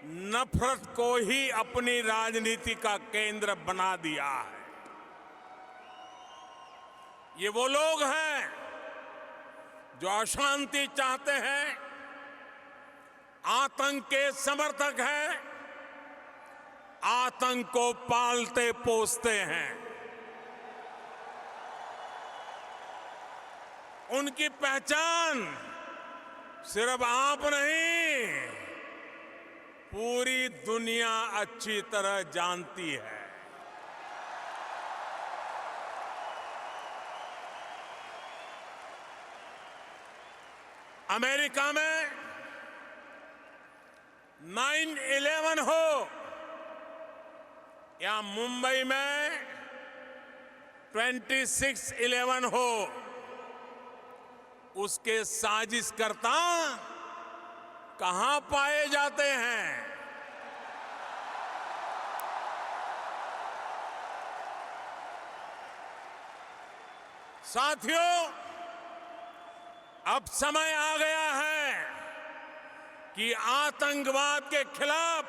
नफरत को ही अपनी राजनीति का केंद्र बना दिया है। ये वो लोग हैं जो अशांति चाहते हैं, आतंक के समर्थक हैं, आतंक को पालते पोसते हैं। उनकी पहचान सिर्फ आप नहीं, पूरी दुनिया अच्छी तरह जानती है। अमेरिका में 9/11 हो या मुंबई में 26/11 हो, उसके साजिशकर्ता कहां पाए जाते हैं? साथियों, अब समय आ गया है कि आतंकवाद के खिलाफ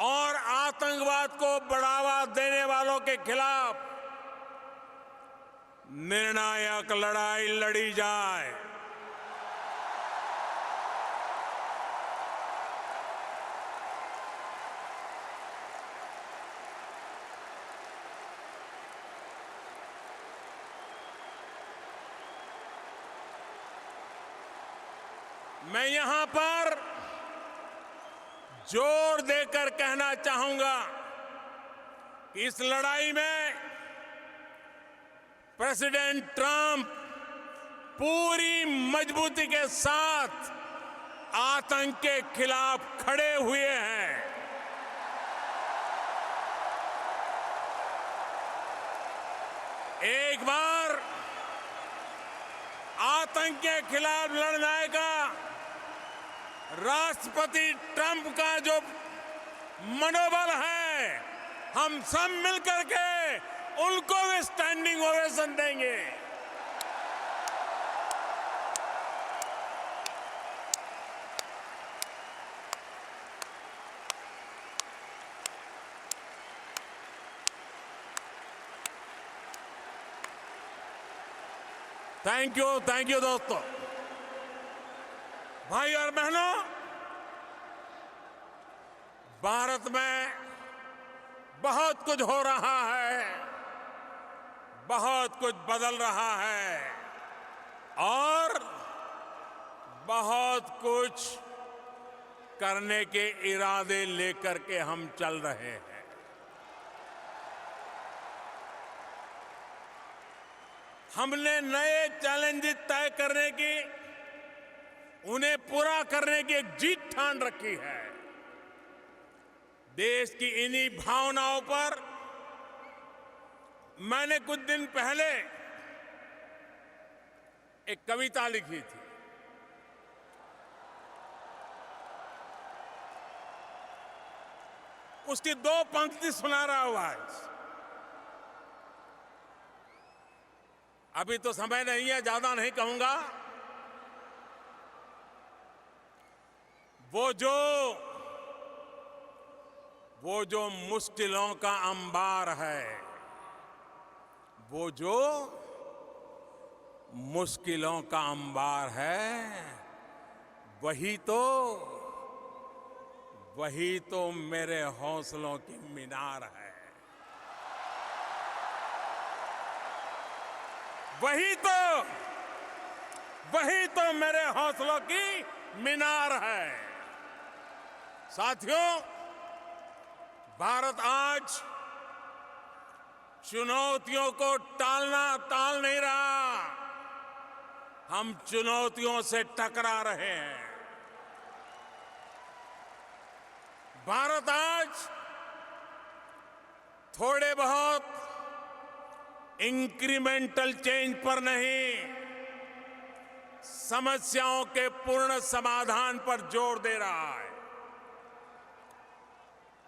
और आतंकवाद को बढ़ावा देने वालों के खिलाफ निर्णायक लड़ाई लड़ी जाए। मैं यहां पर जोर देकर कहना चाहूंगा कि इस लड़ाई में प्रेसिडेंट ट्रंप पूरी मजबूती के साथ आतंक के खिलाफ खड़े हुए हैं। एक बार आतंक के खिलाफ लड़ने का राष्ट्रपति ट्रंप का जो मनोबल है, हम सब मिलकर के उनको भी स्टैंडिंग ओवेशन देंगे। थैंक यू दोस्तों। भाई और बहनों, भारत में बहुत कुछ हो रहा है, बहुत कुछ बदल रहा है और बहुत कुछ करने के इरादे लेकर के हम चल रहे हैं। हमने नए चैलेंजेस तय करने की, उन्हें पूरा करने की एक जीत ठान रखी है। देश की इन्हीं भावनाओं पर मैंने कुछ दिन पहले एक कविता लिखी थी। उसकी 2 पंक्ति सुना रहा हूं आज। अभी तो समय नहीं है, ज्यादा नहीं कहूंगा। वो जो मुश्किलों का अंबार है, वो जो मुश्किलों का अंबार है, वही तो मेरे हौसलों की मीनार है। वही तो मेरे हौसलों की मीनार है। साथियों, भारत आज चुनौतियों को टाल नहीं रहा। हम चुनौतियों से टकरा रहे हैं। भारत आज थोड़े बहुत इंक्रीमेंटल चेंज पर नहीं, समस्याओं के पूर्ण समाधान पर जोर दे रहा है।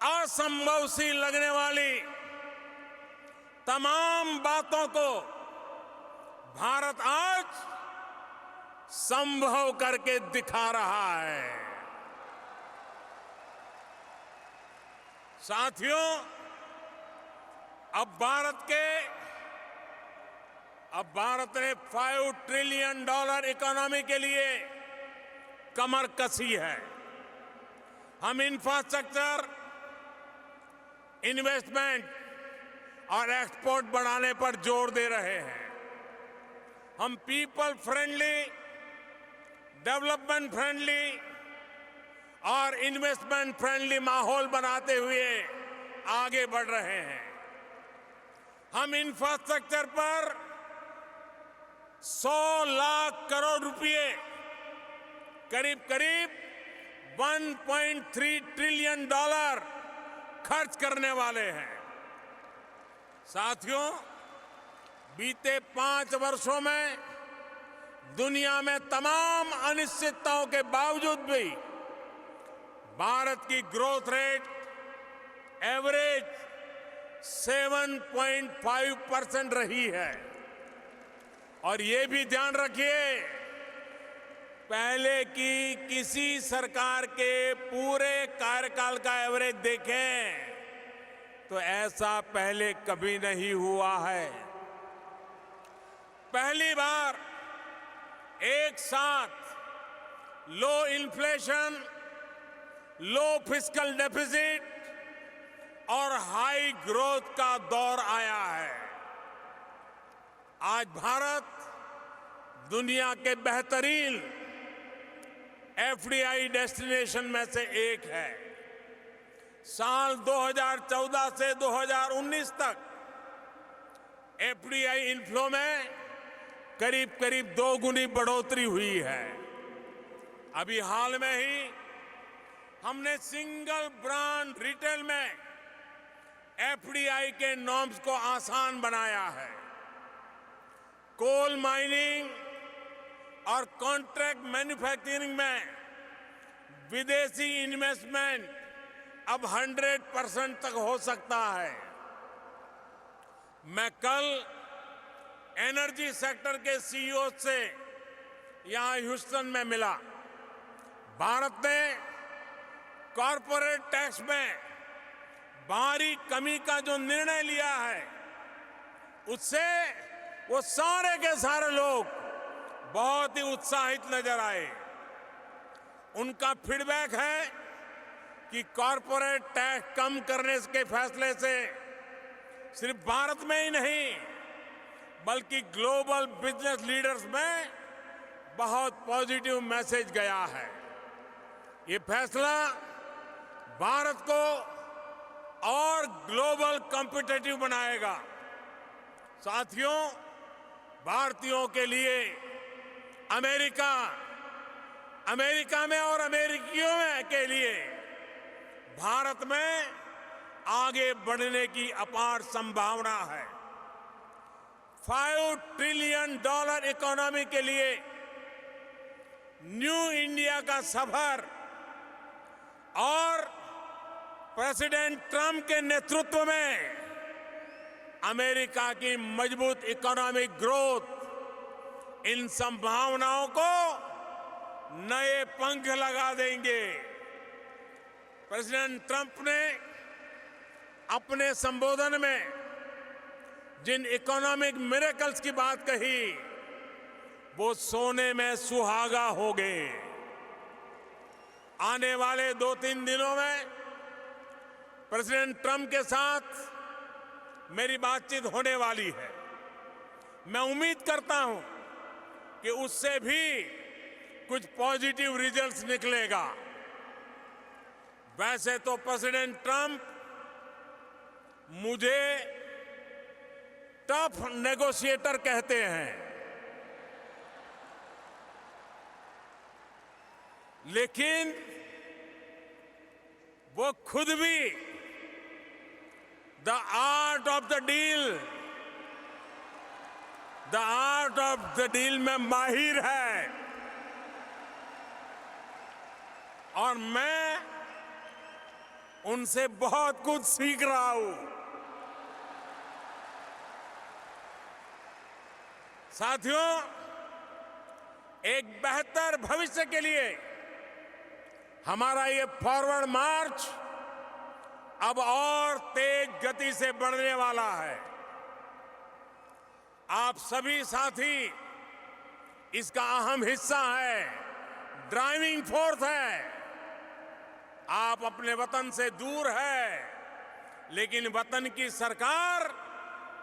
असंभव सी लगने वाली तमाम बातों को भारत आज संभव करके दिखा रहा है। साथियों, अब भारत ने $5 ट्रिलियन इकोनॉमी के लिए कमर कसी है। हम इंफ्रास्ट्रक्चर, इन्वेस्टमेंट और एक्सपोर्ट बढ़ाने पर जोर दे रहे हैं। हम पीपल फ्रेंडली, डेवलपमेंट फ्रेंडली और इन्वेस्टमेंट फ्रेंडली माहौल बनाते हुए आगे बढ़ रहे हैं। हम इंफ्रास्ट्रक्चर पर 100 लाख करोड़ रुपए, करीब 1.3 ट्रिलियन खर्च करने वाले हैं। साथियों, बीते 5 वर्षों में दुनिया में तमाम अनिश्चितताओं के बावजूद भी भारत की ग्रोथ रेट एवरेज 7.5% रही है। और ये भी ध्यान रखिए, पहले की किसी सरकार के पूरे कार्यकाल का एवरेज देखें तो ऐसा पहले कभी नहीं हुआ है। पहली बार एक साथ लो इन्फ्लेशन, लो फिस्कल डेफिसिट और हाई ग्रोथ का दौर आया है। आज भारत दुनिया के बेहतरीन FDI डेस्टिनेशन में से एक है। साल 2014 से 2019 तक FDI इनफ्लो में करीब 2 गुनी बढ़ोतरी हुई है। अभी हाल में ही हमने सिंगल ब्रांड रिटेल में FDI के नॉर्म्स को आसान बनाया है। कोल माइनिंग और कॉन्ट्रैक्ट मैन्युफैक्चरिंग में विदेशी इन्वेस्टमेंट अब 100% तक हो सकता है। मैं कल एनर्जी सेक्टर के CEO से यहां ह्यूस्टन में मिला। भारत ने कॉरपोरेट टैक्स में भारी कमी का जो निर्णय लिया है, उससे वो सारे के सारे लोग बहुत ही उत्साहित नजर आए। उनका फीडबैक है कि कॉरपोरेट टैक्स कम करने के फैसले से सिर्फ भारत में ही नहीं बल्कि ग्लोबल बिजनेस लीडर्स में बहुत पॉजिटिव मैसेज गया है। ये फैसला भारत को और ग्लोबल कॉम्पिटिटिव बनाएगा। साथियों, भारतीयों के लिए अमेरिका में और अमेरिकियों में के लिए भारत में आगे बढ़ने की अपार संभावना है। $5 ट्रिलियन इकोनॉमी के लिए न्यू इंडिया का सफर और प्रेसिडेंट ट्रंप के नेतृत्व में अमेरिका की मजबूत इकोनॉमिक ग्रोथ, इन संभावनाओं को नए पंख लगा देंगे। प्रेसिडेंट ट्रंप ने अपने संबोधन में जिन इकोनॉमिक मिरेकल्स की बात कही, वो सोने में सुहागा हो गए। आने वाले 2-3 दिनों में प्रेसिडेंट ट्रंप के साथ मेरी बातचीत होने वाली है। मैं उम्मीद करता हूं कि उससे भी कुछ पॉजिटिव रिजल्ट्स निकलेगा। वैसे तो प्रेसिडेंट ट्रंप मुझे टफ नेगोशिएटर कहते हैं, लेकिन वो खुद भी the art of the deal में माहिर है। और मैं उनसे बहुत कुछ सीख रहा हूं। साथियों, एक बेहतर भविष्य के लिए हमारा ये फॉरवर्ड मार्च अब और तेज गति से बढ़ने वाला है। आप सभी साथी इसका अहम हिस्सा है, ड्राइविंग फोर्स है। आप अपने वतन से दूर है, लेकिन वतन की सरकार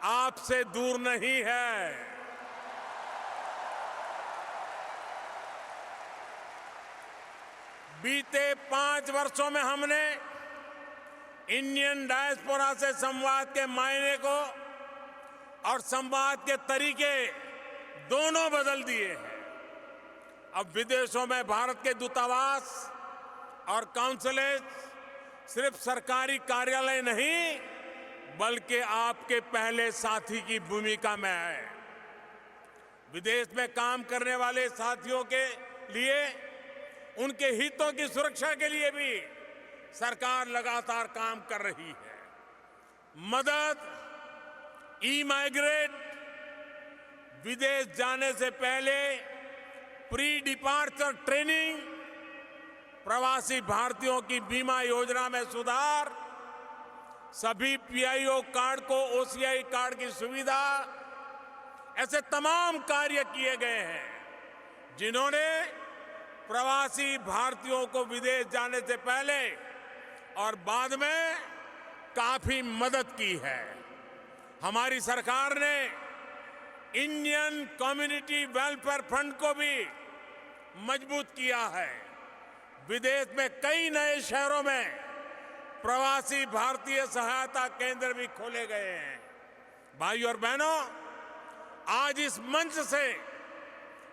आपसे दूर नहीं है। बीते 5 वर्षों में हमने इंडियन डायस्पोरा से संवाद के मायने को और संवाद के तरीके दोनों बदल दिए हैं। अब विदेशों में भारत के दूतावास और काउंसलेट सिर्फ सरकारी कार्यालय नहीं, बल्कि आपके पहले साथी की भूमिका में है। विदेश में काम करने वाले साथियों के लिए उनके हितों की सुरक्षा के लिए भी सरकार लगातार काम कर रही है। मदद, ई-माइग्रेट, विदेश जाने से पहले प्री डिपार्चर ट्रेनिंग, प्रवासी भारतीयों की बीमा योजना में सुधार, सभी पीआईओ कार्ड को ओसीआई कार्ड की सुविधा, ऐसे तमाम कार्य किए गए हैं जिन्होंने प्रवासी भारतीयों को विदेश जाने से पहले और बाद में काफी मदद की है। हमारी सरकार ने इंडियन कम्युनिटी वेलफेयर फंड को भी मजबूत किया है। विदेश में कई नए शहरों में प्रवासी भारतीय सहायता केंद्र भी खोले गए हैं। भाइयों और बहनों, आज इस मंच से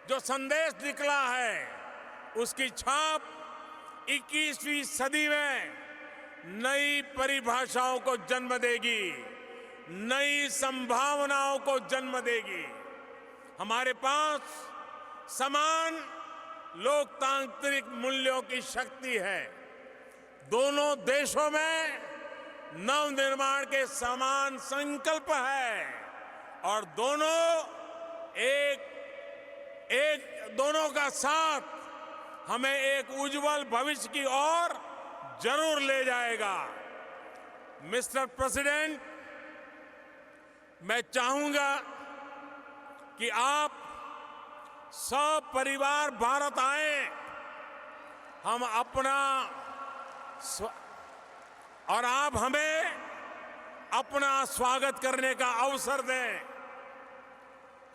जो संदेश निकला है, उसकी छाप 21वीं सदी में नई परिभाषाओं को जन्म देगी, नई संभावनाओं को जन्म देगी। हमारे पास समान लोकतांत्रिक मूल्यों की शक्ति है। दोनों देशों में नवनिर्माण के समान संकल्प है और दोनों का साथ हमें एक उज्जवल भविष्य की ओर जरूर ले जाएगा। मिस्टर प्रेसिडेंट, मैं चाहूंगा कि आप सब परिवार भारत आए, हम और आप हमें अपना स्वागत करने का अवसर दें।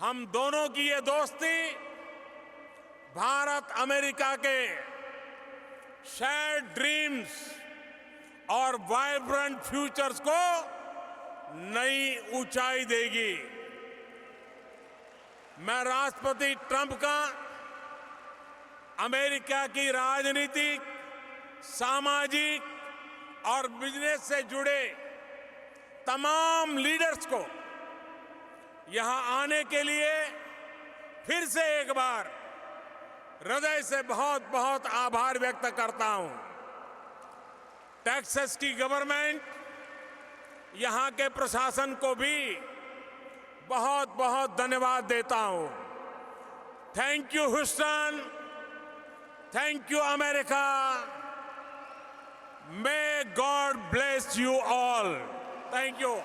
हम दोनों की ये दोस्ती भारत अमेरिका के शेयर्ड ड्रीम्स और वाइब्रेंट फ्यूचर्स को नई ऊंचाई देगी। मैं राष्ट्रपति ट्रंप का अमेरिका की राजनीतिक, सामाजिक और बिजनेस से जुड़े तमाम लीडर्स को यहां आने के लिए फिर से एक बार हृदय से बहुत बहुत आभार व्यक्त करता हूं। टेक्सास की गवर्नमेंट, यहां के प्रशासन को भी बहुत बहुत धन्यवाद देता हूं। Thank you Houston, thank you America, may God bless you all. Thank you.